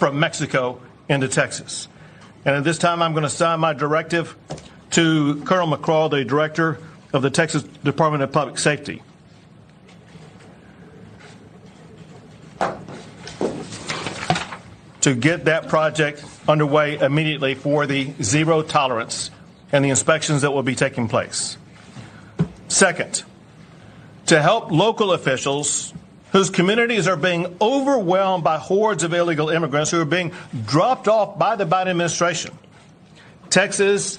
from Mexico into Texas. And at this time, I'm going to sign my directive to Colonel McCraw, the Director of the Texas Department of Public Safety. To get that project underway immediately for the zero tolerance and the inspections that will be taking place. Second, to help local officials whose communities are being overwhelmed by hordes of illegal immigrants who are being dropped off by the Biden administration, Texas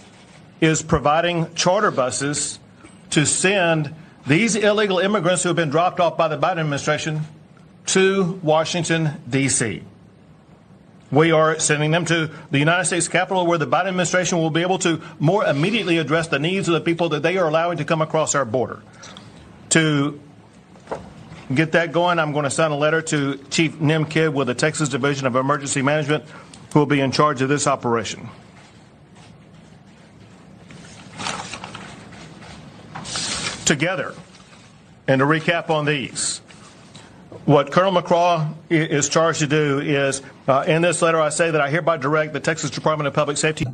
is providing charter buses to send these illegal immigrants who have been dropped off by the Biden administration to Washington, D.C. We are sending them to the United States Capitol, where the Biden administration will be able to more immediately address the needs of the people that they are allowing to come across our border. To get that going, I'm going to sign a letter to Chief Nim Kidd with the Texas Division of Emergency Management, who will be in charge of this operation. Together, and to recap on these, what Colonel McCraw is charged to do is, in this letter, I say that I hereby direct the Texas Department of Public Safety.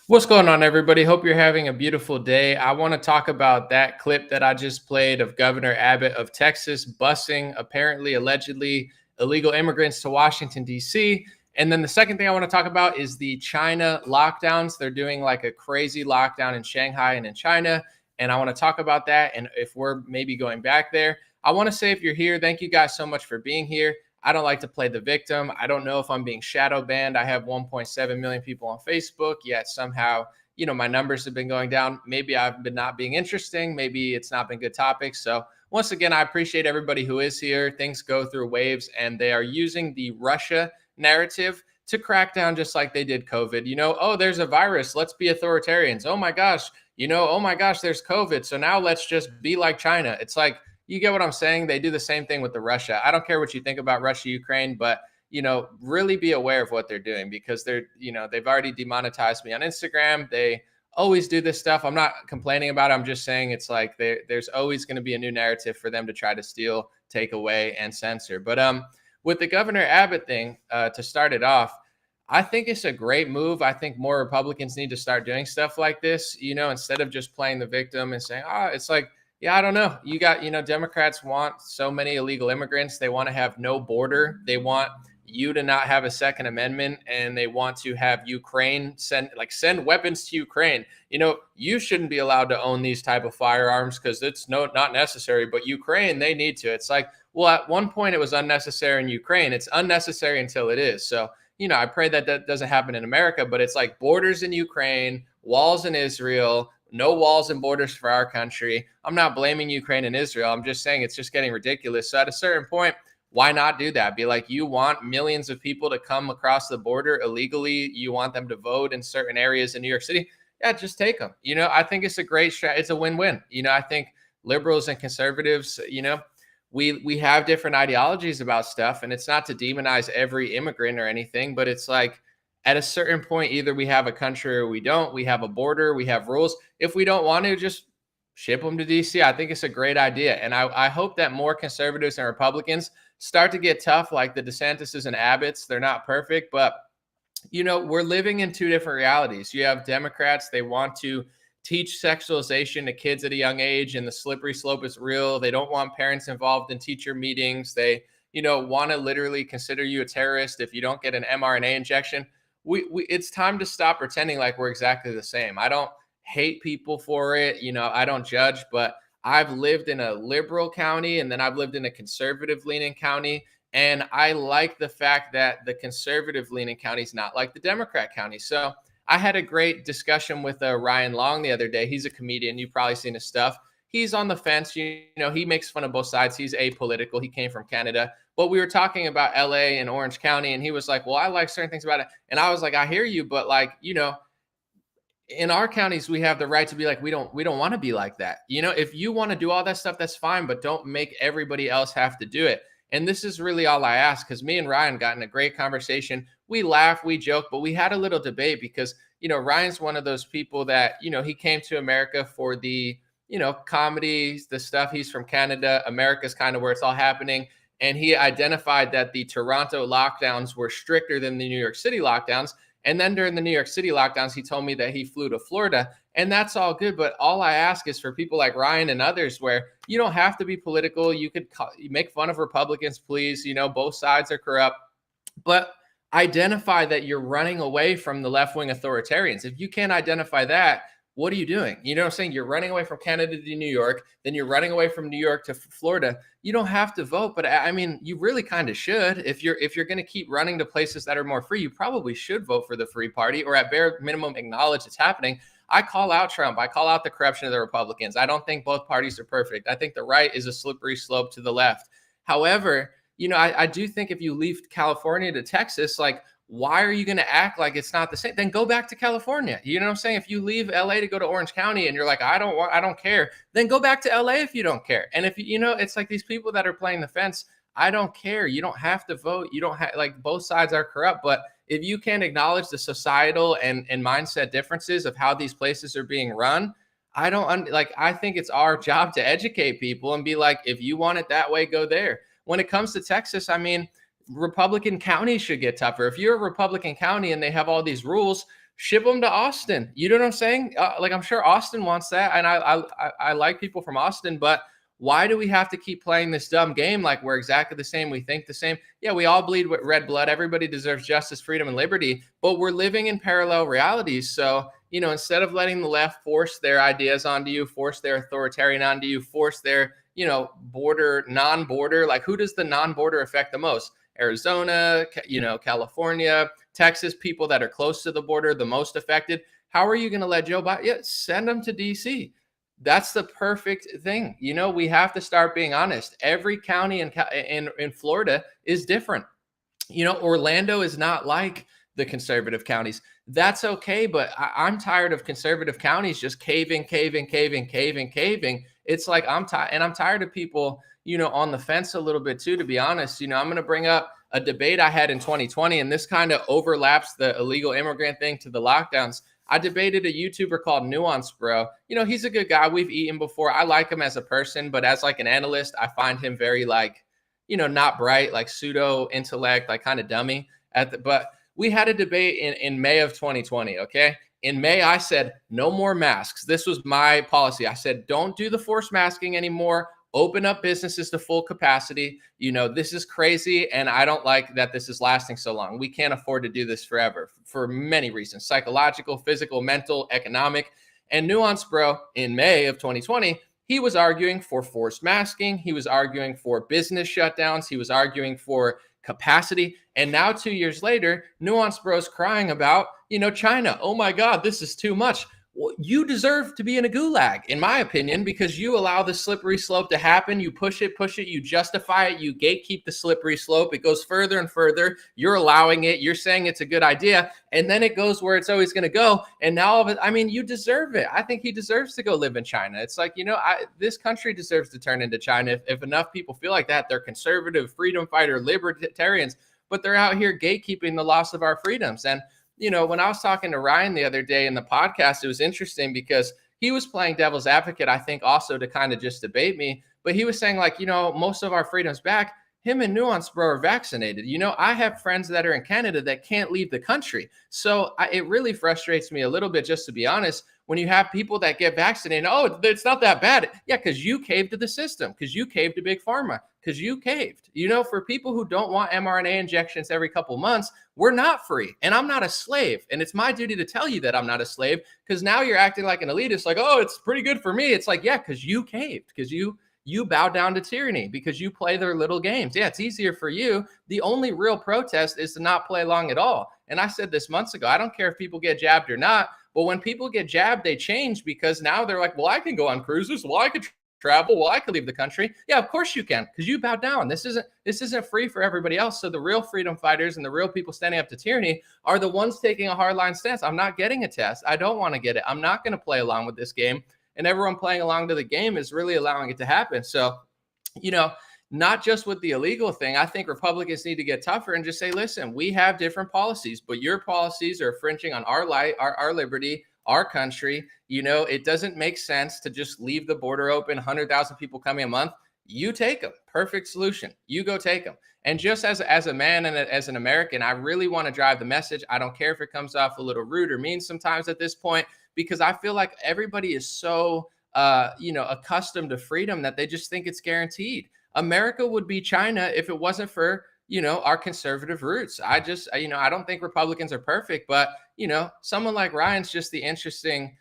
What's going on, everybody? Hope you're having a beautiful day. I want to talk about that clip that I just played of Governor Abbott of Texas busing, apparently, allegedly, illegal immigrants to Washington, D.C. And then the second thing I want to talk about is the China lockdowns. They're doing like a crazy lockdown in Shanghai and in China. And I want to talk about that and if we're maybe going back there. I want to say, if you're here, thank you guys so much for being here. I don't like to play the victim. I don't know if I'm being shadow banned. I have 1.7 million people on Facebook, yet somehow, my numbers have been going down. Maybe I've been not being interesting. Maybe it's not been good topics. So once again, I appreciate everybody who is here. Things go through waves, and they are using the Russia narrative to crack down just like they did COVID. Oh, there's a virus. Let's be authoritarians. Oh my gosh, oh my gosh, there's COVID. So now let's just be like China. It's like, you get what I'm saying? They do the same thing with the Russia. I don't care what you think about Russia, Ukraine, but, really be aware of what they're doing, because they've already demonetized me on Instagram. They always do this stuff. I'm not complaining about it. I'm just saying it's like there's always going to be a new narrative for them to try to steal, take away, and censor. But with the Governor Abbott thing, to start it off, I think it's a great move. I think more Republicans need to start doing stuff like this, instead of just playing the victim and saying, it's like, yeah, I don't know. You got, Democrats want so many illegal immigrants. They want to have no border. They want you to not have a Second Amendment, and they want to have Ukraine send weapons to Ukraine. You shouldn't be allowed to own these type of firearms because it's not necessary, but Ukraine, they need to. It's like, well, at one point it was unnecessary in Ukraine. It's unnecessary until it is. So, I pray that doesn't happen in America, but it's like borders in Ukraine, walls in Israel, no walls and borders for our country. I'm not blaming Ukraine and Israel. I'm just saying it's just getting ridiculous. So at a certain point, why not do that? Be like, you want millions of people to come across the border illegally. You want them to vote in certain areas in New York City. Yeah, just take them. I think it's a great strategy. It's a win-win. I think liberals and conservatives, we have different ideologies about stuff, and it's not to demonize every immigrant or anything, but it's like, at a certain point, either we have a country or we don't. We have a border. We have rules. If we don't want to, just ship them to D.C. I think it's a great idea. And I hope that more conservatives and Republicans start to get tough, like the DeSantis's and Abbotts. They're not perfect, but, we're living in two different realities. You have Democrats. They want to teach sexualization to kids at a young age, and the slippery slope is real. They don't want parents involved in teacher meetings. They, want to literally consider you a terrorist if you don't get an mRNA injection. It's time to stop pretending like we're exactly the same. I don't hate people for it. I don't judge, but I've lived in a liberal county, and then I've lived in a conservative leaning county. And I like the fact that the conservative leaning county is not like the Democrat county. So I had a great discussion with Ryan Long the other day. He's a comedian. You've probably seen his stuff. He's on the fence. He makes fun of both sides. He's apolitical. He came from Canada. But we were talking about LA and Orange County, and he was like, well, I like certain things about it. And I was like, I hear you, but like, in our counties, we have the right to be like, we don't want to be like that. If you want to do all that stuff, that's fine, but don't make everybody else have to do it. And this is really all I ask, because me and Ryan got in a great conversation. We laugh, we joke, but we had a little debate because, Ryan's one of those people that, he came to America for the, comedy, the stuff. He's from Canada. America's kind of where it's all happening. and he identified that the Toronto lockdowns were stricter than the New York City lockdowns. And then during the New York City lockdowns, he told me that he flew to Florida, and that's all good. But all I ask is for people like Ryan and others, where you don't have to be political. You could make fun of Republicans, please. Both sides are corrupt, but identify that you're running away from the left-wing authoritarians. If you can't identify that, what are you doing? You know what I'm saying? You're running away from Canada to New York, then you're running away from New York to Florida. You don't have to vote, but I mean, you really kind of should. If you're going to keep running to places that are more free, you probably should vote for the free party, or at bare minimum acknowledge it's happening. I call out Trump. I call out the corruption of the Republicans. I don't think both parties are perfect. I think the right is a slippery slope to the left. However, I do think if you leave California to Texas, like, why are you going to act like it's not the same? Then go back to California. You know what I'm saying? If you leave LA to go to Orange County and you're like, I don't care, then go back to LA if you don't care. And if it's like these people that are playing the fence. I don't care. You don't have to vote. You don't have, like, both sides are corrupt. But if you can't acknowledge the societal and mindset differences of how these places are being run, I think it's our job to educate people and be like, if you want it that way, go there. When it comes to Texas, I mean, Republican counties should get tougher. If you're a Republican county and they have all these rules, ship them to Austin. You know what I'm saying? I'm sure Austin wants that. And I like people from Austin, but why do we have to keep playing this dumb game? Like, we're exactly the same. We think the same. Yeah, we all bleed with red blood. Everybody deserves justice, freedom, and liberty, but we're living in parallel realities. So, instead of letting the left force their ideas onto you, force their authoritarian onto you, force their, border, non-border, like, who does the non-border affect the most? Arizona, California, Texas, people that are close to the border, the most affected. How are you going to let Joe Biden? Yeah, send them to DC. That's the perfect thing. We have to start being honest. Every county in Florida is different. Orlando is not like the conservative counties. That's okay, but I'm tired of conservative counties just caving. It's like I'm tired of people, on the fence a little bit too, to be honest. I'm going to bring up a debate I had in 2020, and this kind of overlaps the illegal immigrant thing to the lockdowns. I debated a YouTuber called Nuance Bro. He's a good guy. We've eaten before. I like him as a person, but as like an analyst, I find him very not bright, like pseudo intellect, like kind of dummy but we had a debate in May of 2020. Okay. In May, I said, no more masks. This was my policy. I said, don't do the forced masking anymore. Open up businesses to full capacity. This is crazy. And I don't like that this is lasting so long. We can't afford to do this forever for many reasons: psychological, physical, mental, economic. And Nuance Bro, in May of 2020, he was arguing for forced masking. He was arguing for business shutdowns. He was arguing for capacity. And now 2 years later, Nuance Bro's crying about, China. Oh my God, this is too much. Well, you deserve to be in a gulag, in my opinion, because you allow the slippery slope to happen. You push it, you justify it, you gatekeep the slippery slope. It goes further and further. You're allowing it. You're saying it's a good idea. And then it goes where it's always going to go. And now all of it, you deserve it. I think he deserves to go live in China. It's like, this country deserves to turn into China. If enough people feel like that, they're conservative, freedom fighter, libertarians, but they're out here gatekeeping the loss of our freedoms. And when I was talking to Ryan the other day in the podcast, it was interesting because he was playing devil's advocate, I think, also to kind of just debate me. But he was saying, like, most of our freedom's back. Him and Nuance Bro are vaccinated. I have friends that are in Canada that can't leave the country. So it really frustrates me a little bit, just to be honest, when you have people that get vaccinated. Oh, it's not that bad. Yeah, because you caved to the system, because you caved to Big Pharma, because you caved. For people who don't want mRNA injections every couple months, we're not free. And I'm not a slave. And it's my duty to tell you that I'm not a slave, because now you're acting like an elitist, like, oh, it's pretty good for me. It's like, yeah, because you caved, because you bow down to tyranny, because you play their little games. Yeah, it's easier for you. The only real protest is to not play along at all. And I said this months ago, I don't care if people get jabbed or not, but when people get jabbed, they change, because now they're like, well, I can go on cruises. Well, I could travel. Well, I could leave the country. Yeah, of course you can, because you bow down. This isn't free for everybody else. So the real freedom fighters and the real people standing up to tyranny are the ones taking a hardline stance. I'm not getting a test. I don't want to get it. I'm not going to play along with this game. And everyone playing along to the game is really allowing it to happen. So, not just with the illegal thing, I think Republicans need to get tougher and just say, listen, we have different policies, but your policies are infringing on our our liberty, our country. It doesn't make sense to just leave the border open, 100,000 people coming a month. you take them. Perfect solution. You go take them. And just as a man and as an American, I really want to drive the message. I don't care if it comes off a little rude or mean sometimes at this point, because I feel like everybody is so accustomed to freedom that they just think it's guaranteed. America would be China if it wasn't for our conservative roots. I don't think Republicans are perfect, but someone like Ryan's just the interesting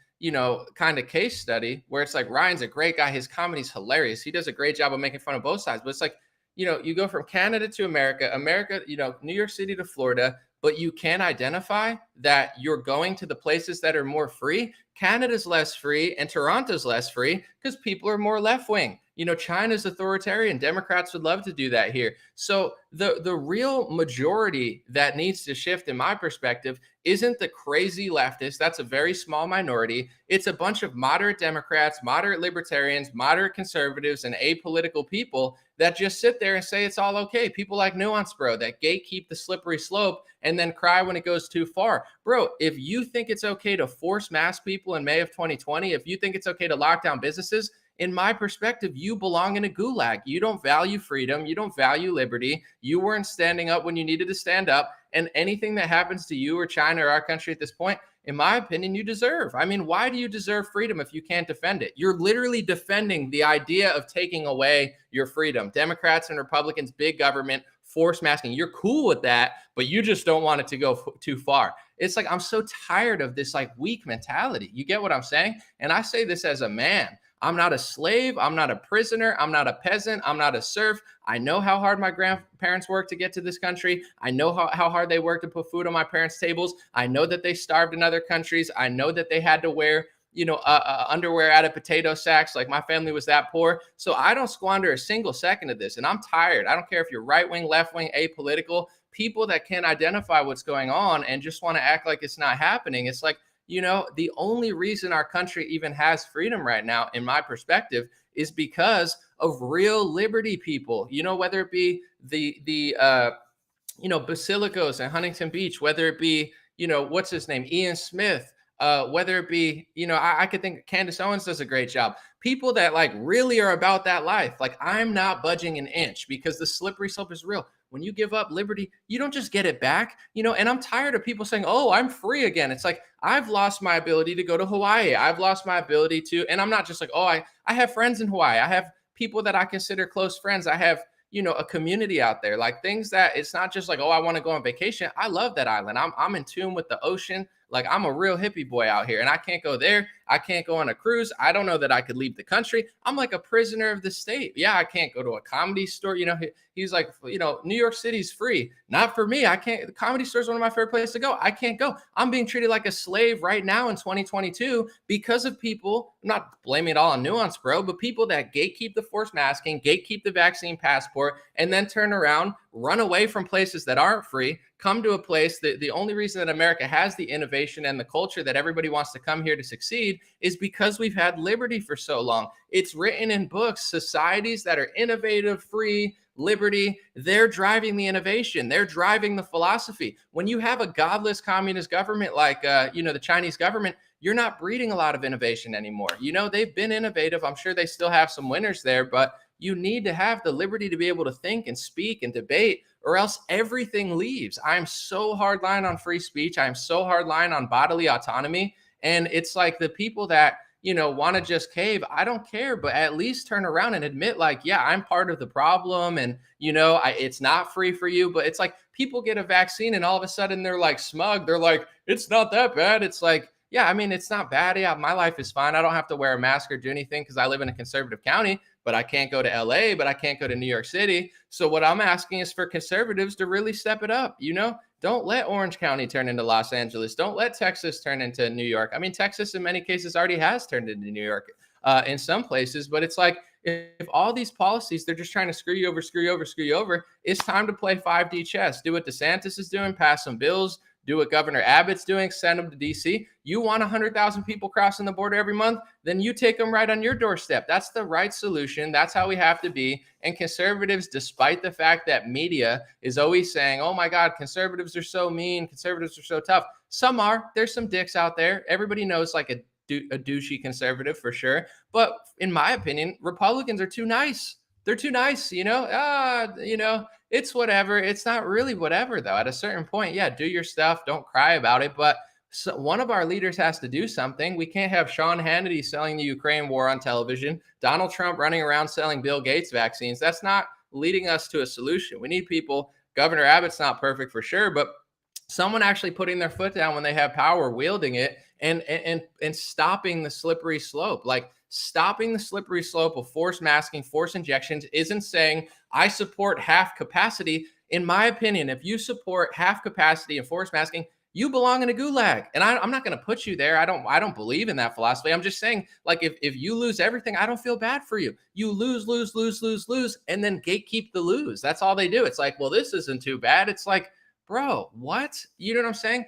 kind of case study where it's like Ryan's a great guy. His comedy's hilarious. He does a great job of making fun of both sides. But it's like, you go from Canada to America, New York City to Florida, but you can identify that you're going to the places that are more free. Canada's less free and Toronto's less free because people are more left wing. China's authoritarian. Democrats would love to do that here. So the real majority that needs to shift, in my perspective, isn't the crazy leftists. That's a very small minority. It's a bunch of moderate Democrats, moderate libertarians, moderate conservatives, and apolitical people that just sit there and say it's all okay. People like Nuance Bro that gatekeep the slippery slope and then cry when it goes too far. Bro, if you think it's okay to force mask people in May of 2020, if you think it's okay to lock down businesses, in my perspective, you belong in a gulag. You don't value freedom. You don't value liberty. You weren't standing up when you needed to stand up. And anything that happens to you or China or our country at this point, in my opinion, you deserve. I mean, why do you deserve freedom if you can't defend it? You're literally defending the idea of taking away your freedom. Democrats and Republicans, big government, force masking. You're cool with that, but you just don't want it to go too far. It's like, I'm so tired of this like weak mentality. You get what I'm saying? And I say this as a man. I'm not a slave. I'm not a prisoner. I'm not a peasant. I'm not a serf. I know how hard my grandparents worked to get to this country. I know how hard they worked to put food on my parents' tables. I know that they starved in other countries. I know that they had to wear, underwear out of potato sacks. Like my family was that poor. So I don't squander a single second of this. And I'm tired. I don't care if you're right wing, left wing, apolitical. People that can't identify what's going on and just want to act like it's not happening. It's like, the only reason our country even has freedom right now, in my perspective, is because of real liberty people, whether it be the Basilicos in Huntington Beach, whether it be, what's his name, Ian Smith, whether it be, I could think Candice Owens does a great job. People that like really are about that life. Like I'm not budging an inch because the slippery slope is real. When you give up liberty, you don't just get it back, and I'm tired of people saying, oh, I'm free again. It's like, I've lost my ability to go to Hawaii. I've lost my ability to, and I'm not just like, oh, I have friends in Hawaii. I have people that I consider close friends. I have, a community out there, like things that it's not just like, oh, I want to go on vacation. I love that island. I'm in tune with the ocean. Like I'm a real hippie boy out here and I can't go there. I can't go on a cruise. I don't know that I could leave the country. I'm like a prisoner of the state. Yeah, I can't go to a comedy store. He's like, New York City's free. Not for me. I can't. The comedy store is one of my favorite places to go. I can't go. I'm being treated like a slave right now in 2022 because of people, I'm not blaming it all on Nuance Bro, but people that gatekeep the forced masking, gatekeep the vaccine passport, and then turn around, run away from places that aren't free, come to a place that the only reason that America has the innovation and the culture that everybody wants to come here to succeed is because we've had liberty for so long. It's written in books. Societies that are innovative, free, liberty, they're driving the innovation. They're driving the philosophy. When you have a godless communist government like, the Chinese government, you're not breeding a lot of innovation anymore. They've been innovative. I'm sure they still have some winners there, but you need to have the liberty to be able to think and speak and debate, or else everything leaves. I'm so hardline on free speech. I'm so hardline on bodily autonomy. And it's like the people that, want to just cave. I don't care, but at least turn around and admit like, yeah, I'm part of the problem. And, it's not free for you, but it's like people get a vaccine and all of a sudden they're like smug. They're like, it's not that bad. It's like, yeah, I mean, it's not bad. Yeah, my life is fine. I don't have to wear a mask or do anything because I live in a conservative county, but I can't go to LA, but I can't go to New York City. So what I'm asking is for conservatives to really step it up. Don't let Orange County turn into Los Angeles. Don't let Texas turn into New York. I mean, Texas in many cases already has turned into New York in some places, but it's like, if all these policies, they're just trying to screw you over, it's time to play 5D chess. Do what DeSantis is doing, pass some bills, do what Governor Abbott's doing, send them to DC. You want 100,000 people crossing the border every month? Then you take them right on your doorstep. That's the right solution. That's how we have to be. And conservatives, despite the fact that media is always saying, oh my God, conservatives are so mean, conservatives are so tough. Some are. There's some dicks out there. Everybody knows like a douchey conservative for sure. But in my opinion, Republicans are too nice. they're too nice, it's whatever. It's not really whatever though. At a certain point, yeah, do your stuff, don't cry about it, but one of our leaders has to do something. We can't have Sean Hannity selling the Ukraine war on television, Donald Trump running around selling Bill Gates vaccines. That's not leading us to a solution. We need people. Governor Abbott's not perfect for sure, but someone actually putting their foot down when they have power, wielding it, and stopping the slippery slope. Like, stopping the slippery slope of forced masking, forced injections isn't saying I support half capacity. In my opinion, if you support half capacity and forced masking, you belong in a gulag. And I'm not going to put you there. I don't believe in that philosophy. I'm just saying, like, if you lose everything, I don't feel bad for you. You lose, and then gatekeep the lose. That's all they do. It's like, well, this isn't too bad. It's like, bro, what? You know what I'm saying?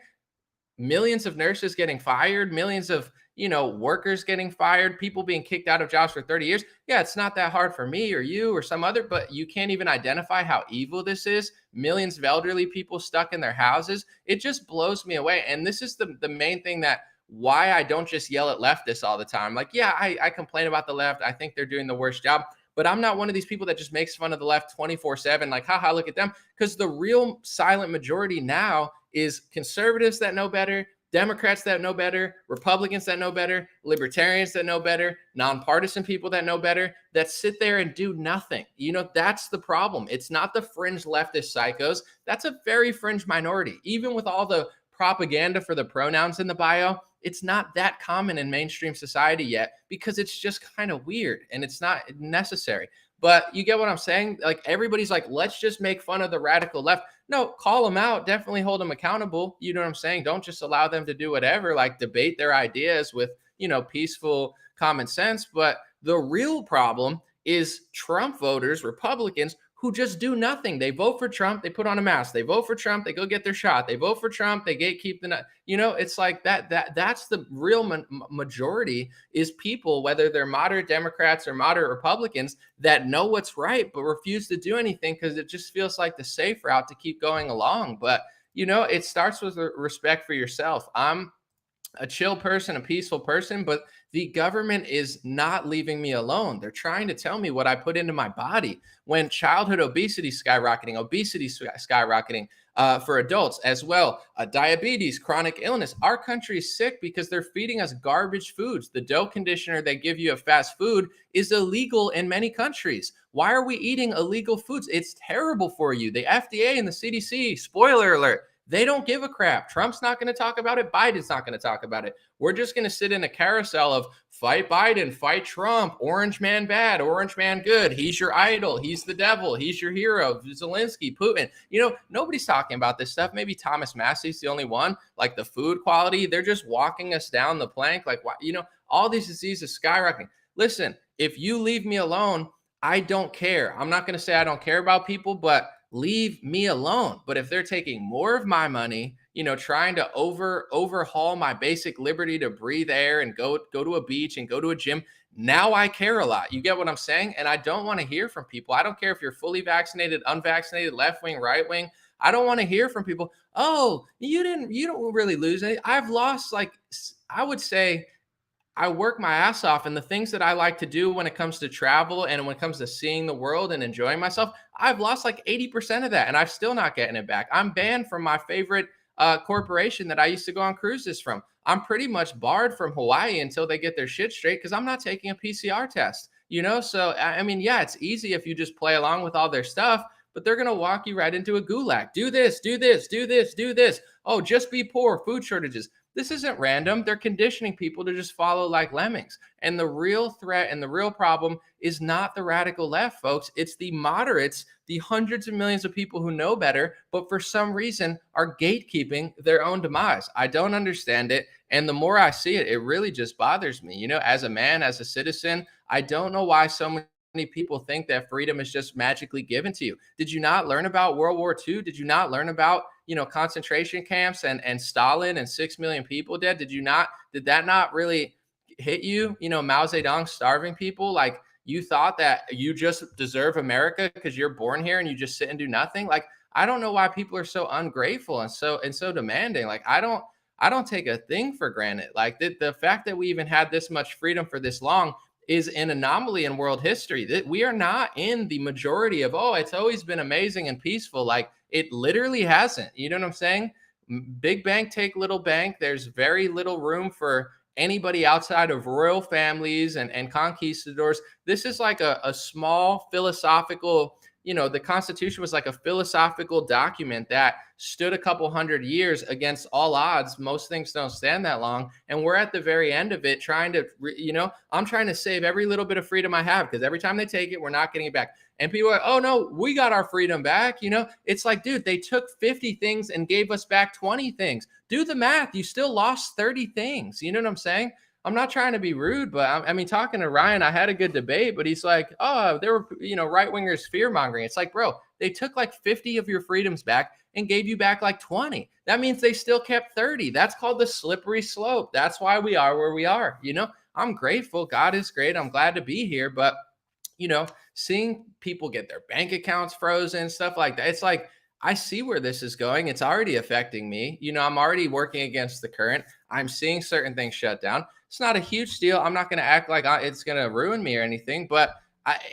Millions of nurses getting fired, millions of, workers getting fired, people being kicked out of jobs for 30 years. Yeah, it's not that hard for me or you or some other, but you can't even identify how evil this is. Millions of elderly people stuck in their houses. It just blows me away. And this is the main thing that why I don't just yell at leftists all the time. Like, yeah, I complain about the left. I think they're doing the worst job. But I'm not one of these people that just makes fun of the left 24/7, like, haha, look at them. Because the real silent majority now is conservatives that know better, Democrats that know better, Republicans that know better, libertarians that know better, nonpartisan people that know better, that sit there and do nothing. That's the problem. It's not the fringe leftist psychos. That's a very fringe minority. Even with all the propaganda for the pronouns in the bio, it's not that common in mainstream society yet because it's just kind of weird and it's not necessary. But you get what I'm saying? Like, everybody's like, let's just make fun of the radical left. No, call them out. Definitely hold them accountable. You know what I'm saying? Don't just allow them to do whatever, like debate their ideas with, peaceful common sense. But the real problem is Trump voters, Republicans, who just do nothing. They vote for Trump, they put on a mask. They vote for Trump, they go get their shot. They vote for Trump, they gatekeep the, it's like that's the real majority is people, whether they're moderate Democrats or moderate Republicans, that know what's right, but refuse to do anything because it just feels like the safe route to keep going along. But, it starts with respect for yourself. I'm a chill person, a peaceful person, but the government is not leaving me alone. They're trying to tell me what I put into my body. When childhood obesity skyrocketing for adults as well, diabetes, chronic illness. Our country is sick because they're feeding us garbage foods. The dough conditioner they give you at fast food is illegal in many countries. Why are we eating illegal foods? It's terrible for you. The FDA and the CDC, spoiler alert, they don't give a crap. Trump's not going to talk about it. Biden's not going to talk about it. We're just going to sit in a carousel of fight Biden, fight Trump, orange man bad, orange man good. He's your idol. He's the devil. He's your hero. Zelensky, Putin. Nobody's talking about this stuff. Maybe Thomas Massey's the only one. Like the food quality, they're just walking us down the plank. Like, all these diseases skyrocketing. Listen, if you leave me alone, I don't care. I'm not going to say I don't care about people, but leave me alone. But if they're taking more of my money, trying to overhaul my basic liberty to breathe air and go to a beach and go to a gym, now I care a lot. You get what I'm saying? And I don't want to hear from people. I don't care if you're fully vaccinated, unvaccinated, left wing, right wing. I don't want to hear from people. Oh, you don't really lose anything. I've lost, like, I would say, I work my ass off, and the things that I like to do when it comes to travel and when it comes to seeing the world and enjoying myself, I've lost like 80% of that, and I'm still not getting it back. I'm banned from my favorite corporation that I used to go on cruises from. I'm pretty much barred from Hawaii until they get their shit straight because I'm not taking a PCR test. So I mean, yeah, it's easy if you just play along with all their stuff, but they're going to walk you right into a gulag. Do this, do this, do this, do this. Oh, just be poor, food shortages. This isn't random. They're conditioning people to just follow like lemmings. And the real threat and the real problem is not the radical left, folks. It's the moderates, the hundreds of millions of people who know better, but for some reason are gatekeeping their own demise. I don't understand it. And the more I see it, it really just bothers me. As a man, as a citizen, I don't know why so many people think that freedom is just magically given to you. Did you not learn about World War II? Did you not learn about concentration camps and Stalin and 6 million people dead? Did that not really hit you? Mao Zedong starving people. Like, you thought that you just deserve America because you're born here and you just sit and do nothing. Like, I don't know why people are so ungrateful and so demanding. Like, I don't take a thing for granted. Like, the fact that we even had this much freedom for this long is an anomaly in world history. That we are not in the majority of, oh, it's always been amazing and peaceful. Like, it literally hasn't. You know what I'm saying? Big bank take little bank. There's very little room for anybody outside of royal families and conquistadors. This is like a small philosophical, the Constitution was like a philosophical document that stood a couple hundred years against all odds. Most things don't stand that long. And we're at the very end of it trying to, I'm trying to save every little bit of freedom I have, because every time they take it, we're not getting it back. And people are like, oh no, we got our freedom back. It's like, dude, they took 50 things and gave us back 20 things. Do the math. You still lost 30 things. You know what I'm saying? I'm not trying to be rude, but I mean, talking to Ryan, I had a good debate, but he's like, oh, there were, right wingers fear mongering. It's like, bro, they took like 50 of your freedoms back and gave you back like 20. That means they still kept 30. That's called the slippery slope. That's why we are where we are. I'm grateful. God is great. I'm glad to be here. But, seeing people get their bank accounts frozen, stuff like that, it's like, I see where this is going. It's already affecting me. I'm already working against the current. I'm seeing certain things shut down. It's not a huge deal. I'm not going to act like it's going to ruin me or anything. But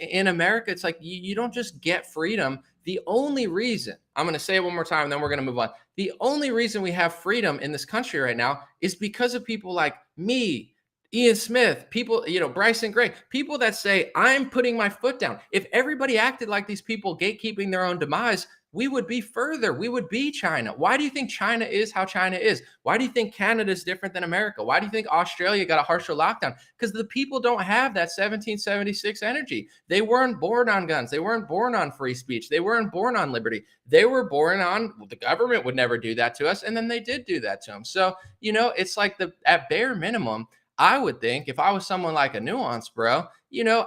in America, it's like you don't just get freedom. The only reason, I'm going to say it one more time, and then we're going to move on. The only reason we have freedom in this country right now is because of people like me, Ian Smith, people, Bryson Gray, people that say, I'm putting my foot down. If everybody acted like these people gatekeeping their own demise, we would be further. We would be China. Why do you think China is how China is? Why do you think Canada is different than America? Why do you think Australia got a harsher lockdown? Because the people don't have that 1776 energy. They weren't born on guns. They weren't born on free speech. They weren't born on liberty. They were born on, the government would never do that to us. And then they did do that to them. So, it's like at bare minimum, I would think if I was someone like a Nuance, bro,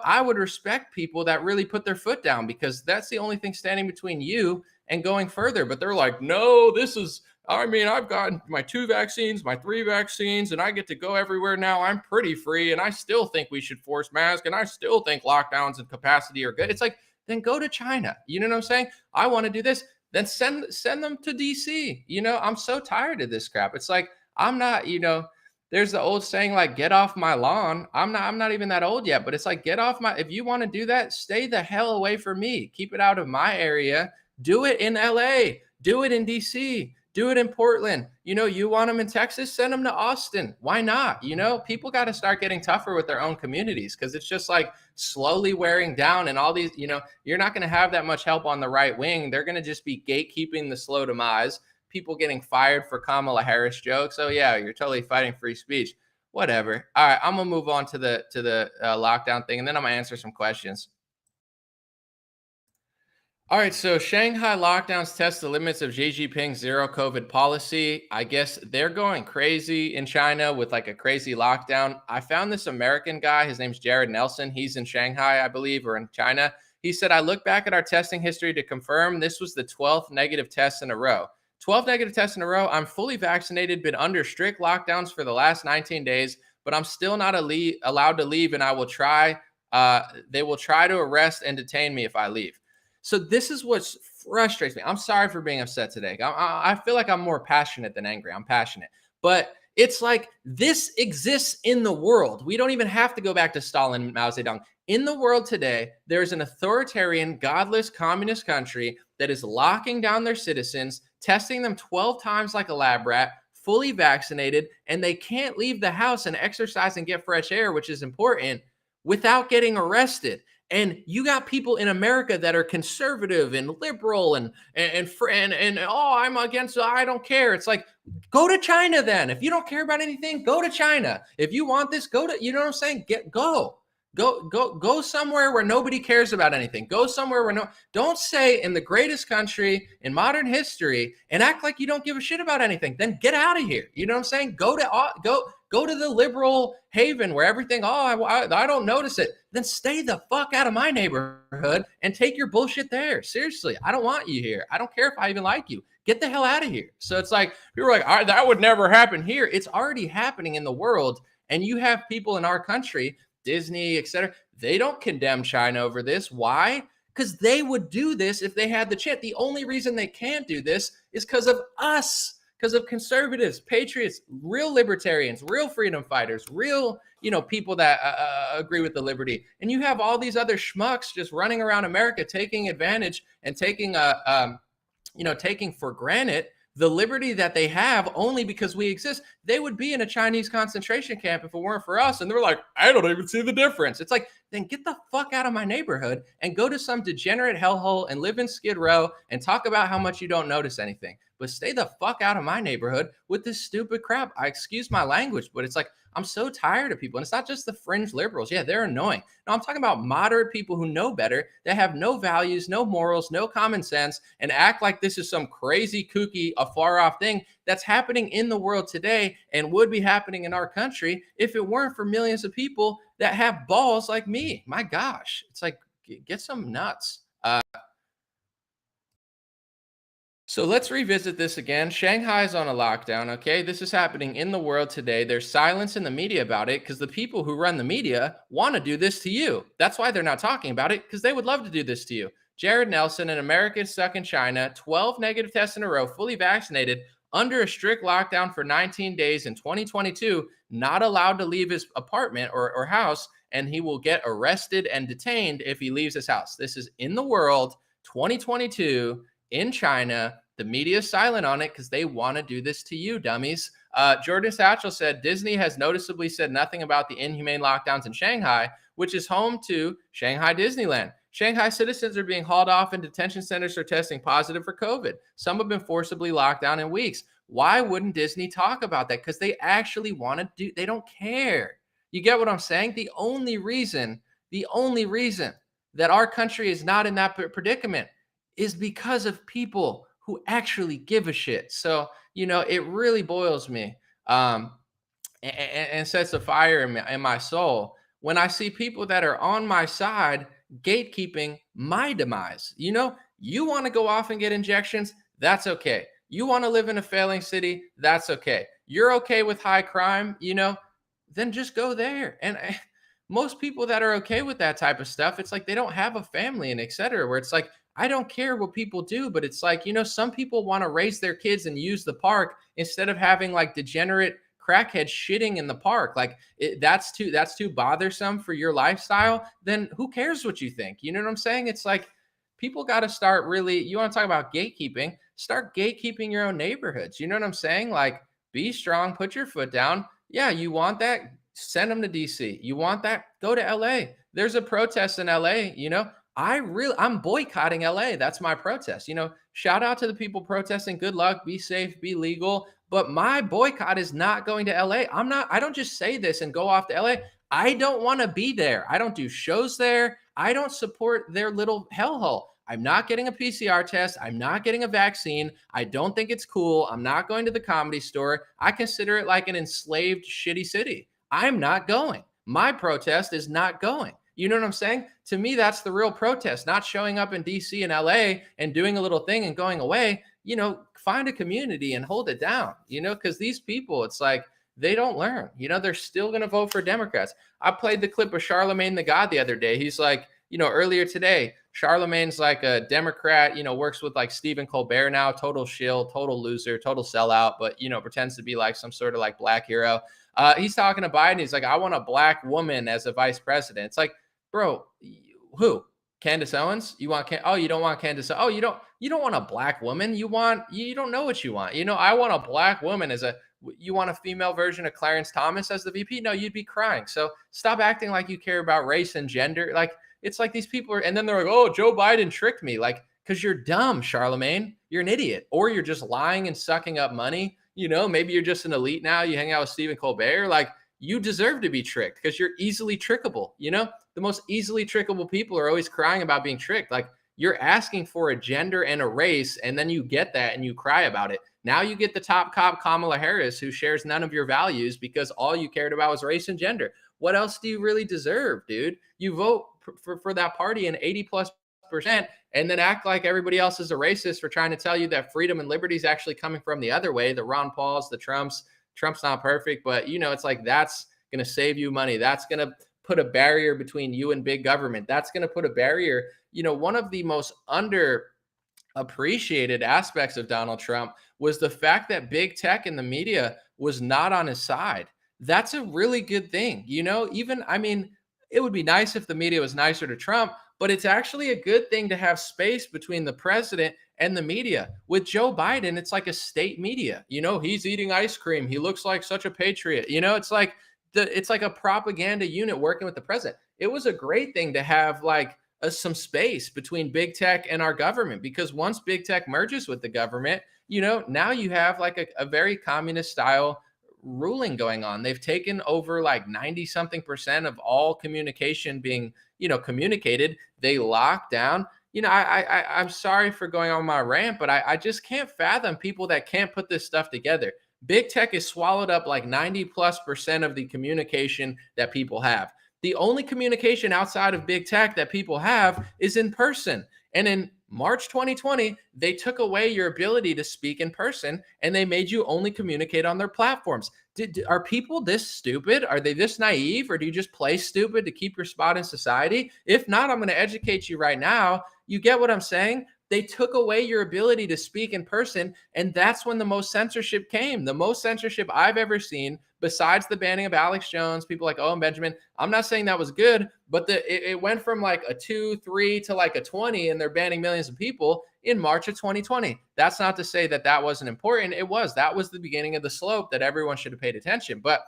I would respect people that really put their foot down, because that's the only thing standing between you and going further. But they're like, no, I've gotten my 2 vaccines, my 3 vaccines, and I get to go everywhere now. I'm pretty free. And I still think we should force masks. And I still think lockdowns and capacity are good. It's like, then go to China. You know what I'm saying? I want to do this. Then send them to DC. I'm so tired of this crap. It's like, I'm not, there's the old saying, like, get off my lawn. I'm not even that old yet, but it's like, if you want to do that, stay the hell away from me. Keep it out of my area. Do it in LA. Do it in DC. Do it in Portland. You want them in Texas, send them to Austin. Why not? People got to start getting tougher with their own communities, because it's just like slowly wearing down, and all these, you're not going to have that much help on the right wing. They're going to just be gatekeeping the slow demise. People getting fired for Kamala Harris jokes. Oh yeah, you're totally fighting free speech. Whatever. All right, I'm gonna move on to the lockdown thing, and then I'm gonna answer some questions. All right, so Shanghai lockdowns test the limits of Xi Jinping's zero COVID policy. I guess they're going crazy in China with like a crazy lockdown. I found this American guy. His name's Jared Nelson. He's in Shanghai, I believe, or in China. He said, I look back at our testing history to confirm this was the 12th negative test in a row. 12 negative tests in a row. I'm fully vaccinated, been under strict lockdowns for the last 19 days, but I'm still not allowed to leave, and I will try. They will try to arrest and detain me if I leave. So this is what frustrates me. I'm sorry for being upset today. I feel like I'm more passionate than angry. I'm passionate. But it's like, this exists in the world. We don't even have to go back to Stalin and Mao Zedong. In the world today, there's an authoritarian, godless, communist country that is locking down their citizens, testing them 12 times like a lab rat, fully vaccinated, and they can't leave the house and exercise and get fresh air, which is important, without getting arrested. And you got people in America that are conservative and liberal and oh, I'm against, I don't care. It's like, go to China then. If you don't care about anything, go to China. If you want this, go to, you know what I'm saying? Go somewhere where nobody cares about anything. Go somewhere where don't say in the greatest country in modern history and act like you don't give a shit about anything. Then get out of here. You know what I'm saying? Go to the liberal haven where everything, I don't notice it. Then stay the fuck out of my neighborhood and take your bullshit there. Seriously, I don't want you here. I don't care if I even like you. Get the hell out of here. So it's like, you're like, that would never happen here. It's already happening in the world. And you have people in our country, Disney, etc. They don't condemn China over this. Why? Because they would do this if they had the chance. The only reason they can't do this is because of us. because of conservatives, patriots, real libertarians, real freedom fighters, real, people that agree with the liberty. And you have all these other schmucks just running around America, taking advantage and taking taking for granted the liberty that they have only because we exist. They would be in a Chinese concentration camp if it weren't for us. And they're like, I don't even see the difference. It's like, then get the fuck out of my neighborhood and go to some degenerate hellhole and live in Skid Row and talk about how much you don't notice anything. But stay the fuck out of my neighborhood with this stupid crap. I excuse my language, but it's like, I'm so tired of people. And it's not just the fringe liberals. Yeah, they're annoying. No, I'm talking about moderate people who know better, that have no values, no morals, no common sense, and act like this is some crazy, kooky, afar off thing that's happening in the world today and would be happening in our country if it weren't for millions of people that have balls like me. My gosh, it's like, get some nuts. So let's revisit this again. Shanghai is on a lockdown, okay? This is happening in the world today. There's silence in the media about it because the people who run the media want to do this to you. That's why they're not talking about it, because they would love to do this to you. Jared Nelson, an American stuck in China, 12 negative tests in a row, fully vaccinated, under a strict lockdown for 19 days in 2022, not allowed to leave his apartment or house, and he will get arrested and detained if he leaves his house. This is in the world, 2022, in China. The media is silent on it because they want to do this to you, dummies. Jordan Satchel said Disney has noticeably said nothing about the inhumane lockdowns in Shanghai, which is home to Shanghai Disneyland. Shanghai citizens are being hauled off in detention centers for testing positive for COVID. Some have been forcibly locked down in weeks. Why wouldn't Disney talk about that? Because they actually want to do, they don't care. You get what I'm saying? The only reason that our country is not in that predicament is because of people who actually give a shit. So, it really boils me and sets a fire in my soul when I see people that are on my side gatekeeping my demise. You want to go off and get injections? That's okay. You want to live in a failing city? That's okay. You're okay with high crime, then just go there. And most people that are okay with that type of stuff, it's like they don't have a family and et cetera, where it's like, I don't care what people do, but it's like, some people want to raise their kids and use the park instead of having like degenerate crackheads shitting in the park. Like that's too bothersome for your lifestyle. Then who cares what you think? You know what I'm saying? It's like people got to start really, you want to talk about gatekeeping, start gatekeeping your own neighborhoods. You know what I'm saying? Like be strong, put your foot down. Yeah, you want that? Send them to DC. You want that? Go to LA. There's a protest in LA, I'm boycotting LA. That's my protest. Shout out to the people protesting. Good luck. Be safe. Be legal. But my boycott is not going to LA. I don't just say this and go off to LA. I don't want to be there. I don't do shows there. I don't support their little hellhole. I'm not getting a PCR test. I'm not getting a vaccine. I don't think it's cool. I'm not going to the Comedy Store. I consider it like an enslaved, shitty city. I'm not going. My protest is not going. You know what I'm saying? To me, that's the real protest, not showing up in DC and LA and doing a little thing and going away. Find a community and hold it down, because these people, it's like, they don't learn. They're still going to vote for Democrats. I played the clip of Charlemagne the God the other day. He's like, earlier today, Charlemagne's like a Democrat, works with like Stephen Colbert now, total shill, total loser, total sellout, but, pretends to be like some sort of like black hero. He's talking to Biden. He's like, I want a black woman as a vice president. It's like, bro, who? Candice Owens? You want you don't want Candice? Oh, you don't want a black woman. You don't know what you want. I want a black woman you want a female version of Clarence Thomas as the VP? No, you'd be crying. So stop acting like you care about race and gender. Like it's like these people and then they're like, oh, Joe Biden tricked me. Like, because you're dumb, Charlemagne. You're an idiot. Or you're just lying and sucking up money. Maybe you're just an elite now. You hang out with Stephen Colbert. Like, you deserve to be tricked because you're easily trickable. The most easily trickable people are always crying about being tricked. Like you're asking for a gender and a race, and then you get that and you cry about it. Now you get the top cop Kamala Harris, who shares none of your values because all you cared about was race and gender. What else do you really deserve, dude? You vote for that party in 80+% and then act like everybody else is a racist for trying to tell you that freedom and liberty is actually coming from the other way. The Ron Pauls, the Trump's not perfect, but it's like that's going to save you money. That's going to put a barrier between you and big government. That's going to put a barrier. One of the most underappreciated aspects of Donald Trump was the fact that big tech and the media was not on his side. That's a really good thing. It would be nice if the media was nicer to Trump, but it's actually a good thing to have space between the president and the media. With Joe Biden, it's like a state media. He's eating ice cream. He looks like such a patriot. It's like a propaganda unit working with the president. It was a great thing to have some space between big tech and our government, because once big tech merges with the government, now you have a very communist style ruling going on. They've taken over 90 something percent of all communication being, communicated. They lock down. I'm sorry for going on my rant, but I just can't fathom people that can't put this stuff together. Big tech has swallowed up 90+% of the communication that people have. The only communication outside of big tech that people have is in person. And in March 2020, they took away your ability to speak in person, and they made you only communicate on their platforms. Are people this stupid? Are they this naive? Or do you just play stupid to keep your spot in society? If not, I'm going to educate you right now. You get what I'm saying? They took away your ability to speak in person, and that's when the most censorship came. The most censorship I've ever seen, besides the banning of Alex Jones, people like Owen Benjamin. I'm not saying that was good, but it went from a 2, 3 to a 20, and they're banning millions of people in March of 2020. That's not to say that wasn't important. It was. That was the beginning of the slope that everyone should have paid attention. But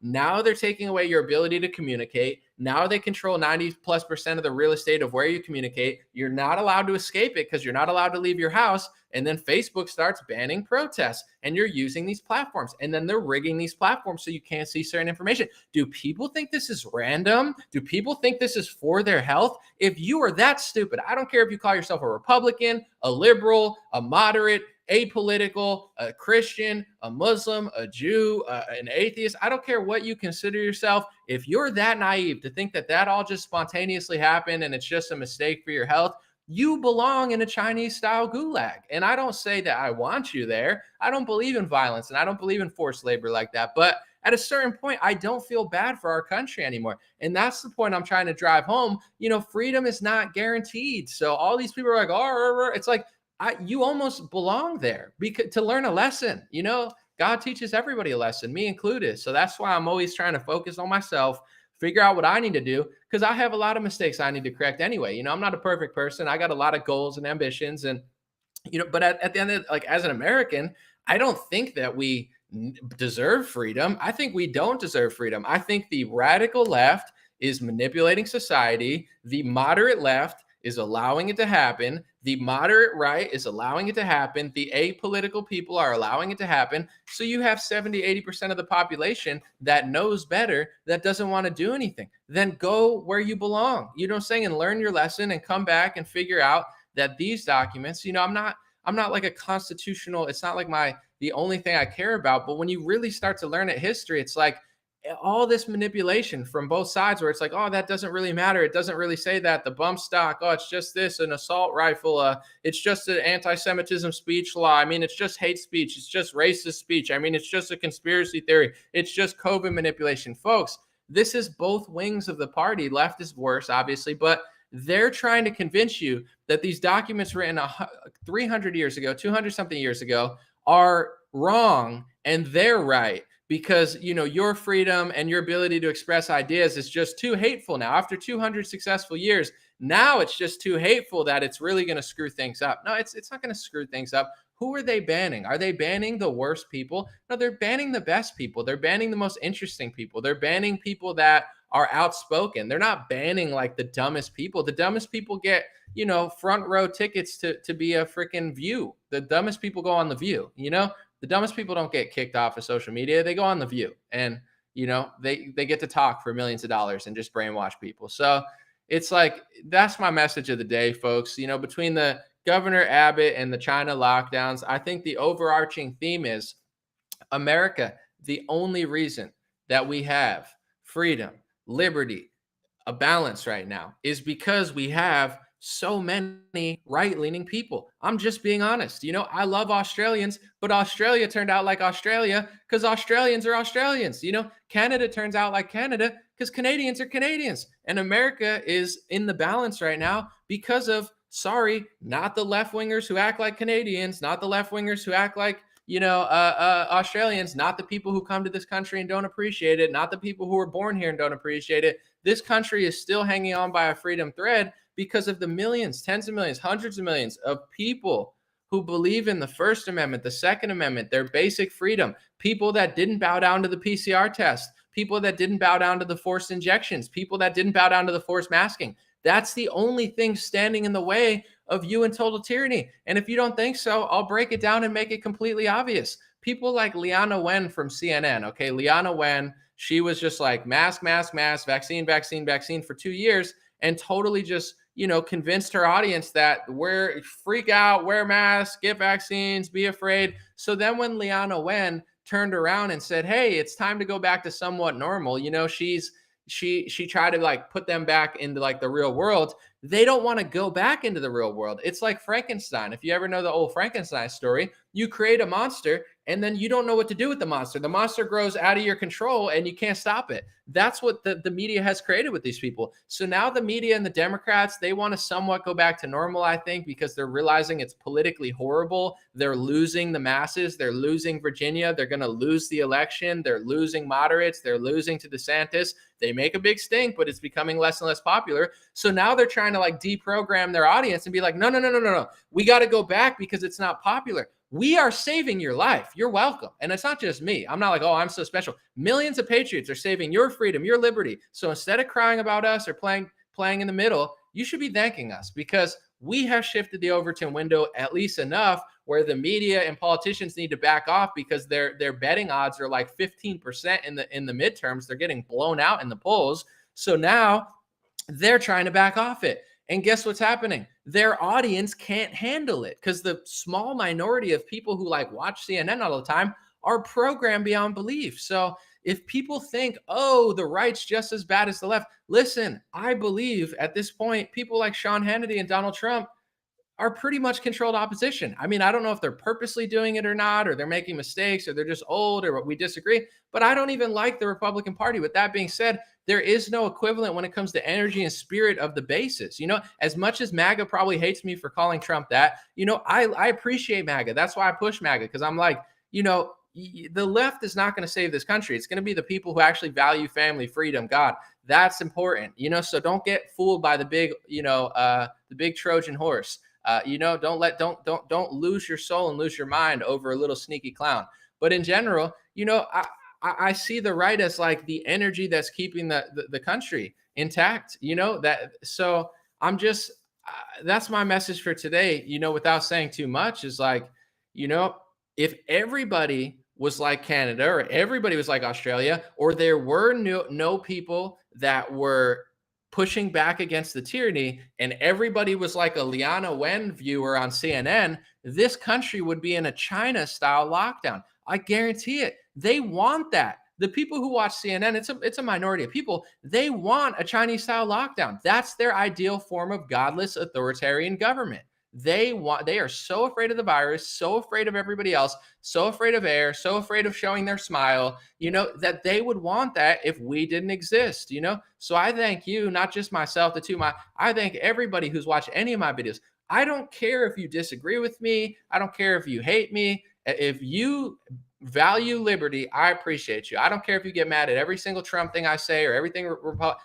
now they're taking away your ability to communicate. Now they control 90+% of the real estate of where you communicate. You're not allowed to escape it because you're not allowed to leave your house. And then Facebook starts banning protests, and you're using these platforms, and then they're rigging these platforms so you can't see certain information. Do people think this is random? Do people think this is for their health? If you are that stupid, I don't care if you call yourself a Republican, a liberal, a moderate, apolitical, a Christian, a Muslim, a Jew, an atheist. I don't care what you consider yourself. If you're that naive to think that all just spontaneously happened and it's just a mistake for your health, you belong in a Chinese style gulag. And I don't say that I want you there. I don't believe in violence, and I don't believe in forced labor like that. But at a certain point, I don't feel bad for our country anymore. And that's the point I'm trying to drive home. Freedom is not guaranteed. So all these people are like, oh, it's like, you almost belong there to learn a lesson. God teaches everybody a lesson, me included. So that's why I'm always trying to focus on myself, figure out what I need to do, because I have a lot of mistakes I need to correct anyway. I'm not a perfect person. I got a lot of goals and ambitions, and but at the end of as an American, I don't think that we deserve freedom. I think we don't deserve freedom. I think the radical left is manipulating society. The moderate left is allowing it to happen. The moderate right is allowing it to happen. The apolitical people are allowing it to happen. So you have 70, 80% of the population that knows better, that doesn't want to do anything. Then go where you belong. And learn your lesson and come back and figure out that these documents, I'm not like a constitutional, it's not like the only thing I care about. But when you really start to learn at history, it's like all this manipulation from both sides where it's like, oh, that doesn't really matter. It doesn't really say that. The bump stock, oh, it's just this, an assault rifle. It's just an anti-Semitism speech law. It's just hate speech. It's just racist speech. It's just a conspiracy theory. It's just COVID manipulation. Folks, this is both wings of the party. Left is worse, obviously, but they're trying to convince you that these documents written 300 years ago, 200 something years ago are wrong and they're right. Because, your freedom and your ability to express ideas is just too hateful now. After 200 successful years, now it's just too hateful that it's really going to screw things up. No, it's not going to screw things up. Who are they banning? Are they banning the worst people? No, they're banning the best people. They're banning the most interesting people. They're banning people that are outspoken. They're not banning the dumbest people. The dumbest people get, front row tickets to be a freaking View. The dumbest people go on The View, The dumbest people don't get kicked off of social media. They go on The View, and, they get to talk for millions of dollars and just brainwash people. So it's that's my message of the day, folks. Between the Governor Abbott and the China lockdowns, I think the overarching theme is America. The only reason that we have freedom, liberty, a balance right now is because we have so many right-leaning people. I'm just being honest. I love Australians, but Australia turned out like Australia because Australians are Australians. Canada turns out like Canada because Canadians are Canadians. And America is in the balance right now because of Sorry, not the left-wingers who act like Canadians, not the left-wingers who act like, Australians, not the people who come to this country and don't appreciate it, not the people who were born here and don't appreciate it. This country is still hanging on by a freedom thread because of the millions, tens of millions, hundreds of millions of people who believe in the First Amendment, the Second Amendment, their basic freedom, people that didn't bow down to the PCR test, people that didn't bow down to the forced injections, people that didn't bow down to the forced masking. That's the only thing standing in the way of you and total tyranny. And if you don't think so, I'll break it down and make it completely obvious. People like Liana Wen from CNN, okay? Liana Wen, she was just like mask, mask, mask, vaccine, vaccine, vaccine for 2 years and totally just, convinced her audience that freak out, wear masks, get vaccines, be afraid. So then when Liana Wen turned around and said, hey, it's time to go back to somewhat normal, she tried to like put them back into like the real world. They don't want to go back into the real world. It's like Frankenstein. If you ever know the old Frankenstein story, you create a monster and then you don't know what to do with the monster. The monster grows out of your control and you can't stop it. That's what the media has created with these people. So now the media and the Democrats, they want to somewhat go back to normal, I think, because they're realizing it's politically horrible. They're losing the masses. They're losing Virginia. They're going to lose the election. They're losing moderates. They're losing to DeSantis. They make a big stink, but it's becoming less and less popular. So now they're trying to like deprogram their audience and be like, no. We got to go back because it's not popular. We are saving your life. You're welcome. And it's not just me. I'm not like, oh, I'm so special. Millions of patriots are saving your freedom, your liberty. So instead of crying about us or playing in the middle, you should be thanking us because we have shifted the Overton window at least enough where the media and politicians need to back off because their betting odds are like 15% in the midterms. They're getting blown out in the polls. So now they're trying to back off it. And guess what's happening? Their audience can't handle it because the small minority of people who like watch CNN all the time are programmed beyond belief. So if people think, oh, the right's just as bad as the left, listen, I believe at this point, people like Sean Hannity and Donald Trump are pretty much controlled opposition. I mean, I don't know if they're purposely doing it or not, or they're making mistakes, or they're just old, or we disagree, but I don't even like the Republican Party. With that being said, there is no equivalent when it comes to energy and spirit of the bases. As much as MAGA probably hates me for calling Trump that, I appreciate MAGA. That's why I push MAGA, because I'm like, the left is not going to save this country. It's going to be the people who actually value family, freedom, God. That's important, so don't get fooled by the big, the big Trojan horse. Don't lose your soul and lose your mind over a little sneaky clown. But in general, I see the right as like the energy that's keeping the country intact, so I'm just, that's my message for today, without saying too much is like, if everybody was like Canada or everybody was like Australia, or there were no people that were pushing back against the tyranny and everybody was like a Liana Wen viewer on CNN, this country would be in a China-style lockdown. I guarantee it. They want that. The people who watch CNN, it's a minority of people. They want a Chinese-style lockdown. That's their ideal form of godless authoritarian government. They are so afraid of the virus, so afraid of everybody else, so afraid of air, so afraid of showing their smile, that they would want that if we didn't exist, So I thank you, not just myself, I thank everybody who's watched any of my videos. I don't care if you disagree with me. I don't care if you hate me. If you value liberty, I appreciate you. I don't care if you get mad at every single Trump thing I say or everything.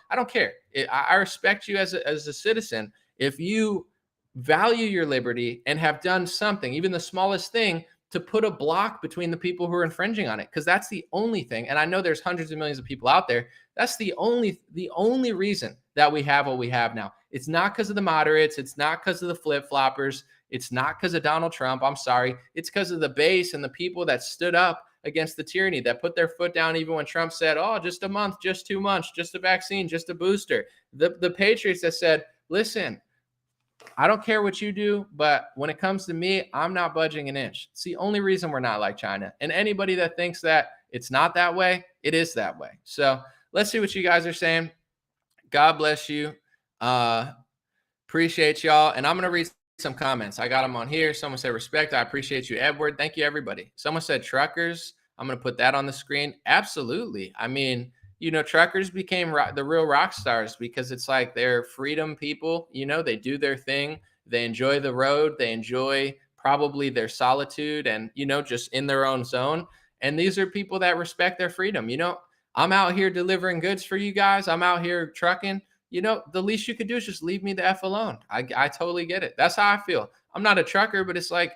I don't care. I respect you as a citizen. If you value your liberty and have done something, even the smallest thing, to put a block between the people who are infringing on it, because that's the only thing. And I know there's hundreds of millions of people out there. That's the only reason that we have what we have now. It's not because of the moderates. It's not because of the flip-floppers. It's not because of Donald Trump. I'm sorry. It's because of the base and the people that stood up against the tyranny, that put their foot down even when Trump said, oh, just a month, just 2 months, just a vaccine, just a booster. The patriots that said, listen, I don't care what you do, but when it comes to me, I'm not budging an inch. It's the only reason we're not like China. And anybody that thinks that it's not that way, it is that way. So let's see what you guys are saying. God bless you. Appreciate y'all. And I'm going to read some comments. I got them on here. Someone said respect. I appreciate you, Edward. Thank you, everybody. Someone said truckers. I'm going to put that on the screen. Absolutely. I mean, truckers became the real rock stars because it's like they're freedom people. They do their thing. They enjoy the road. They enjoy probably their solitude and, just in their own zone. And these are people that respect their freedom. I'm out here delivering goods for you guys. I'm out here trucking. The least you could do is just leave me the F alone. I totally get it. That's how I feel. I'm not a trucker, but it's like,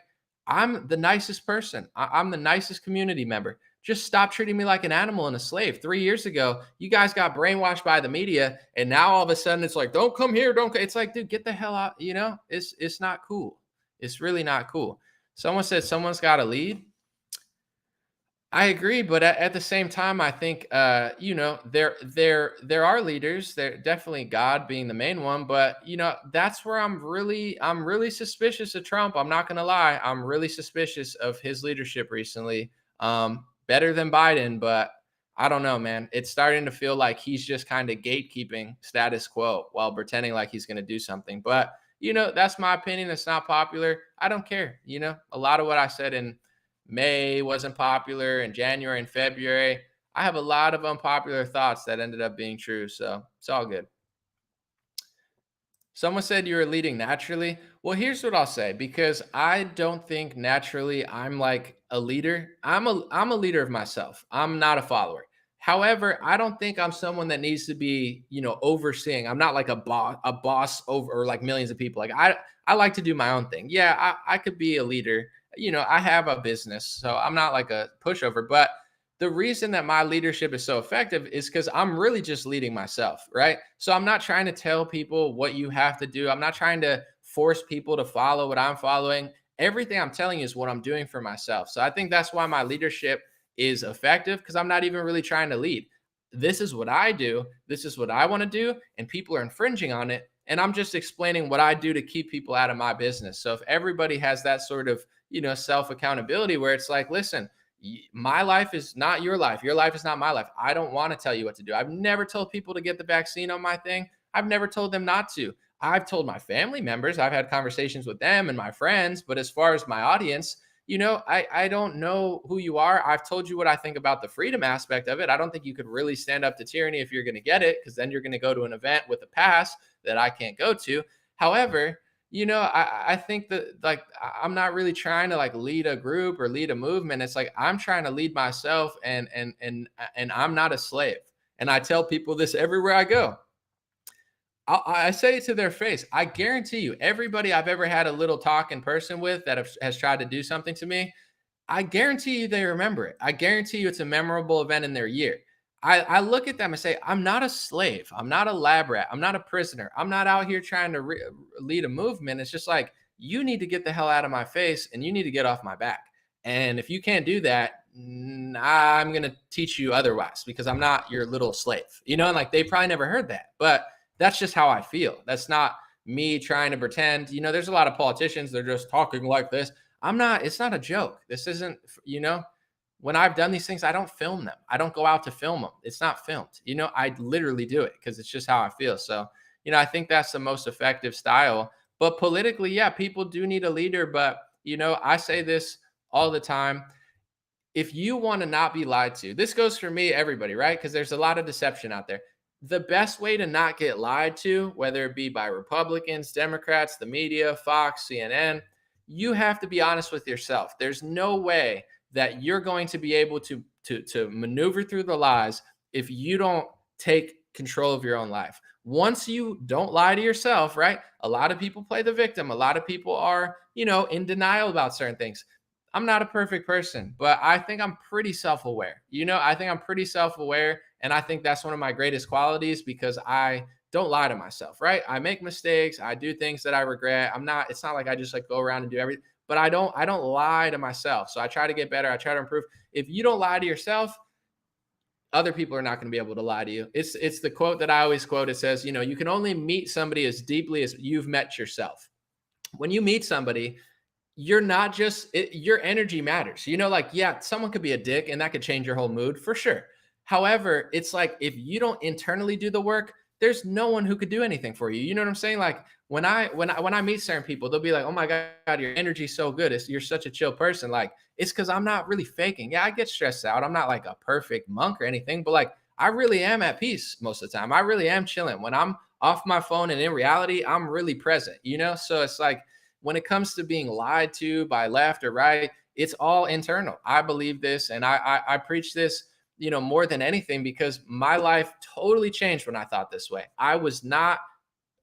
I'm the nicest person. I'm the nicest community member. Just stop treating me like an animal and a slave. 3 years ago, you guys got brainwashed by the media, and now all of a sudden it's like, don't come here, don't. It's like, dude, get the hell out. It's not cool. It's really not cool. Someone said someone's got to lead. I agree, but at the same time, I think there are leaders. There definitely God being the main one, but that's where I'm really suspicious of Trump. I'm not gonna lie, I'm really suspicious of his leadership recently. Better than Biden, but I don't know, man. It's starting to feel like he's just kind of gatekeeping status quo while pretending like he's gonna do something. But that's my opinion. It's not popular. I don't care. A lot of what I said in May wasn't popular, in January and February, I have a lot of unpopular thoughts that ended up being true. So it's all good. Someone said you were leading naturally. Well, here's what I'll say, because I don't think naturally I'm like a leader. I'm a leader of myself. I'm not a follower. However, I don't think I'm someone that needs to be, overseeing. I'm not like a boss over or like millions of people. Like I like to do my own thing. Yeah, I could be a leader. I have a business, so I'm not like a pushover, but the reason that my leadership is so effective is because I'm really just leading myself, right? So I'm not trying to tell people what you have to do. I'm not trying to force people to follow what I'm following. Everything I'm telling you is what I'm doing for myself. So I think that's why my leadership is effective, because I'm not even really trying to lead. This is what I do. This is what I want to do. And people are infringing on it. And I'm just explaining what I do to keep people out of my business. So if everybody has that sort of, self accountability where it's like, listen, my life is not your life. Your life is not my life. I don't want to tell you what to do. I've never told people to get the vaccine on my thing. I've never told them not to. I've told my family members, I've had conversations with them and my friends, but as far as my audience, I don't know who you are. I've told you what I think about the freedom aspect of it. I don't think you could really stand up to tyranny if you're going to get it, because then you're going to go to an event with a pass that I can't go to. However, I think that like I'm not really trying to like lead a group or lead a movement. It's like I'm trying to lead myself, and I'm not a slave. And I tell people this everywhere I go. I say it to their face. I guarantee you, everybody I've ever had a little talk in person with that has tried to do something to me, I guarantee you they remember it. I guarantee you it's a memorable event in their year. I look at them and say, I'm not a slave. I'm not a lab rat. I'm not a prisoner. I'm not out here trying to lead a movement. It's just like, you need to get the hell out of my face and you need to get off my back. And if you can't do that, I'm going to teach you otherwise, because I'm not your little slave. And like they probably never heard that, but that's just how I feel. That's not me trying to pretend. There's a lot of politicians, they're just talking like this. I'm not, it's not a joke. This isn't, when I've done these things, I don't film them. I don't go out to film them. It's not filmed. I literally do it because it's just how I feel. So, I think that's the most effective style. But politically, yeah, people do need a leader. But, I say this all the time. If you want to not be lied to, this goes for me, everybody, right? Because there's a lot of deception out there. The best way to not get lied to, whether it be by Republicans, Democrats, the media, Fox, CNN, you have to be honest with yourself. There's no way that you're going to be able to maneuver through the lies if you don't take control of your own life. Once you don't lie to yourself, right? A lot of people play the victim. A lot of people are, in denial about certain things. I'm not a perfect person, but I think I'm pretty self-aware. I think I'm pretty self-aware, and I think that's one of my greatest qualities, because I don't lie to myself, right? I make mistakes. I do things that I regret. It's not like I just like go around and do everything, but I don't lie to myself. So I try to get better. I try to improve. If you don't lie to yourself, other people are not going to be able to lie to you. It's the quote that I always quote. It says, you can only meet somebody as deeply as you've met yourself. When you meet somebody, you're not just, your energy matters. Yeah, someone could be a dick and that could change your whole mood for sure. However, it's like, if you don't internally do the work, there's no one who could do anything for you. You know what I'm saying? Like when I meet certain people, they'll be like, oh my God, your energy's so good. You're such a chill person. Like, it's because I'm not really faking. Yeah, I get stressed out. I'm not like a perfect monk or anything, but like I really am at peace most of the time. I really am chilling. When I'm off my phone. And in reality, I'm really present, So it's like when it comes to being lied to by left or right, it's all internal. I believe this, and I preach this, more than anything, because my life totally changed when I thought this way. I was not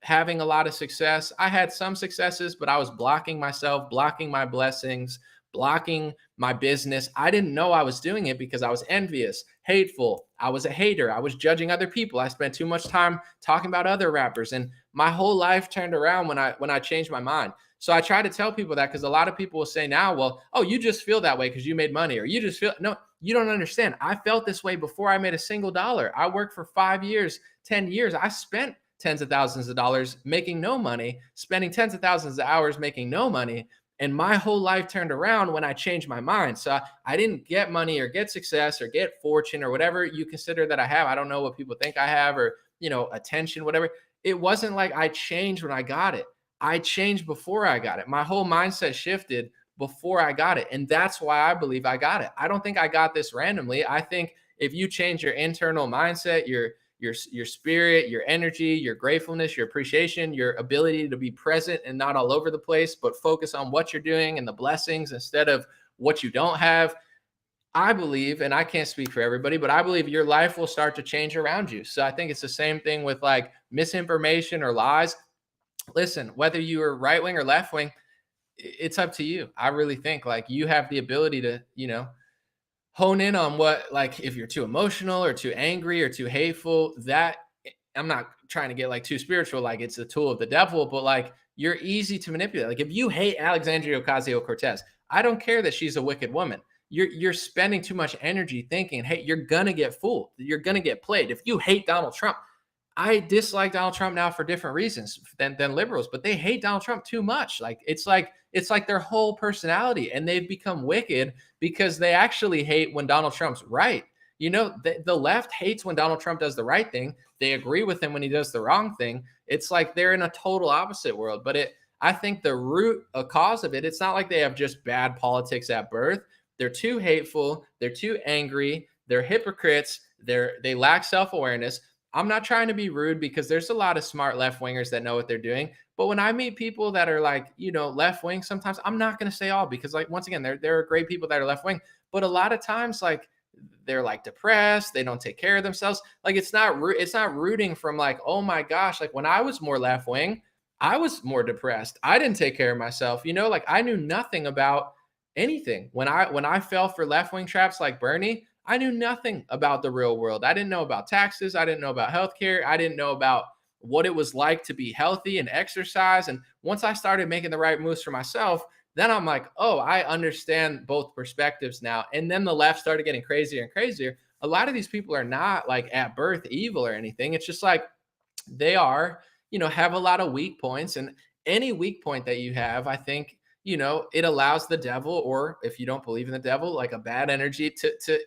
having a lot of success. I had some successes, but I was blocking myself, blocking my blessings, blocking my business. I didn't know I was doing it because I was envious, hateful. I was a hater. I was judging other people. I spent too much time talking about other rappers, and my whole life turned around when I changed my mind. So I try to tell people that, because a lot of people will say now, well, oh, you just feel that way because you made money, or you just feel. No, you don't understand. I felt this way before I made a single dollar. I worked for 5 years, 10 years. I spent tens of thousands of dollars making no money, spending tens of thousands of hours making no money. And my whole life turned around when I changed my mind. So I didn't get money or get success or get fortune or whatever you consider that I have. I don't know what people think I have, or, attention, whatever. It wasn't like I changed when I got it. I changed before I got it. My whole mindset shifted before I got it. And that's why I believe I got it. I don't think I got this randomly. I think if you change your internal mindset, your spirit, your energy, your gratefulness, your appreciation, your ability to be present and not all over the place, but focus on what you're doing and the blessings instead of what you don't have. I believe, and I can't speak for everybody, but I believe your life will start to change around you. So I think it's the same thing with like misinformation or lies. Listen, whether you are right wing or left wing, it's up to you. I really think like you have the ability to, hone in on what, like, if you're too emotional or too angry or too hateful, that I'm not trying to get like too spiritual, like it's a tool of the devil, but like you're easy to manipulate. Like if you hate Alexandria Ocasio-Cortez, I don't care that she's a wicked woman. You're spending too much energy thinking, hey, you're gonna get fooled. You're gonna get played. If you hate Donald Trump, I dislike Donald Trump now for different reasons than liberals, but they hate Donald Trump too much. Like it's like their whole personality, and they've become wicked because they actually hate when Donald Trump's right. The left hates when Donald Trump does the right thing. They agree with him when he does the wrong thing. It's like they're in a total opposite world. But I think the root cause of it, it's not like they have just bad politics at birth. They're too hateful. They're too angry. They're hypocrites. They lack self-awareness. I'm not trying to be rude, because there's a lot of smart left wingers that know what they're doing. But when I meet people that are like, left wing, sometimes I'm not going to say all, because like, once again, there are great people that are left wing, but a lot of times like they're like depressed. They don't take care of themselves. Like it's not rooting from like, oh my gosh, like when I was more left wing, I was more depressed. I didn't take care of myself. Like I knew nothing about anything. When I fell for left wing traps like Bernie, I knew nothing about the real world. I didn't know about taxes. I didn't know about healthcare. I didn't know about what it was like to be healthy and exercise. And once I started making the right moves for myself, then I'm like, oh, I understand both perspectives now. And then the left started getting crazier and crazier. A lot of these people are not like at birth evil or anything. It's just like they are, have a lot of weak points. And any weak point that you have, I think, it allows the devil, or if you don't believe in the devil, like a bad energy to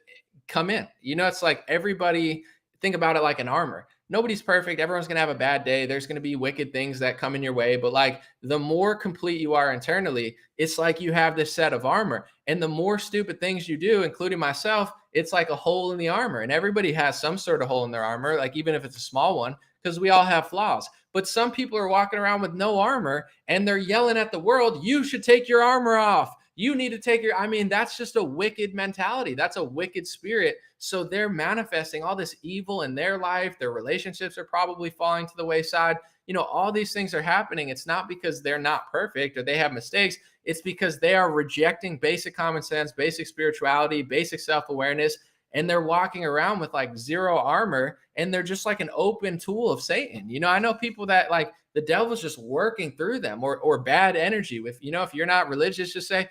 come in. It's like everybody, think about it like an armor. Nobody's perfect. Everyone's going to have a bad day. There's going to be wicked things that come in your way. But like the more complete you are internally, it's like you have this set of armor. And the more stupid things you do, including myself, it's like a hole in the armor. And everybody has some sort of hole in their armor, like even if it's a small one, because we all have flaws. But some people are walking around with no armor and they're yelling at the world, you should take your armor off. You need to take that's just a wicked mentality. That's a wicked spirit. So they're manifesting all this evil in their life. Their relationships are probably falling to the wayside. All these things are happening. It's not because they're not perfect or they have mistakes. It's because they are rejecting basic common sense, basic spirituality, basic self-awareness, and they're walking around with like zero armor, and they're just like an open tool of Satan. I know people that like the devil's just working through them, or bad energy with, if you're not religious, just say,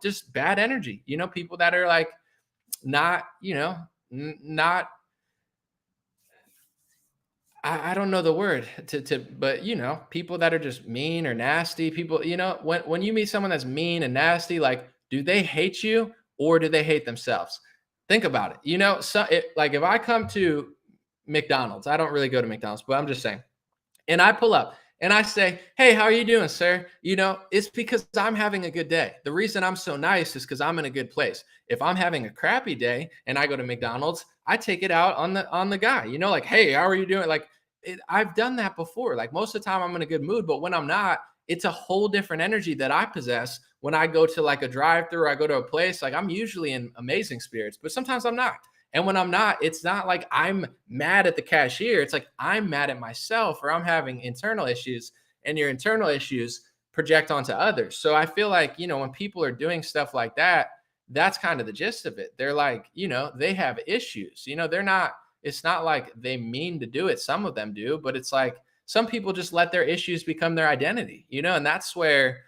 just bad energy, people that are like not, not, I don't know the word but people that are just mean or nasty people, when you meet someone that's mean and nasty, like, do they hate you or do they hate themselves? Think about it. Like if I come to McDonald's, I don't really go to McDonald's, but I'm just saying, and I pull up and I say, hey, how are you doing, sir? It's because I'm having a good day. The reason I'm so nice is because I'm in a good place. If I'm having a crappy day and I go to McDonald's, I take it out on the guy, like, hey, how are you doing? Like, I've done that before. Like most of the time I'm in a good mood, but when I'm not, it's a whole different energy that I possess when I go to like a drive-through or I go to a place. Like I'm usually in amazing spirits, but sometimes I'm not. And when I'm not, it's not like I'm mad at the cashier. It's like I'm mad at myself, or I'm having internal issues, and your internal issues project onto others. So I feel like, when people are doing stuff like that, that's kind of the gist of it. They're like, they have issues. They're not, it's not like they mean to do it. Some of them do, but it's like some people just let their issues become their identity, and that's where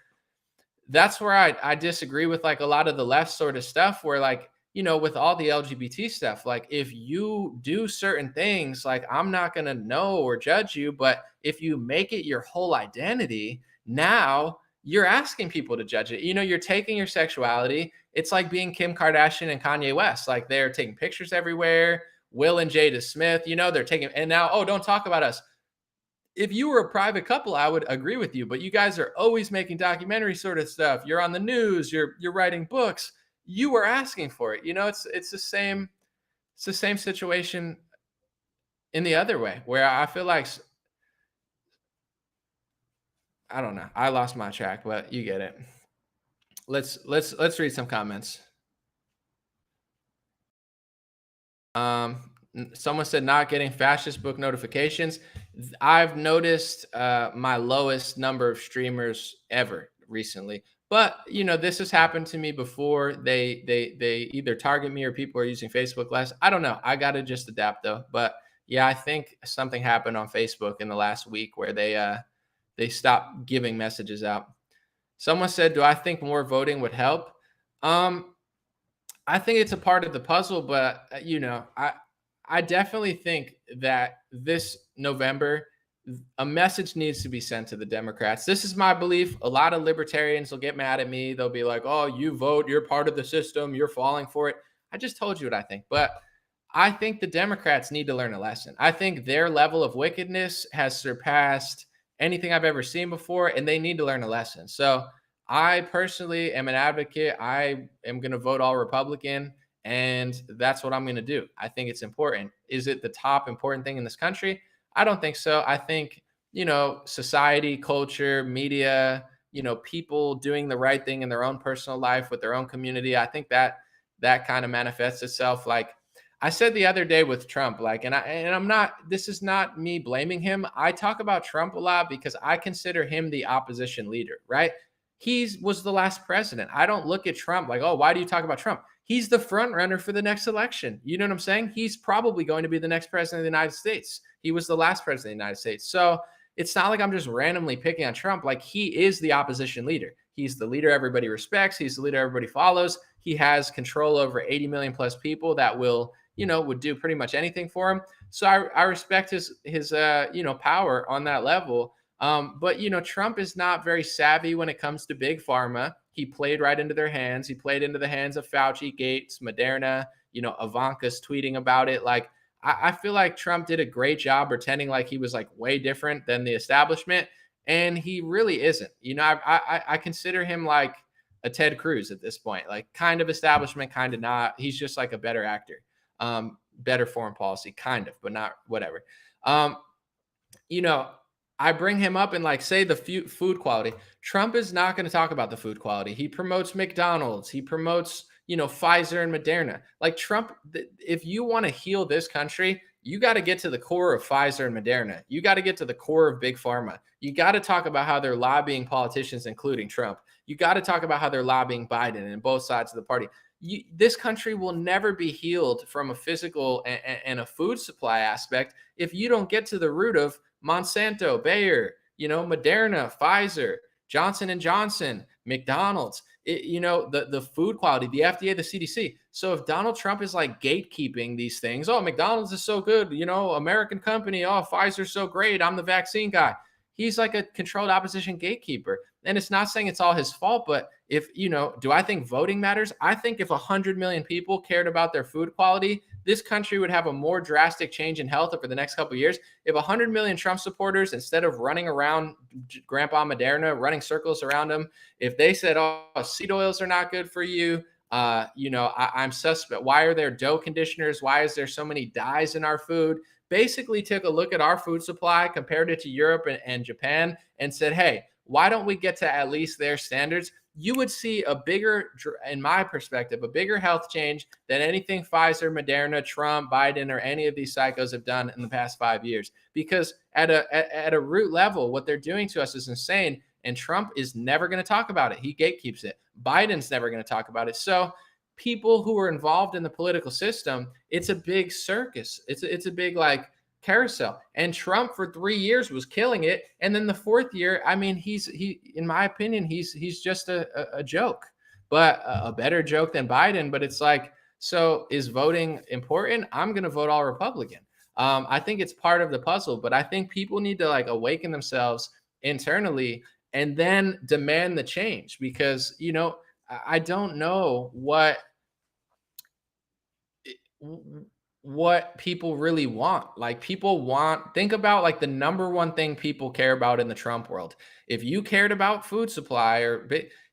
I disagree with like a lot of the left sort of stuff, where like, with all the LGBT stuff, like if you do certain things, like I'm not going to know or judge you, but if you make it your whole identity, now you're asking people to judge it. You're taking your sexuality. It's like being Kim Kardashian and Kanye West. Like they're taking pictures everywhere. Will and Jada Smith, they're taking, and now, oh, don't talk about us. If you were a private couple, I would agree with you, but you guys are always making documentary sort of stuff. You're on the news, you're writing books. You were asking for it. It's the same situation in the other way, where I feel like, I don't know. I lost my track, but you get it. Let's read some comments. Someone said not getting fascist book notifications. I've noticed my lowest number of streamers ever recently. But this has happened to me before. They either target me or people are using Facebook less. I don't know. I gotta just adapt though. But yeah, I think something happened on Facebook in the last week where they stopped giving messages out. Someone said, "Do I think more voting would help?" I think it's a part of the puzzle, but I definitely think that this November, a message needs to be sent to the Democrats. This is my belief. A lot of libertarians will get mad at me. They'll be like, "Oh, you vote, you're part of the system, you're falling for it." I just told you what I think. But I think the Democrats need to learn a lesson. I think their level of wickedness has surpassed anything I've ever seen before, and they need to learn a lesson. So I personally am an advocate. I am going to vote all Republican, and that's what I'm going to do. I think it's important. Is it the top important thing in this country? I don't think so. I think, society, culture, media, people doing the right thing in their own personal life with their own community. I think that kind of manifests itself. Like I said the other day with Trump, like, and I'm not, this is not me blaming him. I talk about Trump a lot because I consider him the opposition leader, right? He was the last president. I don't look at Trump like, oh, why do you talk about Trump? He's the front runner for the next election. You know what I'm saying? He's probably going to be the next president of the United States. He was the last president of the United States. So it's not like I'm just randomly picking on Trump. Like he is the opposition leader. He's the leader everybody respects. He's the leader everybody follows. He has control over 80 million plus people that will, would do pretty much anything for him. So I respect his power on that level. But Trump is not very savvy when it comes to big pharma. He played right into their hands. He played into the hands of Fauci, Gates, Moderna. Ivanka's tweeting about it. Like I feel like Trump did a great job pretending like he was like way different than the establishment, and he really isn't. I consider him like a Ted Cruz at this point, like kind of establishment, kind of not. He's just like a better actor, better foreign policy, kind of, but not whatever. I bring him up and like say the food quality. Trump is not going to talk about the food quality. He promotes McDonald's. He promotes, Pfizer and Moderna. Like Trump, if you want to heal this country, you got to get to the core of Pfizer and Moderna. You got to get to the core of big pharma. You got to talk about how they're lobbying politicians, including Trump. You got to talk about how they're lobbying Biden and both sides of the party. This country will never be healed from a physical and a food supply aspect if you don't get to the root of Monsanto, Bayer, Moderna, Pfizer, Johnson & Johnson, McDonald's, the food quality, the FDA, the CDC. So if Donald Trump is like gatekeeping these things, oh, McDonald's is so good, American company, oh, Pfizer's so great, I'm the vaccine guy. He's like a controlled opposition gatekeeper. And it's not saying it's all his fault, but if, do I think voting matters? I think if 100 million people cared about their food quality, this country would have a more drastic change in health over the next couple of years. If 100 million Trump supporters, instead of running around Grandpa Moderna, running circles around him, if they said, oh, seed oils are not good for you, I'm suspect. Why are there dough conditioners? Why is there so many dyes in our food? Basically took a look at our food supply, compared it to Europe and Japan, and said, hey, why don't we get to at least their standards? You would see a bigger, in my perspective, a bigger health change than anything Pfizer, Moderna, Trump, Biden, or any of these psychos have done in the past 5 years. Because at a root level, what they're doing to us is insane. And Trump is never going to talk about it. He gatekeeps it. Biden's never going to talk about it. So people who are involved in the political system, it's a big circus. It's a big like carousel. And Trump for 3 years was killing it. And then the fourth year, I mean, he in my opinion, he's just a joke, but a better joke than Biden. But it's like, so is voting important? I'm going to vote all Republican. I think it's part of the puzzle, but I think people need to like awaken themselves internally and then demand the change, because, I don't know what people really want. Like think about like the number one thing people care about in the Trump world. If you cared about food supply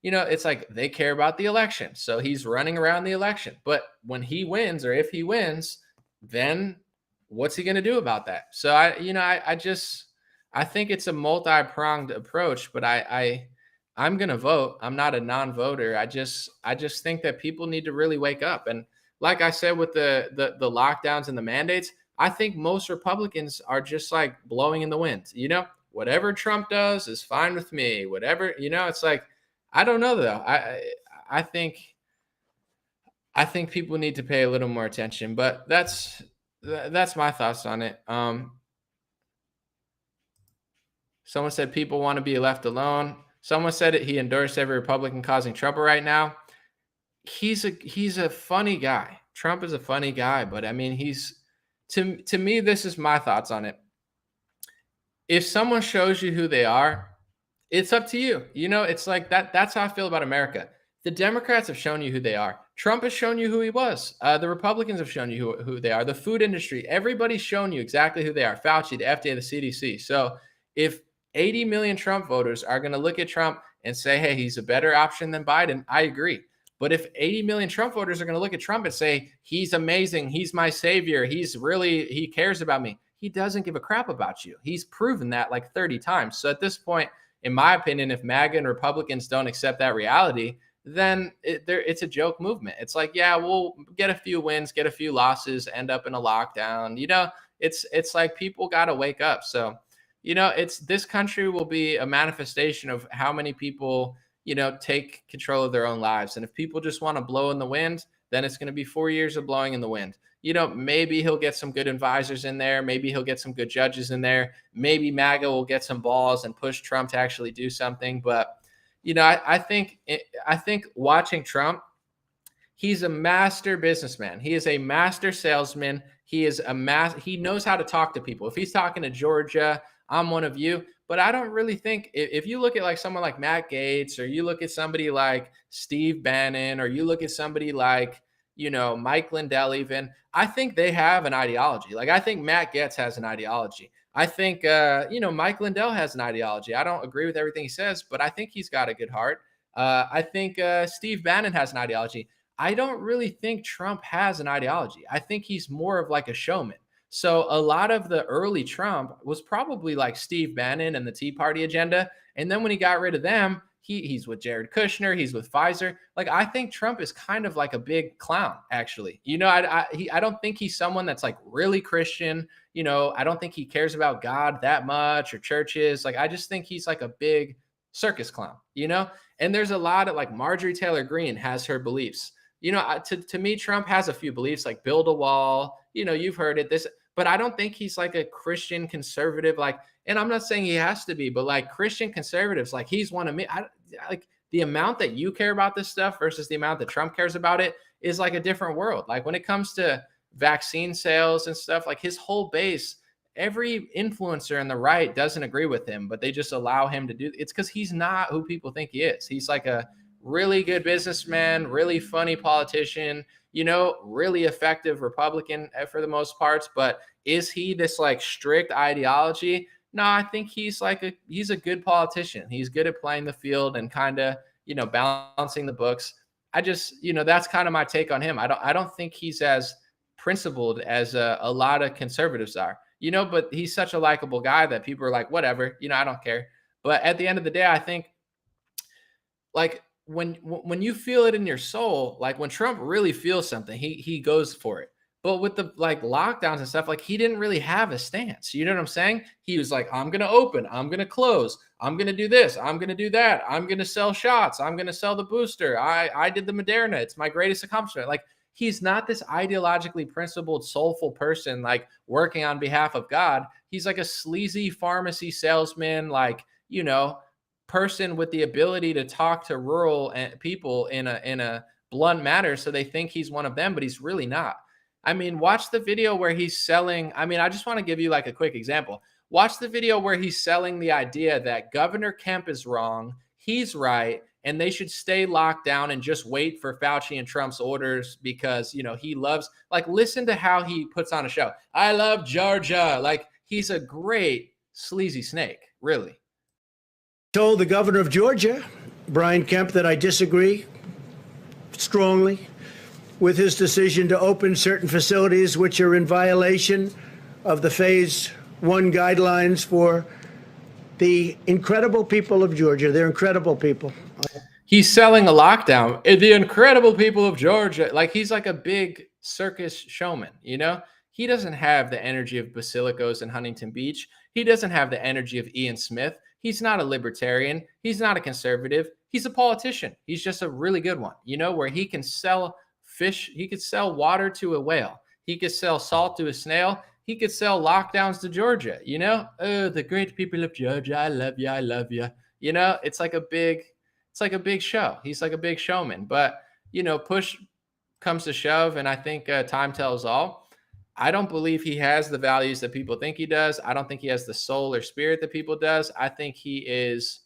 it's like they care about the election. So he's running around the election. But when he wins, or if he wins, then what's he going to do about that? So I think it's a multi-pronged approach, but I'm going to vote. I'm not a non-voter. I just think that people need to really wake up. And like I said, with the lockdowns and the mandates, I think most Republicans are just like blowing in the wind. Whatever Trump does is fine with me. Whatever, it's like, I don't know though. I think people need to pay a little more attention, but that's my thoughts on it. Someone said people want to be left alone. Someone said it. He endorsed every Republican causing trouble right now. He's a funny guy. Trump is a funny guy, but I mean, to me, this is my thoughts on it. If someone shows you who they are, it's up to you. It's like that. That's how I feel about America. The Democrats have shown you who they are. Trump has shown you who he was. The Republicans have shown you who they are. The food industry, everybody's shown you exactly who they are. Fauci, the FDA, the CDC. So if 80 million Trump voters are going to look at Trump and say, hey, he's a better option than Biden, I agree. But if 80 million Trump voters are going to look at Trump and say, he's amazing, he's my savior, he cares about me, he doesn't give a crap about you. He's proven that like 30 times. So at this point, in my opinion, if MAGA and Republicans don't accept that reality, then it's a joke movement. It's like, yeah, we'll get a few wins, get a few losses, end up in a lockdown. It's like people got to wake up. So, this country will be a manifestation of how many people, take control of their own lives. And if people just want to blow in the wind, then it's going to be 4 years of blowing in the wind. Maybe he'll get some good advisors in there. Maybe he'll get some good judges in there. Maybe MAGA will get some balls and push Trump to actually do something. But, I think watching Trump, he's a master businessman. He is a master salesman. He knows how to talk to people. If he's talking to Georgia, I'm one of you. But I don't really think, if you look at like someone like Matt Gaetz, or you look at somebody like Steve Bannon, or you look at somebody like, Mike Lindell even, I think they have an ideology. Like, I think Matt Gaetz has an ideology. I think, Mike Lindell has an ideology. I don't agree with everything he says, but I think he's got a good heart. I think Steve Bannon has an ideology. I don't really think Trump has an ideology. I think he's more of like a showman. So a lot of the early Trump was probably like Steve Bannon and the Tea Party agenda. And then when he got rid of them, he's with Jared Kushner, he's with Pfizer. Like, I think Trump is kind of like a big clown, actually. I don't think he's someone that's like really Christian. I don't think he cares about God that much, or churches. Like, I just think he's like a big circus clown, And there's a lot of like Marjorie Taylor Greene has her beliefs. To me, Trump has a few beliefs, like build a wall. You've heard it. But I don't think he's like a Christian conservative, and I'm not saying he has to be, but like Christian conservatives, like he's one of me. Like the amount that you care about this stuff versus the amount that Trump cares about it is like a different world. Like when it comes to vaccine sales and stuff, like his whole base, every influencer on the right doesn't agree with him, but they just allow him to do. It's because he's not who people think he is. He's like a really good businessman, really funny politician, really effective Republican for the most parts. But is he this like strict ideology? No, I think he's a good politician. He's good at playing the field and kind of, balancing the books. I just, that's kind of my take on him. I don't think he's as principled as a lot of conservatives are, but he's such a likable guy that people are like, whatever, I don't care. But at the end of the day, I think like when you feel it in your soul, like when Trump really feels something, he goes for it. But with the like lockdowns and stuff, like he didn't really have a stance. You know what I'm saying? He was like, I'm gonna open, I'm gonna close, I'm gonna do this, I'm gonna do that, I'm gonna sell shots, I'm gonna sell the booster. I did the Moderna, it's my greatest accomplishment. Like he's not this ideologically principled, soulful person like working on behalf of God. He's like a sleazy pharmacy salesman, like, person with the ability to talk to rural people in a blunt manner, so they think he's one of them, but he's really not. I mean, watch the video where he's selling. I mean, I just want to give you like a quick example. Watch the video where he's selling the idea that Governor Kemp is wrong, he's right, and they should stay locked down and just wait for Fauci and Trump's orders because, he loves, like, listen to how he puts on a show. I love Georgia. Like, he's a great sleazy snake, really. Told the governor of Georgia, Brian Kemp, that I disagree strongly with his decision to open certain facilities which are in violation of the Phase 1 guidelines for the incredible people of Georgia. They're incredible people. He's selling a lockdown. The incredible people of Georgia. Like he's like a big circus showman, He doesn't have the energy of Basilicos and Huntington Beach. He doesn't have the energy of Ian Smith. He's not a libertarian. He's not a conservative. He's a politician. He's just a really good one, where he can sell fish. He could sell water to a whale. He could sell salt to a snail. He could sell lockdowns to Georgia, Oh, the great people of Georgia. I love you. I love you. It's like a big show. He's like a big showman, but push comes to shove. And I think time tells all. I don't believe he has the values that people think he does. I don't think he has the soul or spirit that people does. I think he is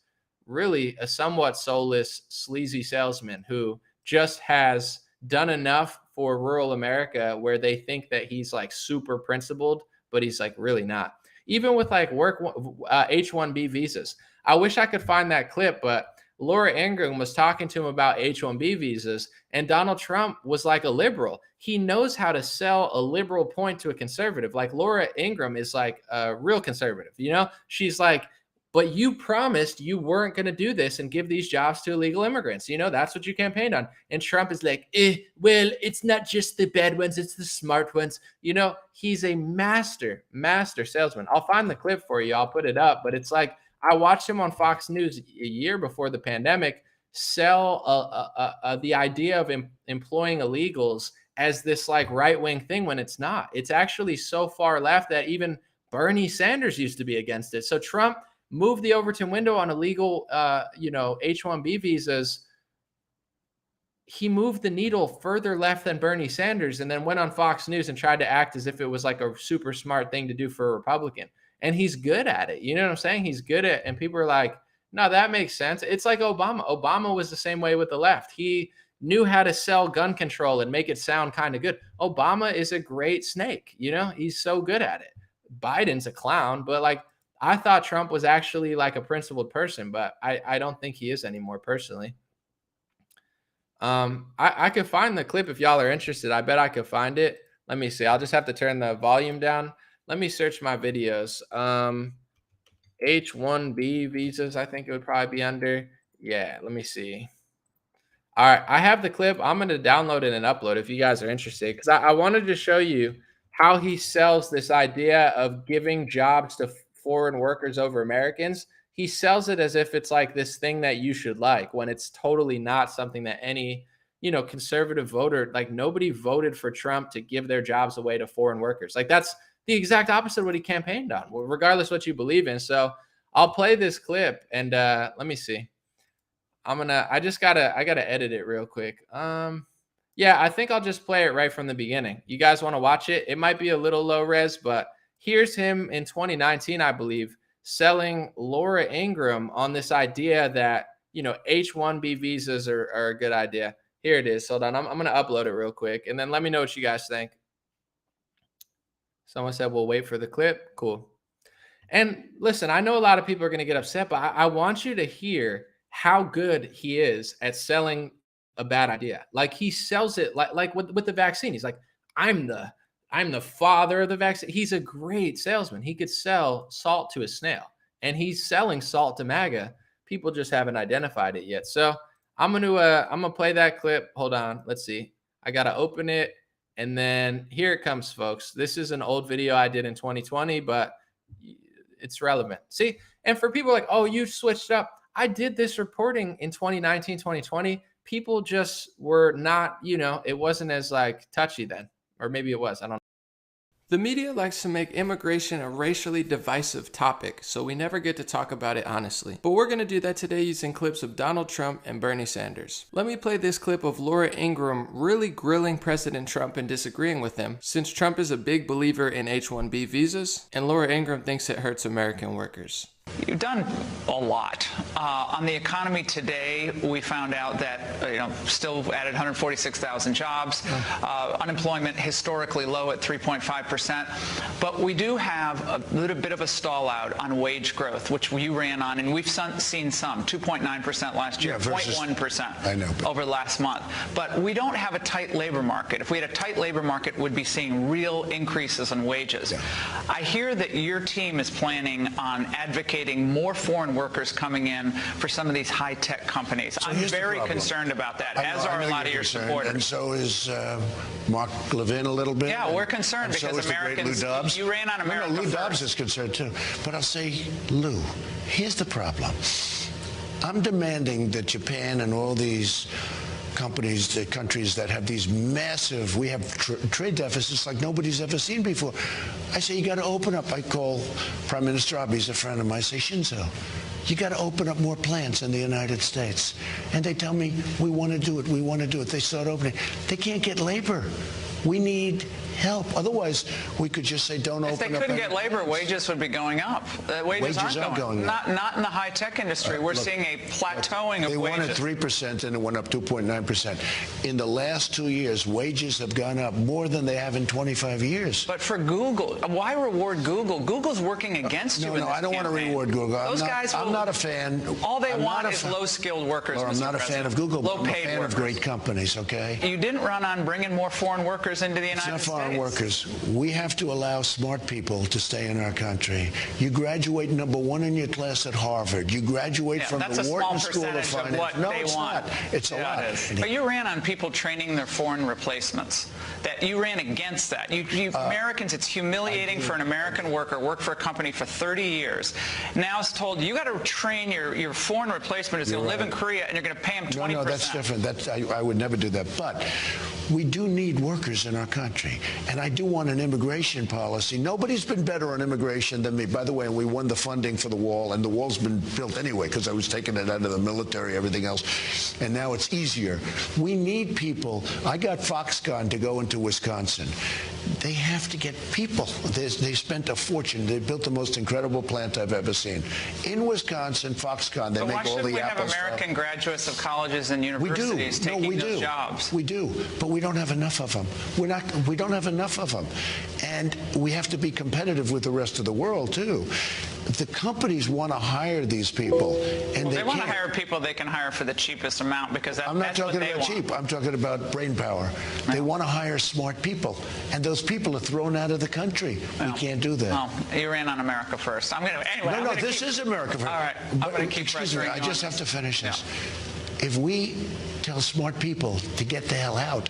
really a somewhat soulless, sleazy salesman who just has done enough for rural America where they think that he's like super principled, but he's like really not. Even with like H-1B visas. I wish I could find that clip, but Laura Ingraham was talking to him about H-1B visas, and Donald Trump was like a liberal. He knows how to sell a liberal point to a conservative. Like Laura Ingraham is like a real conservative, She's like, but you promised you weren't going to do this and give these jobs to illegal immigrants. That's what you campaigned on. And Trump is like, well, it's not just the bad ones, it's the smart ones. He's a master salesman. I'll find the clip for you. I'll put it up. But it's like, I watched him on Fox News a year before the pandemic sell the idea of employing illegals as this like right-wing thing when it's not. It's actually so far left that even Bernie Sanders used to be against it. So Trump moved the Overton window on illegal, H-1B visas. He moved the needle further left than Bernie Sanders and then went on Fox News and tried to act as if it was like a super smart thing to do for a Republican. And he's good at it. You know what I'm saying? He's good at it. And people are like, no, that makes sense. It's like Obama. Obama was the same way with the left. He knew how to sell gun control and make it sound kind of good. Obama is a great snake. He's so good at it. Biden's a clown, but like, I thought Trump was actually like a principled person, but I don't think he is anymore personally. I could find the clip if y'all are interested. I bet I could find it. Let me see. I'll just have to turn the volume down. Let me search my videos. H-1B visas, I think it would probably be under. Yeah, let me see. All right, I have the clip. I'm going to download it and upload if you guys are interested because I wanted to show you how he sells this idea of giving jobs to foreign workers over Americans. He sells it as if it's like this thing that you should like when it's totally not something that any, conservative voter, like nobody voted for Trump to give their jobs away to foreign workers. Like that's the exact opposite of what he campaigned on, regardless what you believe in. So I'll play this clip and let me see. I gotta edit it real quick. Yeah, I think I'll just play it right from the beginning. You guys want to watch it? It might be a little low res, but here's him in 2019, I believe, selling Laura Ingraham on this idea that, H-1B visas are a good idea. Here it is. Hold on. I'm going to upload it real quick and then let me know what you guys think. Someone said we'll wait for the clip. Cool. And listen, I know a lot of people are going to get upset, but I want you to hear how good he is at selling a bad idea. Like he sells it like with the vaccine. He's like, I'm the father of the vaccine. He's a great salesman. He could sell salt to a snail, and he's selling salt to MAGA. People just haven't identified it yet. So I'm gonna play that clip. Hold on, let's see. I gotta open it, and then here it comes, folks. This is an old video I did in 2020, but it's relevant. See, and for people like, oh, you switched up. I did this reporting in 2019, 2020. People just were not, it wasn't as like touchy then, or maybe it was. I don't know. The media likes to make immigration a racially divisive topic, so we never get to talk about it honestly. But we're going to do that today using clips of Donald Trump and Bernie Sanders. Let me play this clip of Laura Ingraham really grilling President Trump and disagreeing with him, since Trump is a big believer in H-1B visas, and Laura Ingraham thinks it hurts American workers. You've done a lot. On the economy today, we found out that, still added 146,000 jobs. Unemployment historically low at 3.5%. But we do have a little bit of a stall out on wage growth, which you ran on, and we've seen some, 2.9% last year, 0.1% over last month. But we don't have a tight labor market. If we had a tight labor market, we'd be seeing real increases in wages. Yeah. I hear that your team is planning on advocating more foreign workers coming in for some of these high-tech companies. So I'm very concerned about that, as are a lot of your supporters. And so is Mark Levin a little bit. Yeah, we're concerned because Americans, you ran on America Lou Dobbs is concerned too. But I'll say, Lou, here's the problem. I'm demanding that Japan and all these companies, the countries that have these massive, we have trade deficits like nobody's ever seen before. I say, you got to open up. I call Prime Minister Abe, he's a friend of mine. I say, Shinzo, you got to open up more plants in the United States. And they tell me, we want to do it, we want to do it. They start opening. They can't get labor. We need help. Otherwise, we could just say, don't open up. If they couldn't get labor, wages would be going up. Wages aren't going up. Not in the high-tech industry. We're seeing a plateauing of wages. They wanted 3%, and it went up 2.9%. In the last 2 years, wages have gone up more than they have in 25 years. But for Google, why reward Google? Google's working against you in this I don't want to reward Google. I'm not a fan. All they want is low-skilled workers, I'm not a fan of Google, but I'm a fan of great companies, okay? You didn't run on bringing more foreign workers into the United States. It's not foreign workers. We have to allow smart people to stay in our country. You graduate #1 in your class at Harvard. You graduate from the Wharton School of Finance. No, it's not. It's a lot. But you ran on people training their foreign replacements. That you ran against that. Americans, it's humiliating for an American worker, work for a company for 30 years. Now it's told you got to train your foreign replacement is going to live in Korea and you're going to pay him 20%. No, that's different. I would never do that. But we do need workers in our country. And I do want an immigration policy. Nobody's been better on immigration than me. By the way, we won the funding for the wall, and the wall's been built anyway because I was taking it out of the military, everything else. And now it's easier. We need people. I got Foxconn to go into Wisconsin. They have to get people. They spent a fortune. They built the most incredible plant I've ever seen. In Wisconsin, Foxconn, they make all the Apple stuff. Why shouldn't we have American graduates of colleges and universities taking those jobs? We do, but we don't have enough of them. We don't have enough of them. And we have to be competitive with the rest of the world, too. The companies want to hire these people, and they want to hire people they can hire for the cheapest amount because that's what they want. I'm not talking about cheap. I'm talking about brain power. They want to hire smart people, and those people are thrown out of the country. We can't do that. Well, you ran on America First. Anyway, this is America First. All right, I'm going to keep excuse me, I just have to finish this. If we tell smart people to get the hell out,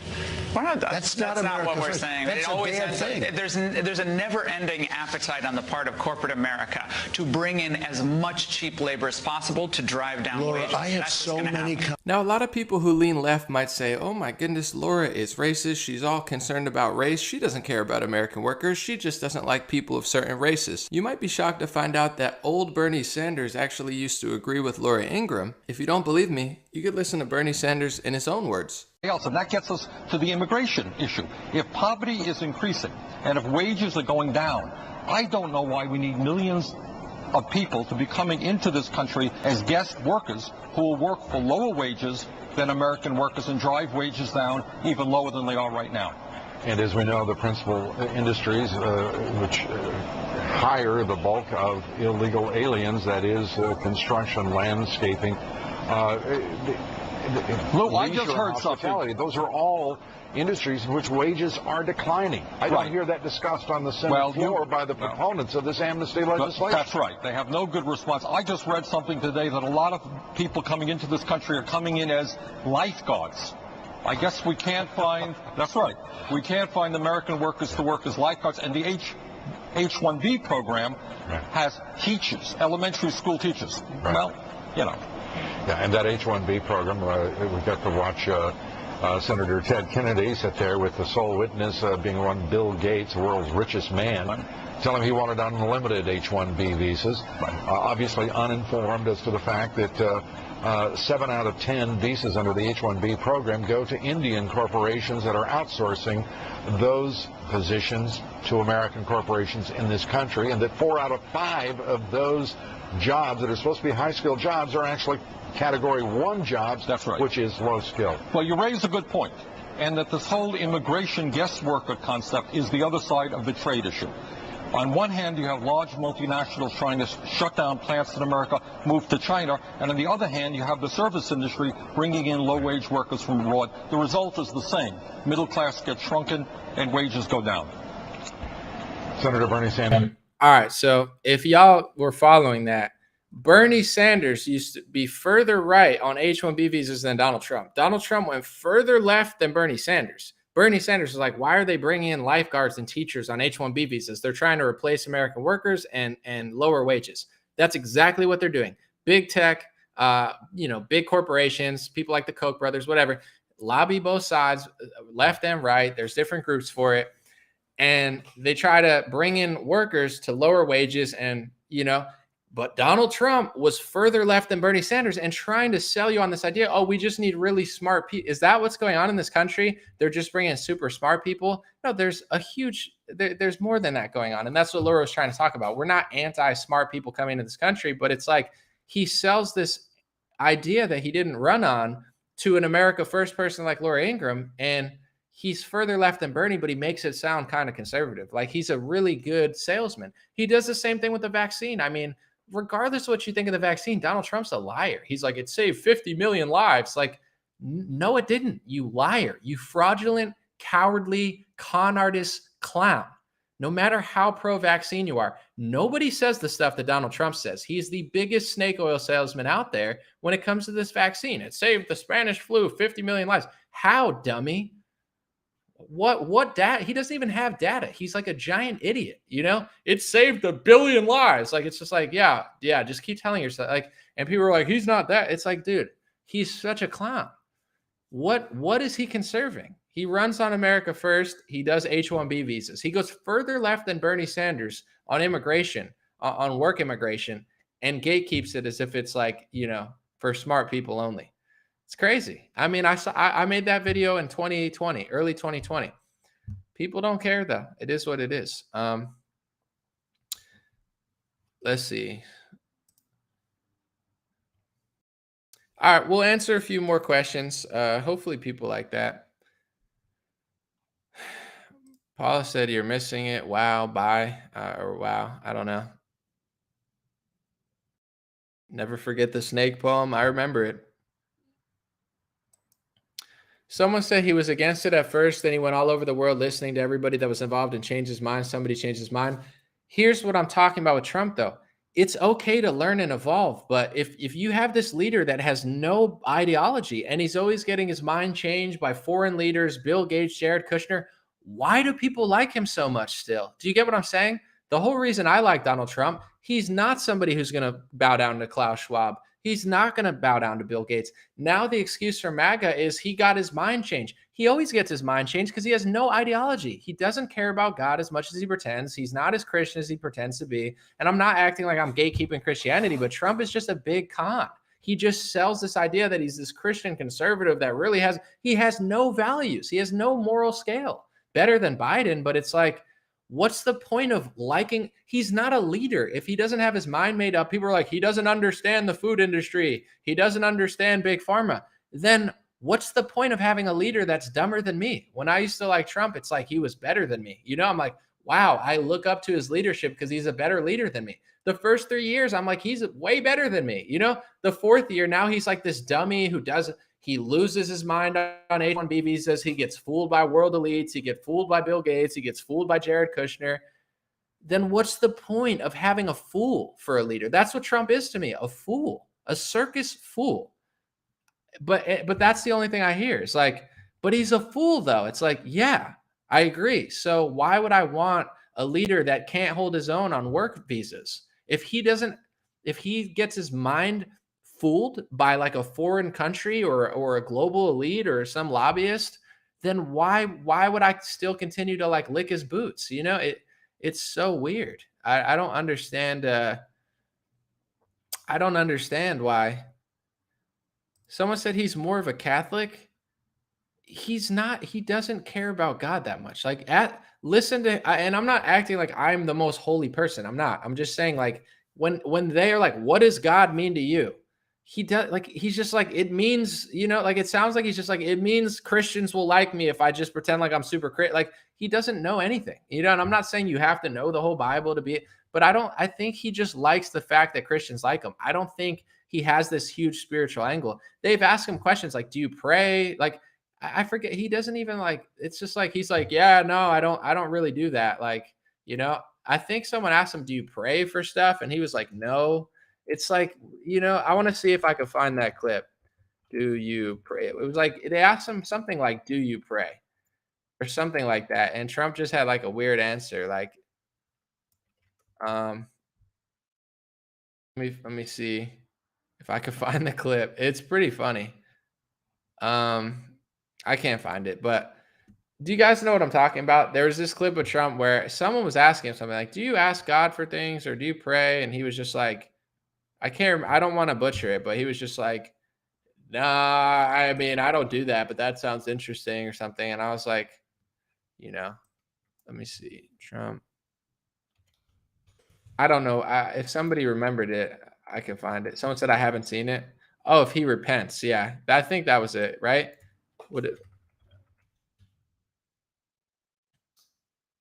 that's not what we're saying. That's a bad thing. There's a never-ending appetite on the part of corporate America to bring in as much cheap labor as possible to drive down wages. I have so many. Now, a lot of people who lean left might say, oh my goodness, Laura is racist. She's all concerned about race. She doesn't care about American workers. She just doesn't like people of certain races. You might be shocked to find out that old Bernie Sanders actually used to agree with Laura Ingraham. If you don't believe me, you could listen to Bernie Sanders in his own words. And that gets us to the immigration issue. If poverty is increasing and if wages are going down, I don't know why we need millions of people to be coming into this country as guest workers who will work for lower wages than American workers and drive wages down even lower than they are right now. And as we know, the principal industries which hire the bulk of illegal aliens, that is construction, landscaping, Lou, I just leisure and heard hospitality. something. Those are all industries in which wages are declining. I don't hear that discussed on the Senate floor by the proponents of this amnesty legislation. That's right. They have no good response. I just read something today that a lot of people coming into this country are coming in as lifeguards. I guess we can't find, that's right, we can't find American workers to work as lifeguards, and the H-1B program has teachers, elementary school teachers. Right. Well, you know. Yeah, and that H-1B program, we got to watch Senator Ted Kennedy sit there with the sole witness being one Bill Gates, the world's richest man, tell him he wanted unlimited H-1B visas, obviously uninformed as to the fact that 7 out of 10 visas under the H-1B program go to Indian corporations that are outsourcing those positions to American corporations in this country, and that 4 out of 5 of those jobs that are supposed to be high-skilled jobs are actually Category 1 jobs, that's right, which is low skill. Well, you raise a good point, and that this whole immigration guest worker concept is the other side of the trade issue. On one hand, you have large multinationals trying to shut down plants in America, move to China, and on the other hand, you have the service industry bringing in low-wage workers from abroad. The result is the same. Middle class gets shrunken and wages go down. Senator Bernie Sanders. All right, so if y'all were following that, Bernie Sanders used to be further right on H-1B visas than Donald Trump. Donald Trump went further left than Bernie Sanders. Bernie Sanders was like, why are they bringing in lifeguards and teachers on H-1B visas? They're trying to replace American workers and lower wages. That's exactly what they're doing. Big tech, big corporations, people like the Koch brothers, whatever, lobby both sides, left and right. There's different groups for it. And they try to bring in workers to lower wages but Donald Trump was further left than Bernie Sanders and trying to sell you on this idea, oh, we just need really smart people. Is that what's going on in this country? They're just bringing super smart people? No, there's there's more than that going on. And that's what Laura was trying to talk about. We're not anti-smart people coming into this country, but it's like he sells this idea that he didn't run on to an America First person like Laura Ingraham, and he's further left than Bernie, but he makes it sound kind of conservative. Like he's a really good salesman. He does the same thing with the vaccine. I mean, regardless of what you think of the vaccine, Donald Trump's a liar. He's like, it saved 50 million lives. Like, no, it didn't. You liar. You fraudulent, cowardly, con artist clown. No matter how pro-vaccine you are, nobody says the stuff that Donald Trump says. He's the biggest snake oil salesman out there when it comes to this vaccine. It saved the Spanish flu, 50 million lives. How, dummy? What data? He doesn't even have data. He's like a giant idiot, It saved 1 billion lives. Like, it's just like, yeah, just keep telling yourself. Like, and people are like, he's not that. It's like, dude, he's such a clown. What is he conserving? He runs on America First. He does H-1B visas. He goes further left than Bernie Sanders on immigration, on work immigration, and gatekeeps it as if it's like, for smart people only. It's crazy. I mean, I made that video in 2020, early 2020. People don't care though. It is what it is. Let's see. All right, we'll answer a few more questions. Hopefully people like that. Paula said you're missing it. Wow, bye. Or wow, I don't know. Never forget the snake poem. I remember it. Someone said he was against it at first, then he went all over the world listening to everybody that was involved and changed his mind. Somebody changed his mind. Here's what I'm talking about with Trump, though. It's okay to learn and evolve, but if you have this leader that has no ideology and he's always getting his mind changed by foreign leaders, Bill Gates, Jared Kushner, why do people like him so much still? Do you get what I'm saying? The whole reason I like Donald Trump, he's not somebody who's going to bow down to Klaus Schwab. He's not going to bow down to Bill Gates. Now the excuse for MAGA is he got his mind changed. He always gets his mind changed because he has no ideology. He doesn't care about God as much as he pretends. He's not as Christian as he pretends to be. And I'm not acting like I'm gatekeeping Christianity, but Trump is just a big con. He just sells this idea that he's this Christian conservative that really has no values. He has no moral scale. Better than Biden, but it's like, what's the point of liking? He's not a leader. If he doesn't have his mind made up, people are like, he doesn't understand the food industry. He doesn't understand big pharma. Then what's the point of having a leader that's dumber than me? When I used to like Trump, it's like he was better than me. I'm like, wow, I look up to his leadership because he's a better leader than me. The first 3 years, I'm like, he's way better than me. The fourth year, now he's like this dummy who He loses his mind on H-1B visas. He gets fooled by world elites. He gets fooled by Bill Gates. He gets fooled by Jared Kushner. Then what's the point of having a fool for a leader? That's what Trump is to me, a fool, a circus fool. But that's the only thing I hear. It's like, but he's a fool though. It's like, yeah, I agree. So why would I want a leader that can't hold his own on work visas? If he gets his mind fooled by like a foreign country or a global elite or some lobbyist, then why would I still continue to like lick his boots? You know, it's so weird. I don't understand. I don't understand why. Someone said he's more of a Catholic. He's not. He doesn't care about God that much. Like, listen to, and I'm not acting like I'm the most holy person. I'm not. I'm just saying, like, when they are like, what does God mean to you? He does, like, he's just like, it means, you know, like, it sounds like he's just like, it means Christians will like me if I just pretend like I'm super like, he doesn't know anything, you know. And I'm not saying you have to know the whole Bible to be, but I think he just likes the fact that Christians like him. I don't think he has this huge spiritual angle. They've asked him questions like, do you pray? Like, I forget. He doesn't even like, it's just like, he's like, yeah, no, I don't really do that. Like, you know, I think someone asked him, do you pray for stuff? And he was like, no. It's like, you know, I want to see if I could find that clip. Do you pray? It was like, they asked him something like, do you pray? Or something like that. And Trump just had like a weird answer. Like, let me see if I could find the clip. It's pretty funny. I can't find it, but do you guys know what I'm talking about? There was this clip of Trump where someone was asking him something like, do you ask God for things or do you pray? And he was just like, I don't want to butcher it, but he was just like, nah, I mean, I don't do that, but that sounds interesting or something. And I was like, you know, let me see. Trump. I don't know. If somebody remembered it, I can find it. Someone said I haven't seen it. Oh, if he repents. Yeah, I think that was it, right? Would it?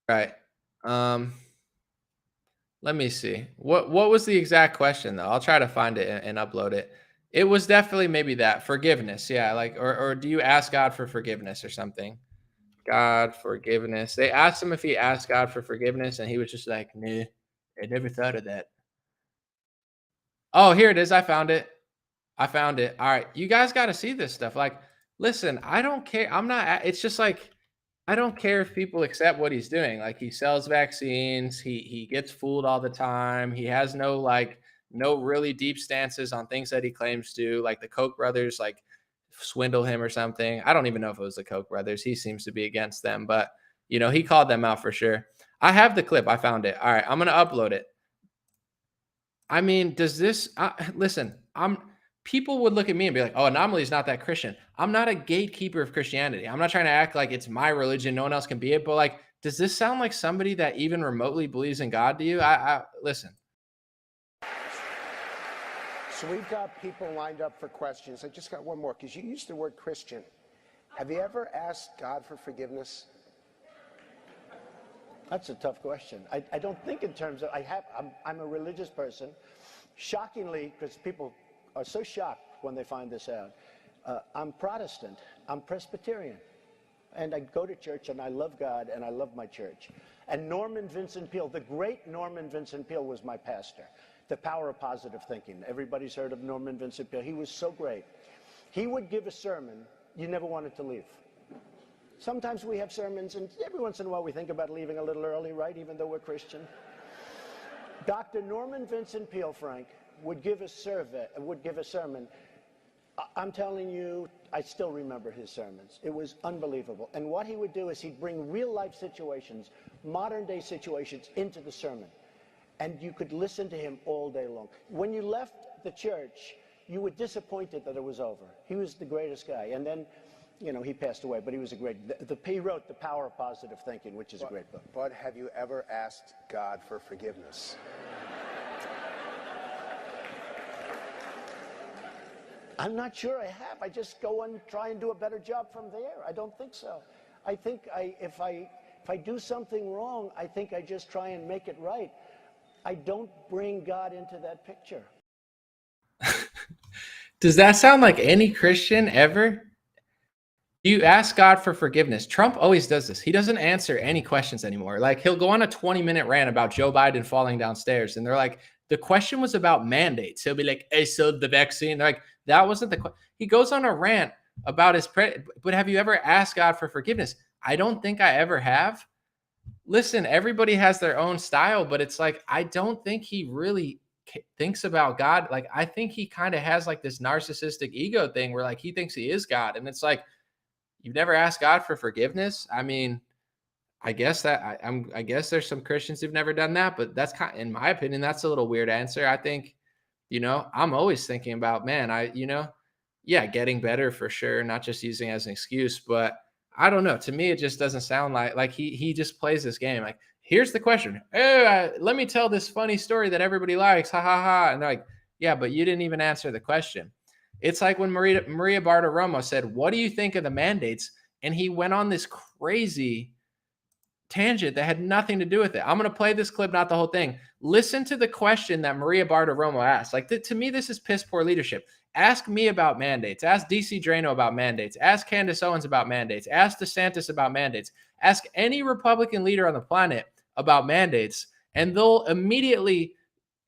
Right. Let me see. What was the exact question though? I'll try to find it and upload it. It was definitely maybe that forgiveness. Yeah, like or do you ask God for forgiveness or something? God forgiveness. They asked him if he asked God for forgiveness, and he was just like, nah, I never thought of that. Oh, here it is. I found it. All right. You guys got to see this stuff. Like, listen, I don't care. It's just like, I don't care if people accept what he's doing. Like, he sells vaccines. He gets fooled all the time. He has no really deep stances on things that he claims to. Like the Koch brothers, like swindle him or something. I don't even know if it was the Koch brothers. He seems to be against them, but you know, he called them out for sure. I have the clip. I found it. All right. I'm going to upload it. I mean, does this, listen, people would look at me and be like, oh, Anomaly is not that Christian. I'm not a gatekeeper of Christianity. I'm not trying to act like it's my religion. No one else can be it. But like, does this sound like somebody that even remotely believes in God to you? I listen. So we've got people lined up for questions. I just got one more because you used the word Christian. Have you ever asked God for forgiveness? That's a tough question. I don't think in terms of, I'm a religious person. Shockingly, because people are so shocked when they find this out, I'm Protestant, I'm Presbyterian. And I go to church and I love God and I love my church. And Norman Vincent Peale, the great Norman Vincent Peale was my pastor. The Power of Positive Thinking. Everybody's heard of Norman Vincent Peale. He was so great. He would give a sermon, you never wanted to leave. Sometimes we have sermons, and every once in a while we think about leaving a little early, right, even though we're Christian. Dr. Norman Vincent Peale, Frank, would give a sermon. I'm telling you, I still remember his sermons. It was unbelievable. And what he would do is he'd bring real-life situations, modern-day situations, into the sermon. And you could listen to him all day long. When you left the church, you were disappointed that it was over. He was the greatest guy. And then, you know, he passed away, but he was a great, he wrote The Power of Positive Thinking, which is a great book. But have you ever asked God for forgiveness? I'm not sure I have. I just go and try and do a better job from there. I don't think so. I think if I do something wrong, I think I just try and make it right. I don't bring God into that picture. Does that sound like any Christian ever? You ask God for forgiveness. Trump always does this. He doesn't answer any questions anymore. Like, he'll go on a 20-minute rant about Joe Biden falling downstairs, and they're like, the question was about mandates. He'll be like, hey, so the vaccine. They're like, that wasn't the question. He goes on a rant about his but have you ever asked God for forgiveness? I don't think I ever have. Listen, everybody has their own style, but it's like, I don't think he really thinks about God. Like, I think he kind of has like this narcissistic ego thing where like he thinks he is God, and it's like, you've never asked God for forgiveness? I mean, I guess that I guess there's some Christians who've never done that, but that's kind, in my opinion, that's a little weird answer. I think, I'm always thinking about, man, yeah, getting better for sure, not just using it as an excuse, but I don't know. To me, it just doesn't sound like he just plays this game. Like, here's the question. Hey, let me tell this funny story that everybody likes. Ha ha ha. And they're like, yeah, but you didn't even answer the question. It's like when Maria Bartiromo said, what do you think of the mandates? And he went on this crazy tangent that had nothing to do with it. I'm going to play this clip, not the whole thing. Listen to the question that Maria Bartiromo asked. Like, to me, this is piss poor leadership. Ask me about mandates. Ask DC Drano about mandates. Ask Candice Owens about mandates. Ask DeSantis about mandates. Ask any Republican leader on the planet about mandates, and they'll immediately...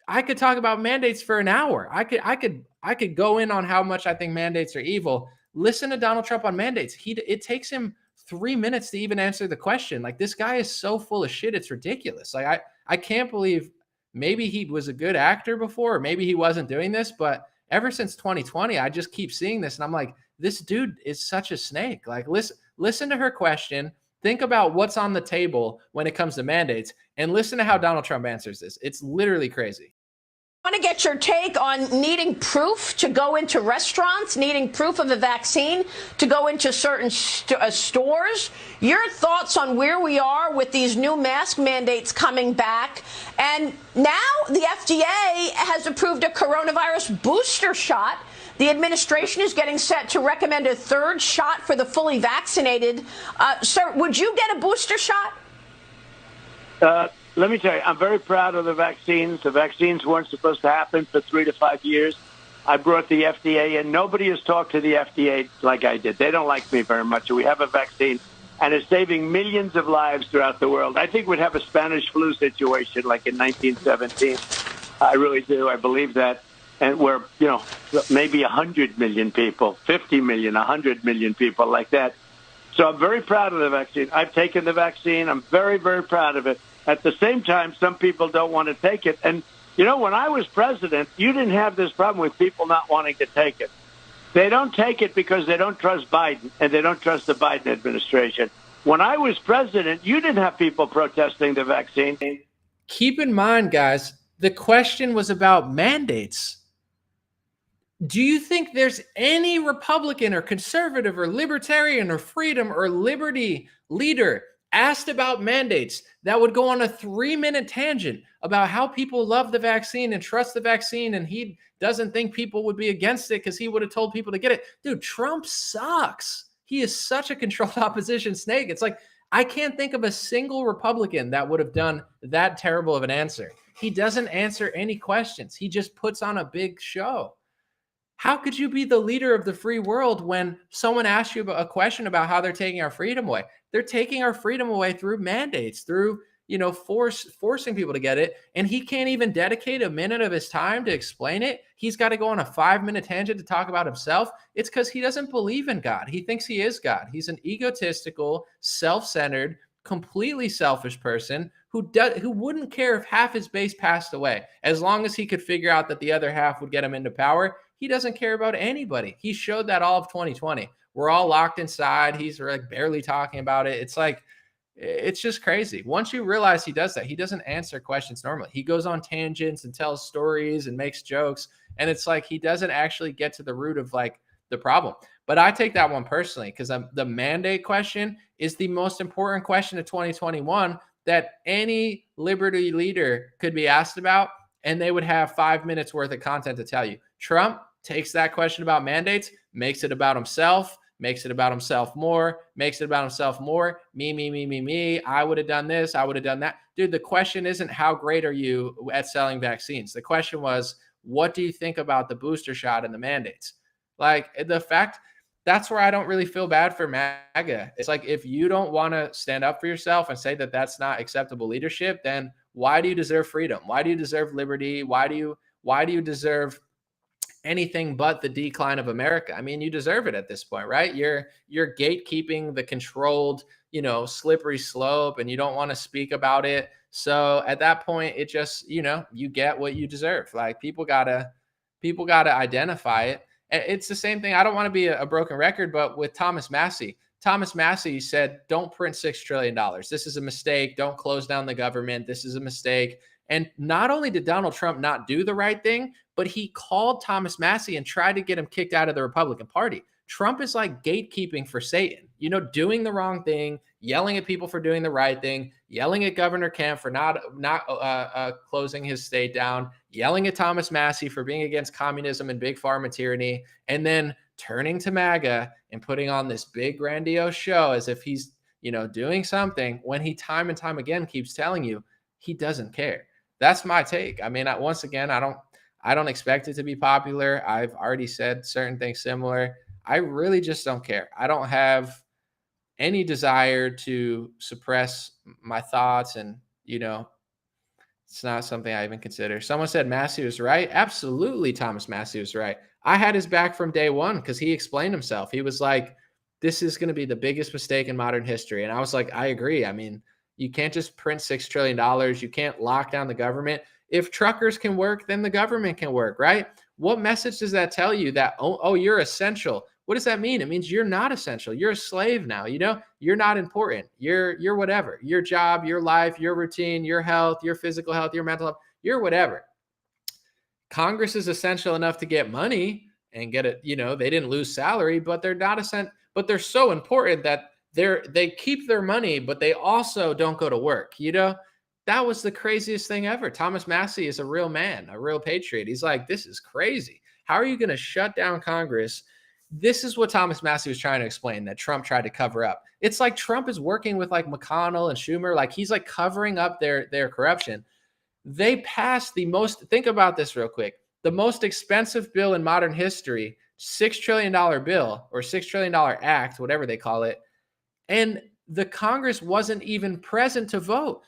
I could talk about mandates for an hour. I could go in on how much I think mandates are evil. Listen to Donald Trump on mandates. It takes him 3 minutes to even answer the question. Like, this guy is so full of shit. It's ridiculous. Like, I can't believe, maybe he was a good actor before, or maybe he wasn't doing this, but ever since 2020, I just keep seeing this. And I'm like, this dude is such a snake. Like, listen to her question. Think about what's on the table when it comes to mandates, and listen to how Donald Trump answers this. It's literally crazy. I want to get your take on needing proof to go into restaurants, needing proof of a vaccine to go into certain stores. Your thoughts on where we are with these new mask mandates coming back. And now the FDA has approved a coronavirus booster shot. The administration is getting set to recommend a third shot for the fully vaccinated. Sir, would you get a booster shot? Let me tell you, I'm very proud of the vaccines. The vaccines weren't supposed to happen for 3 to 5 years. I brought the FDA in. Nobody has talked to the FDA like I did. They don't like me very much. We have a vaccine, and it's saving millions of lives throughout the world. I think we'd have a Spanish flu situation like in 1917. I really do. I believe that. And we're, maybe 100 million people, 50 million, 100 million people like that. So I'm very proud of the vaccine. I've taken the vaccine. I'm very, very proud of it. At the same time, some people don't want to take it. And, when I was president, you didn't have this problem with people not wanting to take it. They don't take it because they don't trust Biden, and they don't trust the Biden administration. When I was president, you didn't have people protesting the vaccine. Keep in mind, guys, the question was about mandates. Do you think there's any Republican or conservative or libertarian or freedom or liberty leader asked about mandates that would go on a 3-minute tangent about how people love the vaccine and trust the vaccine, and he doesn't think people would be against it because he would have told people to get it? Dude, Trump sucks. He is such a controlled opposition snake. It's like, I can't think of a single Republican that would have done that terrible of an answer. He doesn't answer any questions. He just puts on a big show. How could you be the leader of the free world when someone asks you a question about how they're taking our freedom away? They're taking our freedom away through mandates, through, forcing people to get it. And he can't even dedicate a minute of his time to explain it. He's got to go on a 5-minute tangent to talk about himself. It's because he doesn't believe in God. He thinks he is God. He's an egotistical, self-centered, completely selfish person who wouldn't care if half his base passed away, as long as he could figure out that the other half would get him into power. He doesn't care about anybody. He showed that all of 2020. We're all locked inside. He's like barely talking about it. It's like, it's just crazy. Once you realize he does that, he doesn't answer questions normally. He goes on tangents and tells stories and makes jokes. And it's like, he doesn't actually get to the root of like the problem. But I take that one personally, because the mandate question is the most important question of 2021 that any liberty leader could be asked about, and they would have 5 minutes worth of content to tell you. Trump takes that question about mandates, makes it about himself, makes it about himself more, makes it about himself more. Me. I would have done this. I would have done that. Dude, the question isn't how great are you at selling vaccines. The question was, what do you think about the booster shot and the mandates? Like the fact, that's where I don't really feel bad for MAGA. It's like, if you don't want to stand up for yourself and say that that's not acceptable leadership, then why do you deserve freedom? Why do you deserve liberty? Why do you deserve anything but the decline of America? I mean, you deserve it at this point, right? You're gatekeeping the controlled, slippery slope, and you don't want to speak about it. So at that point, it just, you get what you deserve. Like people gotta identify it. It's the same thing. I don't want to be a broken record, but with Thomas Massey said, don't print $6 trillion. This is a mistake. Don't close down the government. This is a mistake. And not only did Donald Trump not do the right thing, but he called Thomas Massey and tried to get him kicked out of the Republican Party. Trump is like gatekeeping for Satan, doing the wrong thing, yelling at people for doing the right thing, yelling at Governor Kemp for not closing his state down, yelling at Thomas Massey for being against communism and big pharma tyranny, and then turning to MAGA and putting on this big grandiose show as if he's, doing something, when he time and time again keeps telling you he doesn't care. That's my take. I mean, once again, I don't expect it to be popular. I've already said certain things similar. I really just don't care. I don't have any desire to suppress my thoughts, and it's not something I even consider. Someone said Massey was right. Absolutely, Thomas Massey was right. I had his back from day one because he explained himself. He was like, this is going to be the biggest mistake in modern history. And I was like, I agree. I mean, you can't just print $6 trillion. You can't lock down the government. If truckers can work, then the government can work, right? What message does that tell you? That, oh, you're essential. What does that mean? It means you're not essential. You're a slave now. You're not important. You're whatever. Your job, your life, your routine, your health, your physical health, your mental health, you're whatever. Congress is essential enough to get money and get it. They didn't lose salary, but they're not essential. But they're so important that they keep their money, but they also don't go to work. That was the craziest thing ever. Thomas Massey is a real man, a real patriot. He's like, this is crazy. How are you going to shut down Congress? This is what Thomas Massey was trying to explain, that Trump tried to cover up. It's like Trump is working with like McConnell and Schumer. Like he's like covering up their corruption. They passed think about this real quick, the most expensive bill in modern history, $6 trillion bill or $6 trillion act, whatever they call it. And the Congress wasn't even present to vote.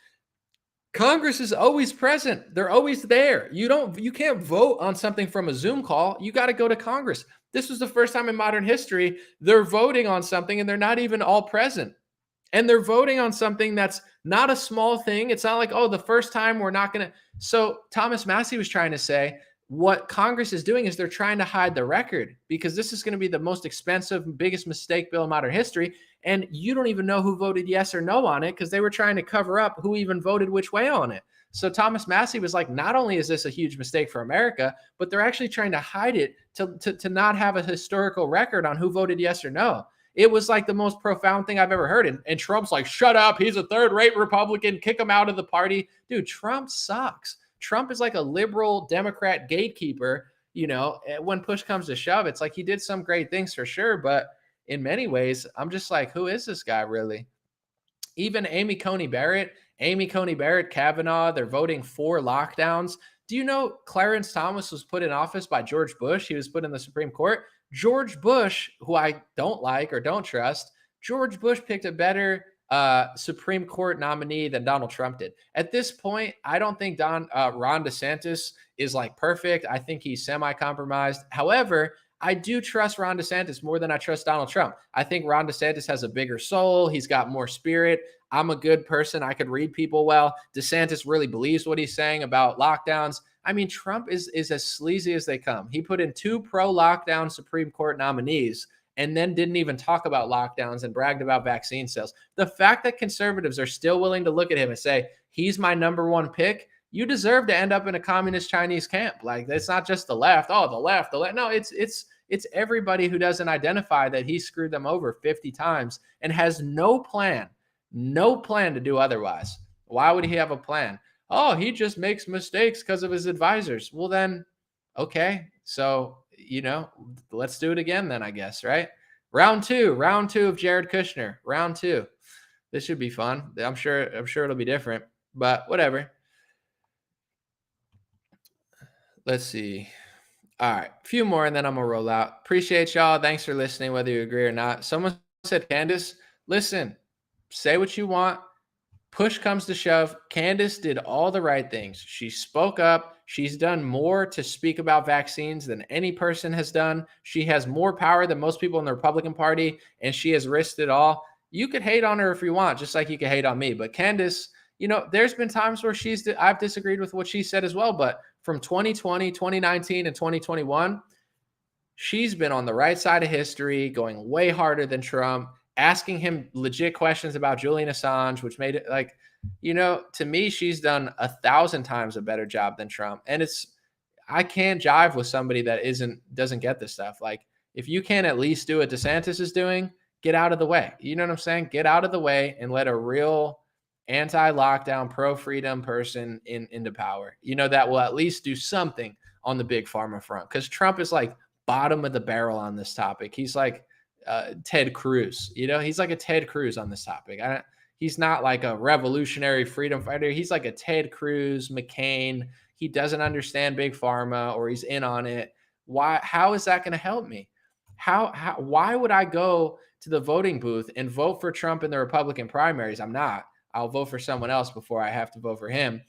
Congress is always present. They're always there. You can't vote on something from a Zoom call. You got to go to Congress. This was the first time in modern history they're voting on something and they're not even all present. And they're voting on something that's not a small thing. It's not like, oh, the first time we're not going to. So Thomas Massey was trying to say what Congress is doing is they're trying to hide the record, because this is going to be the most expensive, biggest mistake bill in modern history. And you don't even know who voted yes or no on it, because they were trying to cover up who even voted which way on it. So Thomas Massey was like, not only is this a huge mistake for America, but they're actually trying to hide it to not have a historical record on who voted yes or no. It was like the most profound thing I've ever heard. And Trump's like, shut up. He's a third-rate Republican. Kick him out of the party. Dude, Trump sucks. Trump is like a liberal Democrat gatekeeper. When push comes to shove, it's like he did some great things for sure. But in many ways, I'm just like, who is this guy really? Even Amy Coney Barrett, Kavanaugh, they're voting for lockdowns. Do you know Clarence Thomas was put in office by George Bush? He was put in the Supreme Court. George Bush, who I don't like or don't trust, George Bush picked a better Supreme Court nominee than Donald Trump did. At this point, I don't think Ron DeSantis is like perfect. I think he's semi-compromised. However, I do trust Ron DeSantis more than I trust Donald Trump. I think Ron DeSantis has a bigger soul. He's got more spirit. I'm a good person. I could read people well. DeSantis really believes what he's saying about lockdowns. I mean, Trump is as sleazy as they come. He put in 2 pro-lockdown Supreme Court nominees and then didn't even talk about lockdowns and bragged about vaccine sales. The fact that conservatives are still willing to look at him and say, he's my number 1 pick, you deserve to end up in a communist Chinese camp. Like, it's not just the left. Oh, the left. No, it's everybody who doesn't identify that he screwed them over 50 times and has no plan to do otherwise. Why would he have a plan? Oh, he just makes mistakes because of his advisors. Well, then, okay. So, let's do it again then, I guess, right? Round two of Jared Kushner. Round 2. This should be fun. I'm sure it'll be different, but whatever. Let's see. All right, a few more and then I'm gonna roll out. Appreciate y'all. Thanks for listening, whether you agree or not. Someone said, Candice, listen, say what you want. Push comes to shove. Candice did all the right things. She spoke up. She's done more to speak about vaccines than any person has done. She has more power than most people in the Republican Party, and she has risked it all. You could hate on her if you want, just like you could hate on me. But Candice, there's been times where I've disagreed with what she said as well. But from 2020, 2019, and 2021, she's been on the right side of history, going way harder than Trump, asking him legit questions about Julian Assange, which made it to me, she's done 1,000 times a better job than Trump. And I can't jive with somebody that doesn't get this stuff. Like, if you can't at least do what DeSantis is doing, get out of the way. You know what I'm saying? Get out of the way and let a real anti-lockdown, pro-freedom person into power, that will at least do something on the big pharma front. Because Trump is like bottom of the barrel on this topic. He's like Ted Cruz, he's like a Ted Cruz on this topic. He's not like a revolutionary freedom fighter. He's like a Ted Cruz, McCain. He doesn't understand big pharma, or he's in on it. Why? How is that going to help me? Why would I go to the voting booth and vote for Trump in the Republican primaries? I'm not. I'll vote for someone else before I have to vote for him.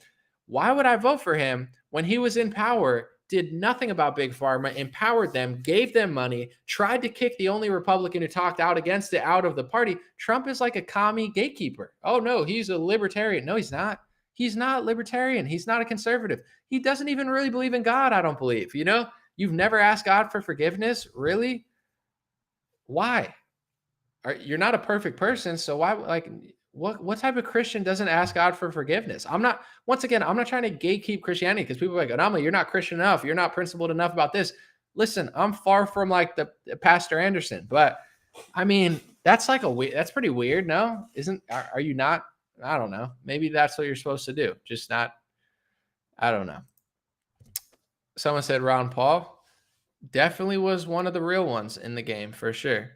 Why would I vote for him when he was in power, did nothing about big pharma, empowered them, gave them money, tried to kick the only Republican who talked out against it out of the party? Trump is like a commie gatekeeper. Oh, no, he's a libertarian. No, he's not. He's not libertarian. He's not a conservative. He doesn't even really believe in God, I don't believe. You've never asked God for forgiveness? Really? Why? You're not a perfect person, so why, what type of Christian doesn't ask God for forgiveness? I'm not trying to gatekeep Christianity, because people are like, Adama, you're not Christian enough. You're not principled enough about this. Listen, I'm far from like the Pastor Anderson, but I mean, that's pretty weird. No, are you not? I don't know. Maybe that's what you're supposed to do. Just not, I don't know. Someone said Ron Paul definitely was one of the real ones in the game for sure.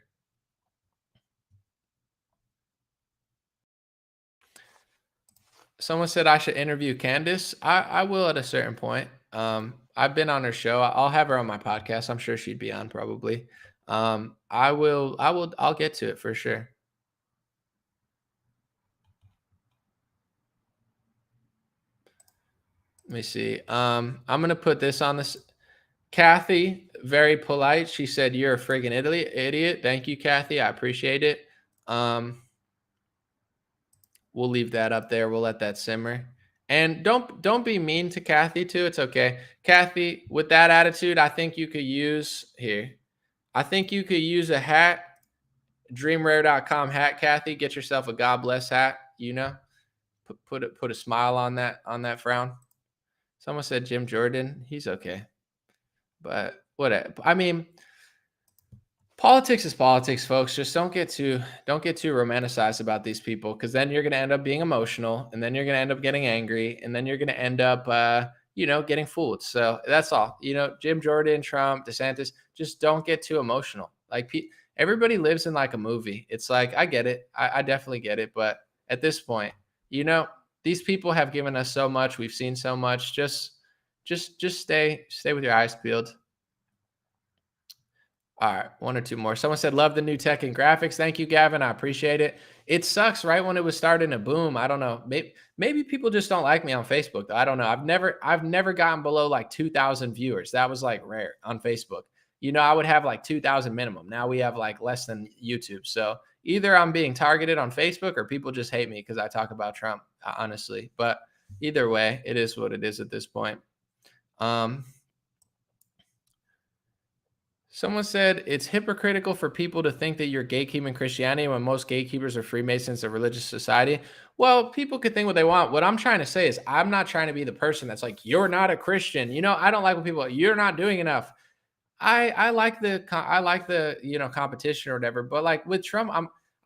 Someone said I should interview Candice. I will at a certain point. I've been on her show. I'll have her on my podcast. I'm sure she'd be on probably. I'll get to it for sure. Let me see. I'm going to put this on this. Kathy, very polite. She said, you're a friggin' idiot. Thank you, Kathy. I appreciate it. We'll leave that up there. We'll let that simmer. And don't be mean to Kathy too. It's okay. Kathy, with that attitude, I think you could use here. I think you could use a hat, dreamrare.com hat, Kathy. Get yourself a God bless hat, Put a smile on that frown. Someone said Jim Jordan. He's okay. But whatever. I mean, politics is politics, folks. Just don't get too romanticized about these people, because then you're going to end up being emotional, and then you're going to end up getting angry, and then you're going to end up, getting fooled. So that's all. Jim Jordan, Trump, DeSantis, just don't get too emotional. Like, everybody lives in like a movie. It's like, I get it. I definitely get it. But at this point, these people have given us so much. We've seen so much. Just stay with your eyes peeled. All right, one or two more. Someone said, love the new tech and graphics. Thank you, Gavin. I appreciate it. It sucks right when it was starting to boom. I don't know. Maybe people just don't like me on Facebook, though. I don't know. I've never gotten below like 2,000 viewers. That was like rare on Facebook. I would have like 2,000 minimum. Now we have like less than YouTube. So either I'm being targeted on Facebook, or people just hate me because I talk about Trump, honestly. But either way, it is what it is at this point. Someone said it's hypocritical for people to think that you're gatekeeping Christianity when most gatekeepers are Freemasons of religious society. Well, people could think what they want. What I'm trying to say is I'm not trying to be the person that's like, you're not a Christian. I don't like when people, you're not doing enough. I like the competition or whatever. But like with Trump,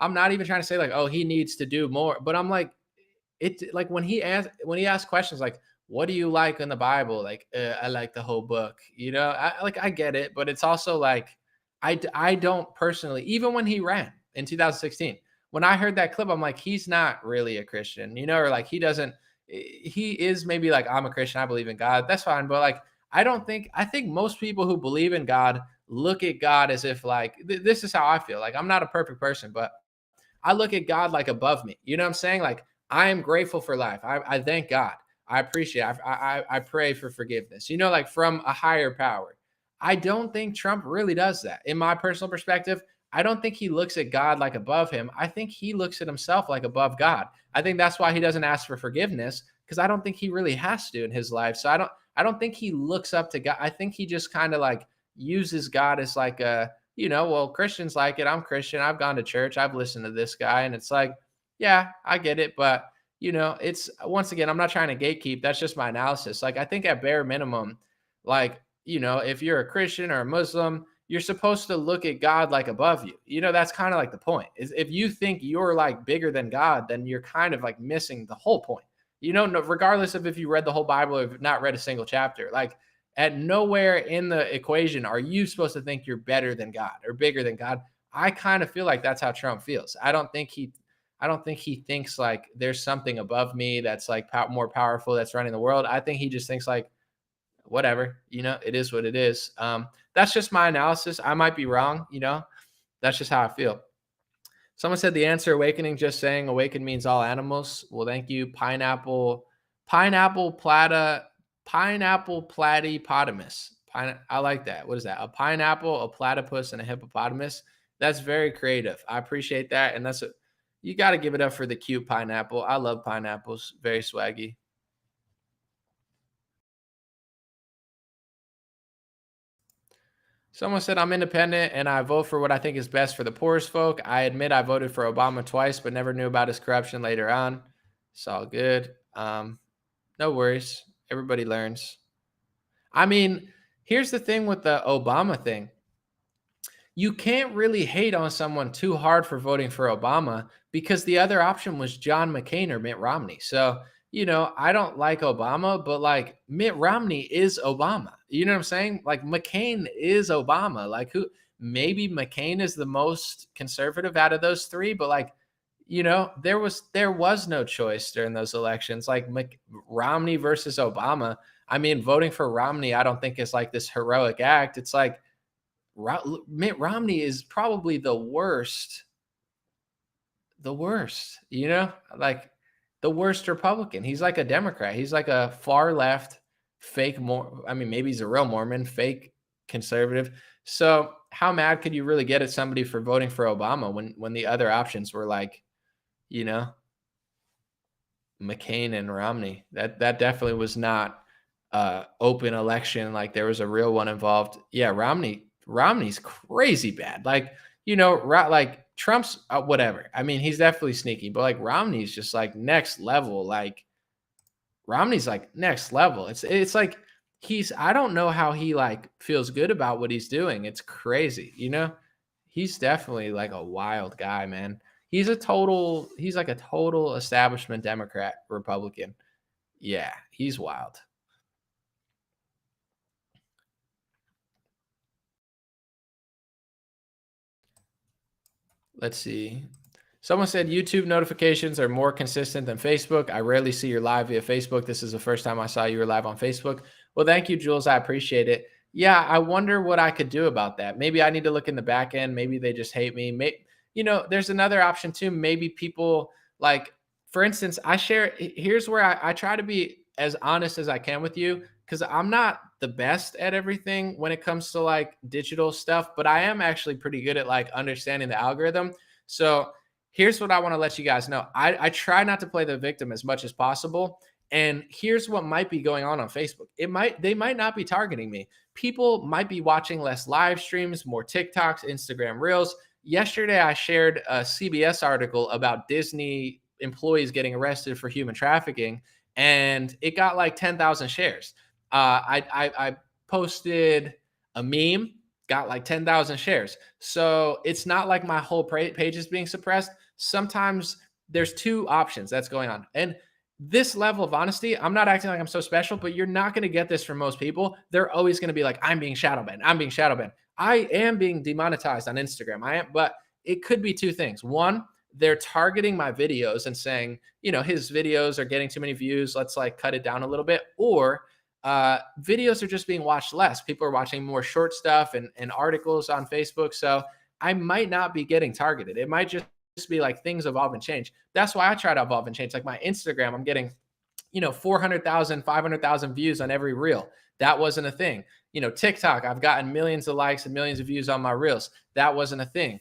I'm not even trying to say like, oh, he needs to do more. But I'm like, like when he asks questions like, what do you like in the Bible? Like, I like the whole book, I get it, but it's also like, I don't personally, even when he ran in 2016, when I heard that clip, I'm like, he's not really a Christian, or like, he is maybe like, I'm a Christian, I believe in God. That's fine. But like, I think most people who believe in God look at God as if like, this is how I feel. Like, I'm not a perfect person, but I look at God like above me. You know what I'm saying? Like, I am grateful for life. I thank God. I appreciate it. I pray for forgiveness, you know, like from a higher power. I don't think Trump really does that. In my personal perspective, I don't think he looks at God like above him. I think he looks at himself like above God. I think that's why he doesn't ask for forgiveness, because I don't think he really has to in his life. So I don't think he looks up to God. I think he just kind of like uses God as like a, you know, well, Christians like it. I'm Christian. I've gone to church. I've listened to this guy. And it's like, yeah, I get it. But, you know, it's, once again, I'm not trying to gatekeep. That's just my analysis. Like, I think at bare minimum, like, you know, if you're a Christian or a Muslim, you're supposed to look at God like above you. You know, that's kind of like the point. Is if you think you're like bigger than God, then you're kind of like missing the whole point. You know, regardless of if you read the whole Bible or if not read a single chapter, like at nowhere in the equation are you supposed to think you're better than God or bigger than God. I kind of feel like that's how Trump feels. I don't think he thinks like there's something above me that's like more powerful that's running the world. I think he just thinks like, whatever, you know, it is what it is. That's just my analysis. I might be wrong, you know, that's just how I feel. Someone said the answer awakening, just saying awaken means all animals. Well, thank you. Pineapple platypotamus. I like that. What is that? A pineapple, a platypus, and a hippopotamus. That's very creative. I appreciate that. And you got to give it up for the cute pineapple. I love pineapples. Very swaggy. Someone said, I'm independent and I vote for what I think is best for the poorest folk. I admit I voted for Obama twice, but never knew about his corruption later on. It's all good. No worries. Everybody learns. I mean, here's the thing with the Obama thing. You can't really hate on someone too hard for voting for Obama because the other option was John McCain or Mitt Romney. So, you know, I don't like Obama, but like Mitt Romney is Obama. You know what I'm saying? Like McCain is Obama. Like maybe McCain is the most conservative out of those three, but like, you know, there was no choice during those elections. Like Romney versus Obama. I mean, voting for Romney, I don't think is like this heroic act. It's like Mitt Romney is probably the worst, you know, like the worst Republican. He's like a Democrat. He's like a far left fake I mean, maybe he's a real Mormon, fake conservative. So how mad could you really get at somebody for voting for Obama when the other options were like, you know, McCain and Romney? That definitely was not open election. Like there was a real one involved. Yeah, Romney's crazy bad. Like, you know, like Trump's whatever. I mean, he's definitely sneaky, but like Romney's just like next level. Like Romney's like next level. It's like I don't know how he like feels good about what he's doing. It's crazy, you know? He's definitely like a wild guy, man. He's like a total establishment Democrat, Republican. Yeah, he's wild. Let's see. Someone said YouTube notifications are more consistent than Facebook. I rarely see your live via Facebook. This is the first time I saw you were live on Facebook. Well, thank you, Jules. I appreciate it. Yeah, I wonder what I could do about that. Maybe I need to look in the back end. Maybe they just hate me. Maybe, you know, there's another option too. Maybe people like, for instance, here's where I try to be as honest as I can with you, because I'm not the best at everything when it comes to like digital stuff, but I am actually pretty good at like understanding the algorithm. So here's what I want to let you guys know. I try not to play the victim as much as possible. And here's what might be going on Facebook. They might not be targeting me. People might be watching less live streams, more TikToks, Instagram Reels. Yesterday, I shared a CBS article about Disney employees getting arrested for human trafficking, and it got like 10,000 shares. I posted a meme, got like 10,000 shares. So it's not like my whole page is being suppressed. Sometimes there's two options that's going on. And this level of honesty, I'm not acting like I'm so special, but you're not going to get this from most people. They're always going to be like, I'm being shadow banned. I'm being shadow banned. I am being demonetized on Instagram. But it could be two things. One, they're targeting my videos and saying, you know, his videos are getting too many views. Let's like cut it down a little bit. Or videos are just being watched less. People are watching more short stuff and articles on Facebook. So I might not be getting targeted. It might just be like things evolve and change. That's why I try to evolve and change. Like my Instagram, I'm getting, 400,000, 500,000 views on every reel. That wasn't a thing. TikTok, I've gotten millions of likes and millions of views on my reels. That wasn't a thing.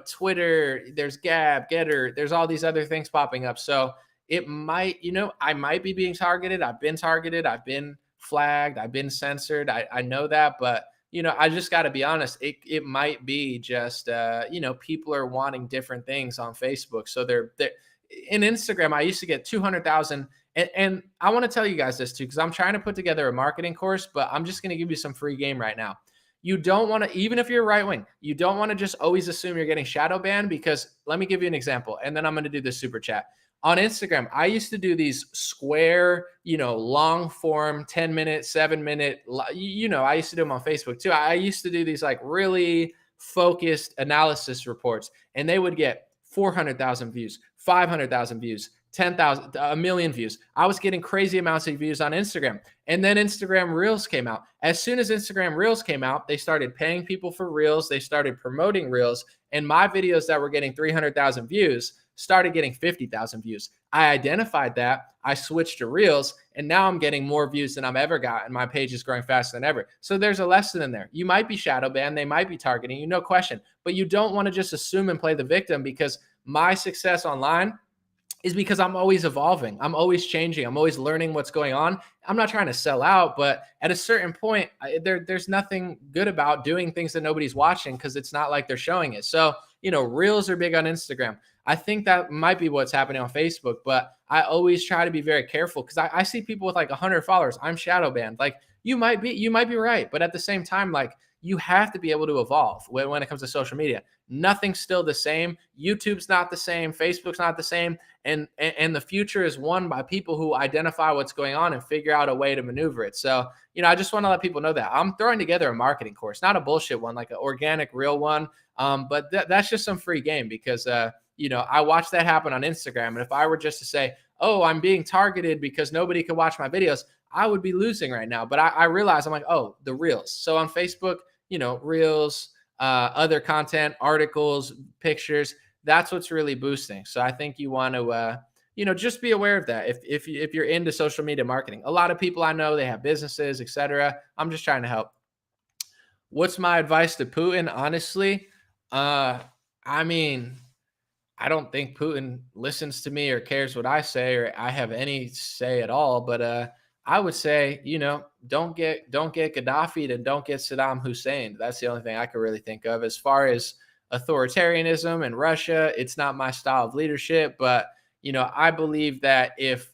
Twitter, there's Gab, Getter, there's all these other things popping up. So it might, I might be being targeted. I've been targeted. I've been flagged. I've been censored. I know that, but I just got to be honest. It might be just, people are wanting different things on Facebook. So they're in Instagram. I used to get 200,000. And I want to tell you guys this too, because I'm trying to put together a marketing course, but I'm just going to give you some free game right now. You don't want to, even if you're right wing, you don't want to just always assume you're getting shadow banned, because let me give you an example. And then I'm going to do the super chat. On Instagram, I used to do these square, long form, 10-minute, 7-minute, I used to do them on Facebook too. I used to do these like really focused analysis reports, and they would get 400,000 views, 500,000 views, 10,000, a million views. I was getting crazy amounts of views on Instagram. And then Instagram Reels came out. As soon as Instagram Reels came out, they started paying people for Reels. They started promoting Reels. And my videos that were getting 300,000 views started getting 50,000 views. I identified that. I switched to Reels, and now I'm getting more views than I've ever got, and my page is growing faster than ever. So there's a lesson in there. You might be shadow banned. They might be targeting you, no question. But you don't want to just assume and play the victim, because my success online is because I'm always evolving. I'm always changing. I'm always learning what's going on. I'm not trying to sell out, but at a certain point, there's nothing good about doing things that nobody's watching, because it's not like they're showing it. So, Reels are big on Instagram. I think that might be what's happening on Facebook, but I always try to be very careful, because I see people with like 100 followers. I'm shadow banned. Like you might be right. But at the same time, like you have to be able to evolve when it comes to social media. Nothing's still the same. YouTube's not the same. Facebook's not the same. And the future is won by people who identify what's going on and figure out a way to maneuver it. So, I just want to let people know that I'm throwing together a marketing course, not a bullshit one, like an organic, real one. But that's just some free game, because, I watched that happen on Instagram. And if I were just to say, oh, I'm being targeted because nobody can watch my videos, I would be losing right now. But I realize, I'm like, oh, the Reels. So on Facebook, Reels, other content, articles, pictures, that's what's really boosting. So I think you want to, just be aware of that. If you're into social media marketing, a lot of people I know, they have businesses, etc. I'm just trying to help. What's my advice to Putin? Honestly, I don't think Putin listens to me or cares what I say, or I have any say at all. But I would say, don't get Gaddafi and don't get Saddam Hussein. That's the only thing I could really think of. As far as authoritarianism and Russia, it's not my style of leadership. But, I believe that if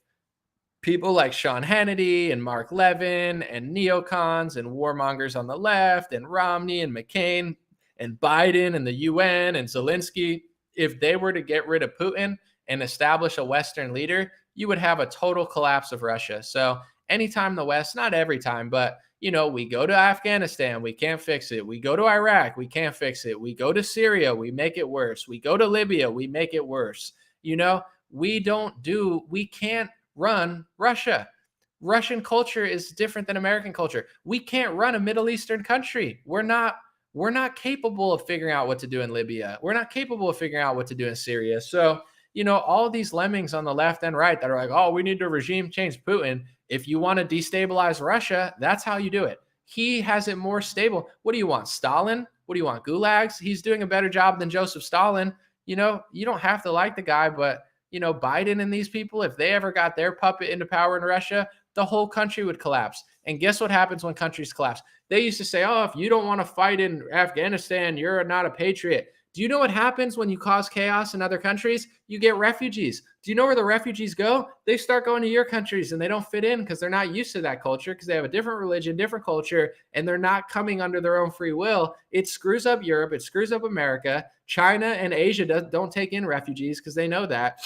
people like Sean Hannity and Mark Levin and neocons and warmongers on the left and Romney and McCain and Biden and the UN and Zelensky, if they were to get rid of Putin and establish a Western leader, you would have a total collapse of Russia. So anytime the West, not every time, but, we go to Afghanistan, we can't fix it. We go to Iraq, we can't fix it. We go to Syria, we make it worse. We go to Libya, we make it worse. We can't run Russia. Russian culture is different than American culture. We can't run a Middle Eastern country. We're not capable of figuring out what to do in Libya. We're not capable of figuring out what to do in Syria. So, all these lemmings on the left and right that are like, oh, we need to regime change Putin. If you want to destabilize Russia, that's how you do it. He has it more stable. What do you want? Stalin? What do you want? Gulags? He's doing a better job than Joseph Stalin. You don't have to like the guy, but, Biden and these people, if they ever got their puppet into power in Russia, the whole country would collapse. And guess what happens when countries collapse? They used to say, oh, if you don't want to fight in Afghanistan, you're not a patriot. Do you know what happens when you cause chaos in other countries? You get refugees. Do you know where the refugees go? They start going to your countries, and they don't fit in because they're not used to that culture, because they have a different religion, different culture, and they're not coming under their own free will. It screws up Europe. It screws up America. China and Asia don't take in refugees because they know that.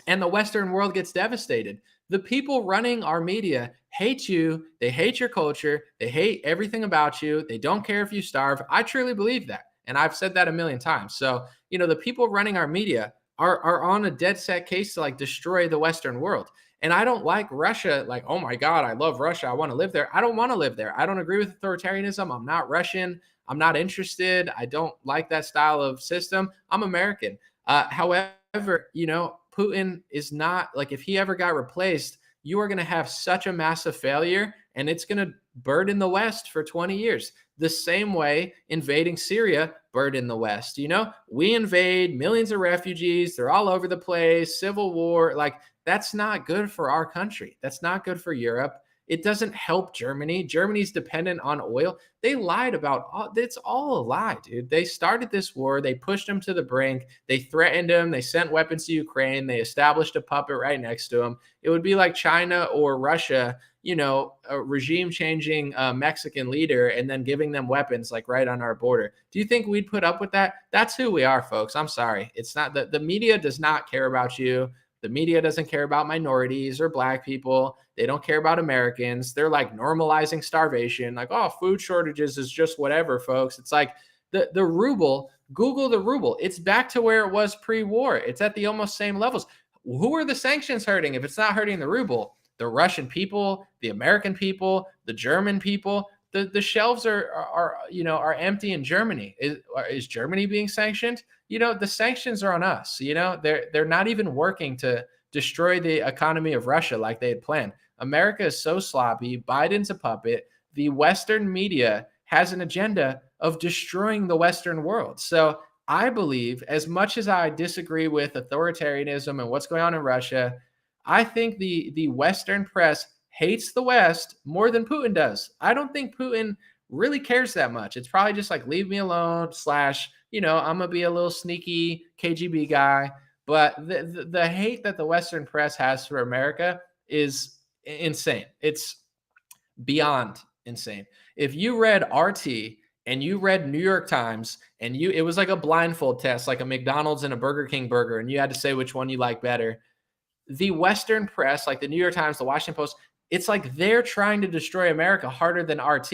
And the Western world gets devastated. The people running our media hate you. They hate your culture. They hate everything about you. They don't care if you starve. I truly believe that. And I've said that a million times. So, the people running our media are on a dead set case to like destroy the Western world. And I don't like Russia. Like, oh my God, I love Russia. I want to live there. I don't want to live there. I don't agree with authoritarianism. I'm not Russian. I'm not interested. I don't like that style of system. I'm American. However, Putin is not, like, if he ever got replaced, you are going to have such a massive failure, and it's going to burden the West for 20 years. The same way invading Syria burdened the West. We invade, millions of refugees, they're all over the place, civil war. Like, that's not good for our country. That's not good for Europe. It doesn't help Germany. Germany's dependent on oil. They lied about it's all a lie, dude. They started this war. They pushed them to the brink. They threatened them. They sent weapons to Ukraine. They established a puppet right next to them. It would be like China or Russia, a regime changing Mexican leader and then giving them weapons like right on our border. Do you think we'd put up with that? That's who we are, folks. I'm sorry. It's not the media does not care about you. The media doesn't care about minorities or black people. They don't care about Americans. They're like normalizing starvation. Like, oh, food shortages is just whatever, folks. It's like the ruble, Google the ruble. It's back to where it was pre-war. It's at the almost same levels. Who are the sanctions hurting if it's not hurting the ruble? The Russian people, the American people, the German people. The shelves are empty in Germany. Is Germany being sanctioned? The sanctions are on us. They're not even working to destroy the economy of Russia like they had planned. America is so sloppy. Biden's a puppet. The Western media has an agenda of destroying the Western world. So I believe, as much as I disagree with authoritarianism and what's going on in Russia, I think the Western press hates the West more than Putin does. I don't think Putin really cares that much. It's probably just like, leave me alone, / I'm going to be a little sneaky KGB guy. But the hate that the Western press has for America is insane. It's beyond insane. If you read RT and you read New York Times and it was like a blindfold test, like a McDonald's and a Burger King burger, and you had to say which one you like better. The Western press, like the New York Times, the Washington Post, it's like they're trying to destroy America harder than RT.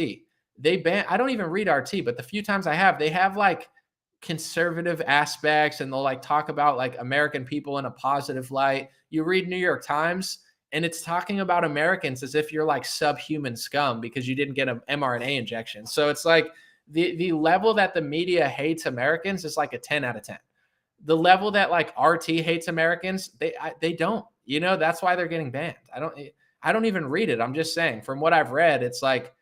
I don't even read RT, but the few times I have, they have like conservative aspects and they'll like talk about like American people in a positive light. You read New York Times and it's talking about Americans as if you're like subhuman scum because you didn't get an mRNA injection. So it's like the level that the media hates Americans is like a 10 out of 10. The level that like RT hates Americans, they don't. That's why they're getting banned. I don't even read it. I'm just saying, from what I've read, it's like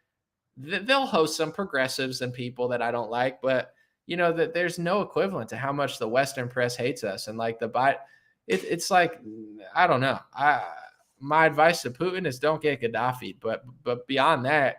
they'll host some progressives and people that I don't like, but that there's no equivalent to how much the Western press hates us. And like it's like, I don't know. My advice to Putin is don't get Gaddafi, but beyond that,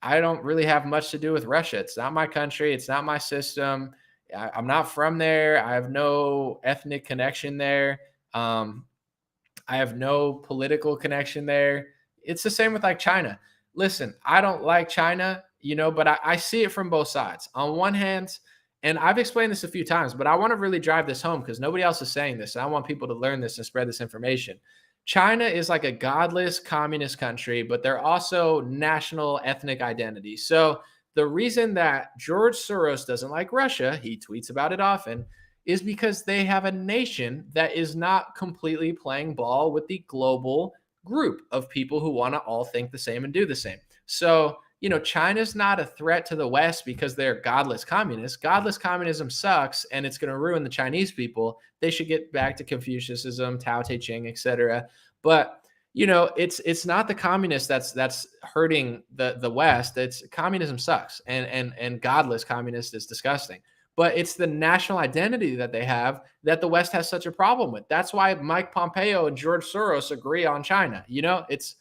I don't really have much to do with Russia. It's not my country. It's not my system. I'm not from there. I have no ethnic connection there. I have no political connection there. It's the same with like China. Listen, I don't like China, but I see it from both sides. On one hand, and I've explained this a few times, but I want to really drive this home because nobody else is saying this. And I want people to learn this and spread this information. China is like a godless communist country, but they're also national ethnic identity. So the reason that George Soros doesn't like Russia, he tweets about it often, is because they have a nation that is not completely playing ball with the global group of people who want to all think the same and do the same. So, China's not a threat to the West because they're godless communists. Godless communism sucks, and it's going to ruin the Chinese people. They should get back to Confucianism, Tao Te Ching, etc. But it's not the communists that's hurting the West. It's communism sucks, and godless communist is disgusting. But it's the national identity that they have that the West has such a problem with. That's why Mike Pompeo and George Soros agree on China. It's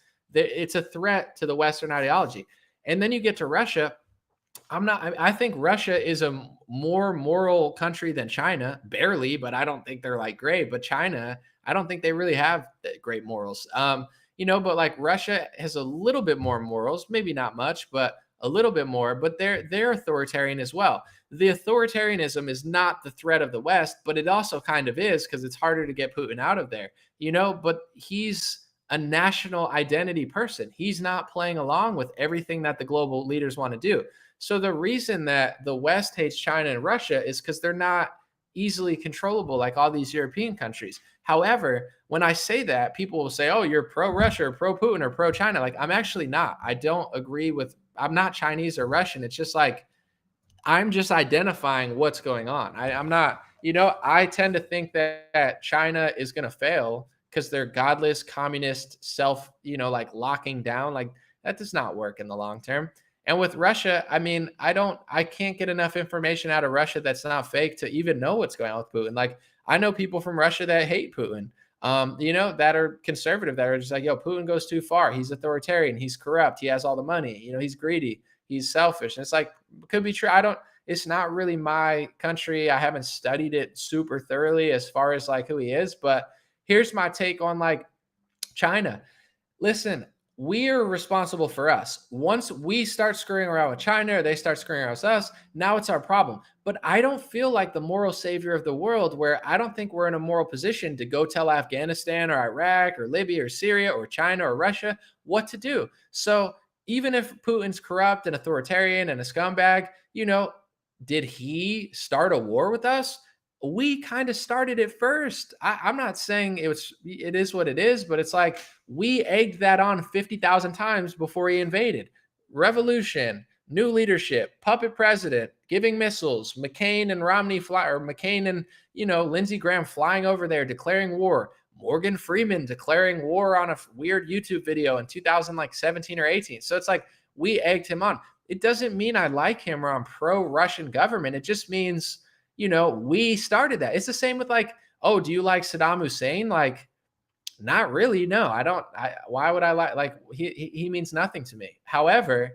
a threat to the Western ideology. And then you get to Russia. I think Russia is a more moral country than China, barely, but I don't think they're like great. But China, I don't think they really have great morals. But like Russia has a little bit more morals, maybe not much, but a little bit more, but they're authoritarian as well. The authoritarianism is not the threat of the West, but it also kind of is because it's harder to get Putin out of there, but he's a national identity person. He's not playing along with everything that the global leaders want to do. So the reason that the West hates China and Russia is because they're not easily controllable like all these European countries. However, when I say that, people will say, oh, you're pro-Russia or pro-Putin or pro-China. Like, I'm actually not. I don't agree with, I'm not Chinese or Russian. It's just like, I'm just identifying what's going on. I'm not, I tend to think that China is going to fail because they're godless, communist, like locking down. Like, that does not work in the long term. And with Russia, I mean, I can't get enough information out of Russia that's not fake to even know what's going on with Putin. Like, I know people from Russia that hate Putin, that are conservative, that are just like, yo, Putin goes too far. He's authoritarian. He's corrupt. He has all the money. He's greedy. He's selfish. And it's like, could be true. It's not really my country. I haven't studied it super thoroughly as far as like who he is. But here's my take on like China. Listen, we are responsible for us. Once we start screwing around with China or they start screwing around with us, now it's our problem. But I don't feel like the moral savior of the world, where I don't think we're in a moral position to go tell Afghanistan or Iraq or Libya or Syria or China or Russia what to do. So even if Putin's corrupt and authoritarian and a scumbag, did he start a war with us? We kind of started it first. I'm not saying it is what it is, but it's like we egged that on 50,000 times before he invaded. Revolution, new leadership, puppet president, giving missiles, McCain and Romney McCain and, Lindsey Graham flying over there, declaring war, Morgan Freeman declaring war on a weird YouTube video in 2017 or 18. So it's like we egged him on. It doesn't mean I like him or I'm pro-Russian government. It just means, we started that. It's the same with like, oh, do you like Saddam Hussein? Like, not really. No, I don't. Why would I like he means nothing to me. However,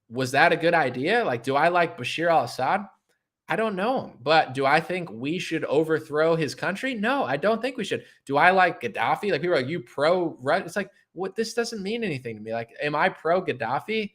was that a good idea? Like, do I like Bashir al-Assad? I don't know him, but do I think we should overthrow his country? No, I don't think we should. Do I like Gaddafi? Like, people are like, you pro-Russia? It's like, what? This doesn't mean anything to me. Like, am I pro-Gaddafi?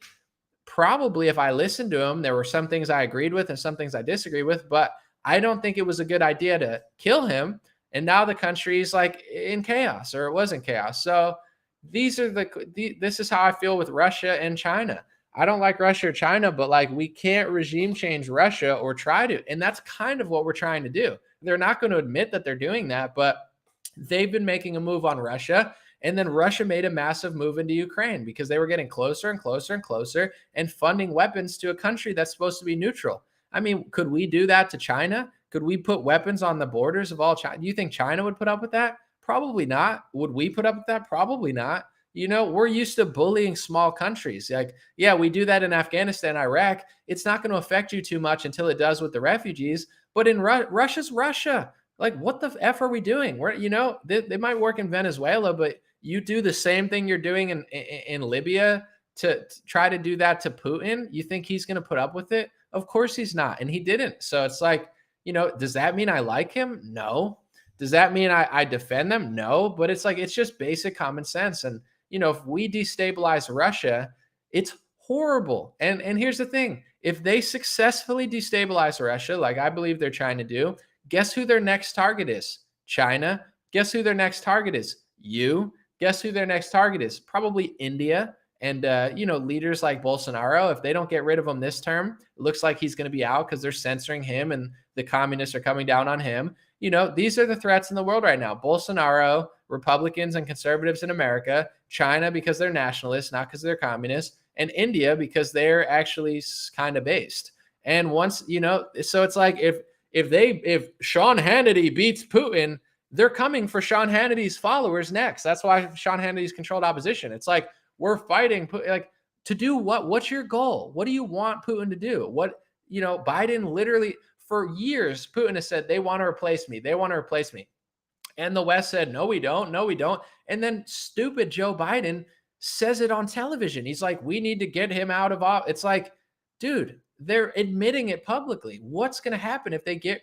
Probably. If I listened to him, there were some things I agreed with and some things I disagree with, but I don't think it was a good idea to kill him. And now the country is like in chaos, or it was in chaos. So this is how I feel with Russia and China. I don't like Russia or China, but like, we can't regime change Russia or try to. And that's kind of what we're trying to do. They're not going to admit that they're doing that, but they've been making a move on Russia. And then Russia made a massive move into Ukraine because they were getting closer and closer and closer and funding weapons to a country that's supposed to be neutral. I mean, could we do that to China? Could we put weapons on the borders of all China? Do you think China would put up with that? Probably not. Would we put up with that? Probably not. We're used to bullying small countries. Like, yeah, we do that in Afghanistan, Iraq. It's not going to affect you too much until it does with the refugees. But in Russia's Russia. Like, what the F are we doing? They might work in Venezuela, but you do the same thing you're doing in Libya to try to do that to Putin. You think he's going to put up with it? Of course he's not. And he didn't. So it's like, does that mean I like him? No. Does that mean I defend them? No. But it's like, it's just basic common sense. And, if we destabilize Russia, it's horrible. And here's the thing. If they successfully destabilize Russia, like I believe they're trying to do, guess who their next target is? China. Guess who their next target is? You. Guess who their next target is? Probably India. And, leaders like Bolsonaro, if they don't get rid of him this term, it looks like he's going to be out because they're censoring him and the communists are coming down on him. These are the threats in the world right now. Bolsonaro, Republicans and conservatives in America, China because they're nationalists, not because they're communists, and India because they're actually kind of based. And once, so it's like if Sean Hannity beats Putin, they're coming for Sean Hannity's followers next. That's why Sean Hannity's controlled opposition. It's like, we're fighting, like, to do what? What's your goal? What do you want Putin to do? Biden literally, for years, Putin has said, they want to replace me. They want to replace me. And the West said, no, we don't. No, we don't. And then stupid Joe Biden says it on television. He's like, we need to get him out of office. It's like, dude, they're admitting it publicly. What's going to happen if they get,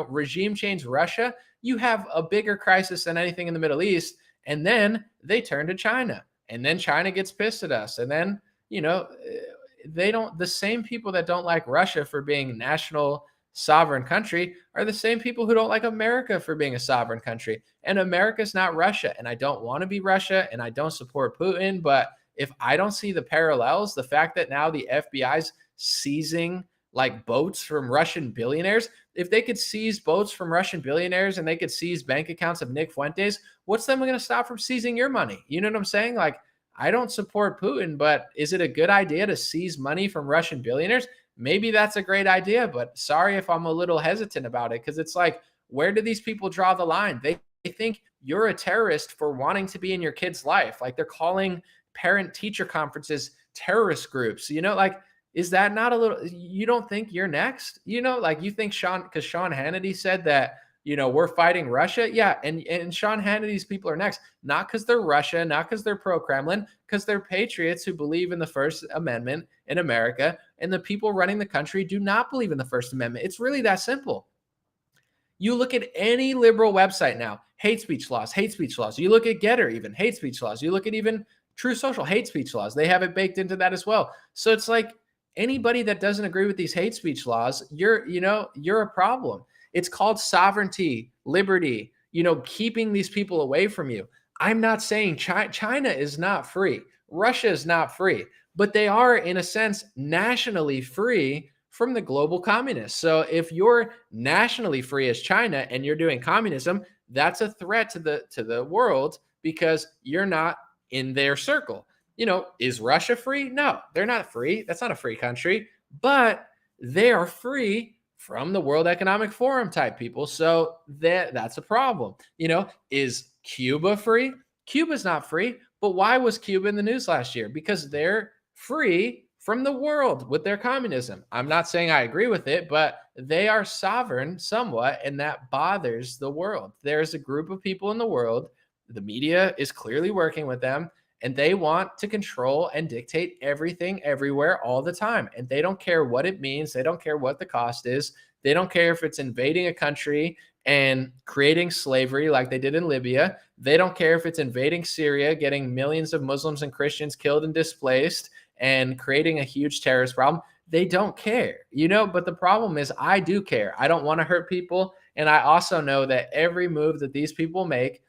regime change Russia? You have a bigger crisis than anything in the Middle East. And then they turn to China. And then China gets pissed at us. And then, the same people that don't like Russia for being national sovereign country are the same people who don't like America for being a sovereign country. And America's not Russia. And I don't want to be Russia. And I don't support Putin. But if I don't see the parallels, the fact that now the FBI's seizing like boats from Russian billionaires. If they could seize boats from Russian billionaires and they could seize bank accounts of Nick Fuentes, what's them going to stop from seizing your money? You know what I'm saying? Like, I don't support Putin, but is it a good idea to seize money from Russian billionaires? Maybe that's a great idea, but sorry if I'm a little hesitant about it, because it's like, where do these people draw the line? They think you're a terrorist for wanting to be in your kid's life. Like, they're calling parent-teacher conferences terrorist groups. You know, like, is that not a little, you don't think you're next? You know, like, you think because Sean Hannity said that, you know, we're fighting Russia. Yeah. And Sean Hannity's people are next, not because they're Russia, not because they're pro-Kremlin, because they're patriots who believe in the First Amendment in America. And the people running the country do not believe in the First Amendment. It's really that simple. You look at any liberal website now, hate speech laws, hate speech laws. You look at Getter, even hate speech laws. You look at even True Social, hate speech laws. They have it baked into that as well. So it's like, anybody that doesn't agree with these hate speech laws, you're a problem. It's called sovereignty, liberty, you know, keeping these people away from you. I'm not saying China is not free. Russia is not free, but they are, in a sense, nationally free from the global communists. So if you're nationally free as China and you're doing communism, that's a threat to the world, because you're not in their circle. You know, is Russia free? No, they're not free. That's not a free country, but they are free from the World Economic Forum type people. So that's a problem. You know, is Cuba free? Cuba's not free, but why was Cuba in the news last year? Because they're free from the world with their communism. I'm not saying I agree with it, but they are sovereign somewhat, and that bothers the world. There's a group of people in the world, the media is clearly working with them, and they want to control and dictate everything everywhere all the time. And they don't care what it means. They don't care what the cost is. They don't care if it's invading a country and creating slavery like they did in Libya. They don't care if it's invading Syria, getting millions of Muslims and Christians killed and displaced and creating a huge terrorist problem. They don't care, you know, but the problem is I do care. I don't want to hurt people. And I also know that every move that these people make,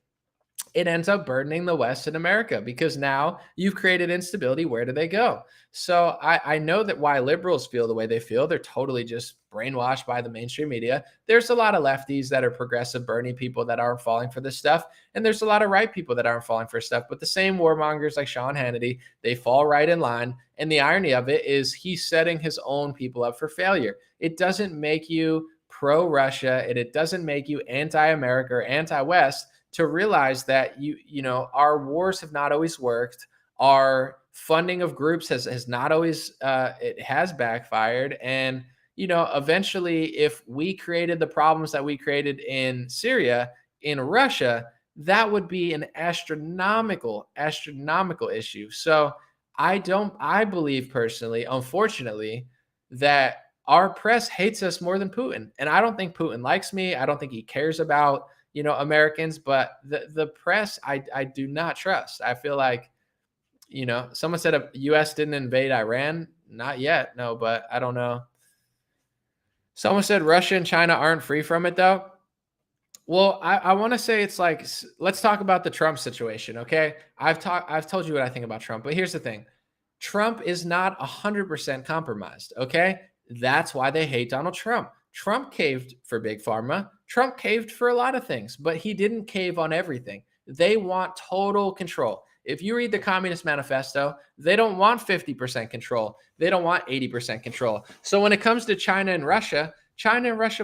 it ends up burdening the West and America, because now you've created instability. Where do they go? So I know that why liberals feel the way they feel. They're totally just brainwashed by the mainstream media. There's a lot of lefties that are progressive Bernie people that aren't falling for this stuff. And there's a lot of right people that aren't falling for stuff. But the same warmongers like Sean Hannity, they fall right in line. And the irony of it is he's setting his own people up for failure. It doesn't make you pro-Russia, and it doesn't make you anti-America or anti-West to realize that you know our wars have not always worked. Our funding of groups has not always it has backfired. And you know, eventually, if we created the problems that we created in Syria, in Russia, that would be an astronomical issue. So I believe personally, unfortunately, that our press hates us more than Putin. And I don't think Putin likes me. I don't think he cares about, you know, Americans, but the press, I do not trust. I feel like, you know, someone said the U.S. didn't invade Iran. Not yet. No, but I don't know. Someone said Russia and China aren't free from it, though. Well, I want to say it's like, let's talk about the Trump situation, okay? I've told you what I think about Trump, but here's the thing. Trump is not 100% compromised, okay? That's why they hate Donald Trump. Trump caved for Big Pharma. Trump caved for a lot of things, but he didn't cave on everything. They want total control. If you read the Communist Manifesto, they don't want 50% control. They don't want 80% control. So when it comes to China and Russia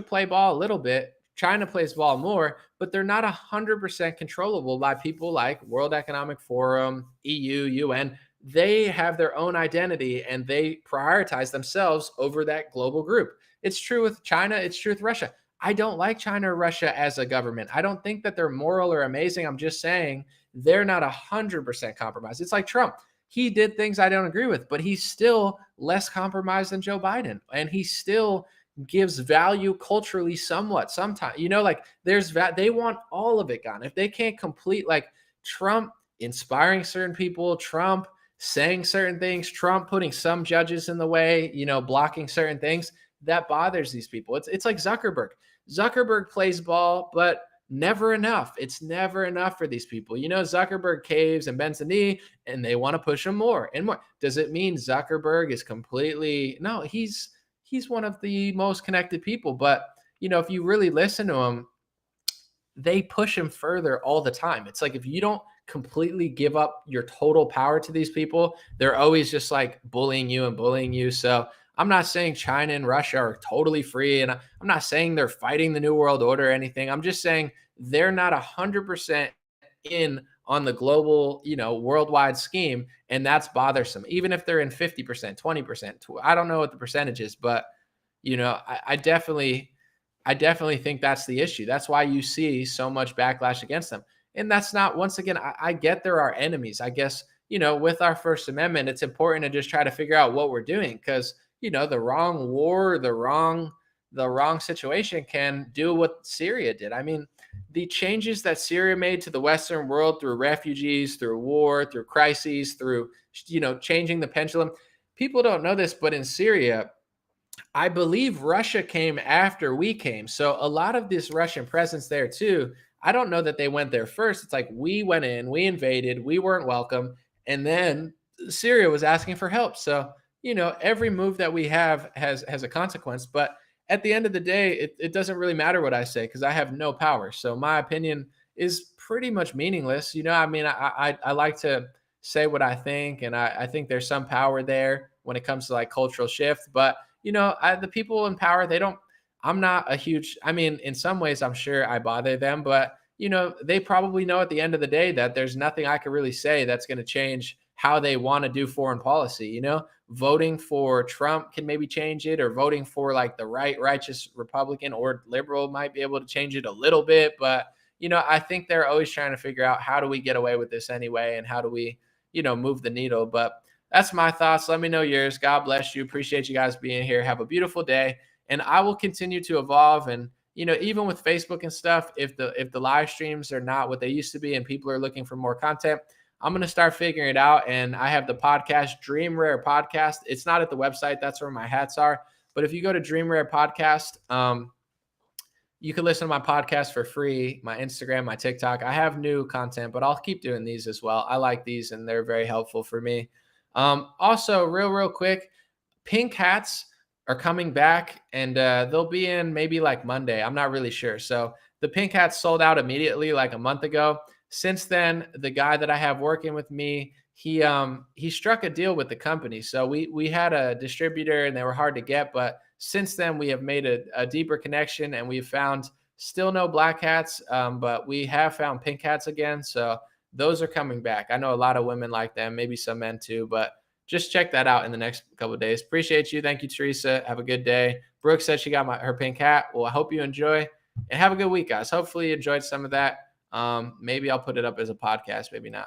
play ball a little bit. China plays ball more, but they're not 100% controllable by people like World Economic Forum, EU, UN. They have their own identity and they prioritize themselves over that global group. It's true with China. It's true with Russia. I don't like China or Russia as a government. I don't think that they're moral or amazing. I'm just saying they're not 100% compromised. It's like Trump. He did things I don't agree with, but he's still less compromised than Joe Biden. And he still gives value culturally somewhat sometimes. You know, like they want all of it gone. If they can't complete, like Trump inspiring certain people, Trump saying certain things, Trump putting some judges in the way, you know, blocking certain things, that bothers these people. It's like Zuckerberg. Zuckerberg plays ball, but never enough. It's never enough for these people. You know, Zuckerberg caves and bends the knee and they want to push him more and more. Does it mean Zuckerberg is completely, no, he's he's one of the most connected people. But, if you really listen to him, they push him further all the time. It's like, if you don't completely give up your total power to these people, they're always just like bullying you and bullying you. So I'm not saying China and Russia are totally free, and I'm not saying they're fighting the New World Order or anything. I'm just saying they're not 100% in on the global, worldwide scheme, and that's bothersome. Even if they're in 50%, 20%, I don't know what the percentage is, but I definitely think that's the issue. That's why you see so much backlash against them. And that's not, once again, I get there are enemies. I guess, with our First Amendment, it's important to just try to figure out what we're doing, because, the wrong war, the wrong situation can do what Syria did. I mean, the changes that Syria made to the Western world through refugees, through war, through crises, through, changing the pendulum. People don't know this, but in Syria, I believe Russia came after we came. So a lot of this Russian presence there too, I don't know that they went there first. It's like, we went in, we invaded, we weren't welcome, and then Syria was asking for help. So, every move that we have has a consequence. But at the end of the day, it doesn't really matter what I say, because I have no power. So my opinion is pretty much meaningless. I mean, I like to say what I think, and I think there's some power there when it comes to like cultural shift. But the people in power, I'm not a huge, I mean, in some ways, I'm sure I bother them, but, they probably know at the end of the day that there's nothing I can really say that's going to change how they want to do foreign policy. Voting for Trump can maybe change it, or voting for like the righteous Republican or liberal might be able to change it a little bit. But, I think they're always trying to figure out, how do we get away with this anyway? And how do we, move the needle? But that's my thoughts. Let me know yours. God bless you. Appreciate you guys being here. Have a beautiful day. And I will continue to evolve. And, even with Facebook and stuff, if the live streams are not what they used to be and people are looking for more content, I'm going to start figuring it out. And I have the podcast, Dream Rare Podcast. It's not at the website. That's where my hats are. But if you go to Dream Rare Podcast, you can listen to my podcast for free, my Instagram, my TikTok. I have new content, but I'll keep doing these as well. I like these, and they're very helpful for me. Also, real quick, pink hats are coming back, and they'll be in maybe like Monday. I'm not really sure. So the pink hats sold out immediately like a month ago. Since then, the guy that I have working with me, he struck a deal with the company. So we had a distributor, and they were hard to get, but since then we have made a deeper connection, and we've found still no black hats, but we have found pink hats again. So those are coming back. I know a lot of women like them, maybe some men too, but just check that out in the next couple of days. Appreciate you. Thank you, Teresa. Have a good day. Brooke said she got her pink hat. Well, I hope you enjoy, and have a good week, guys. Hopefully you enjoyed some of that. Maybe I'll put it up as a podcast, maybe not.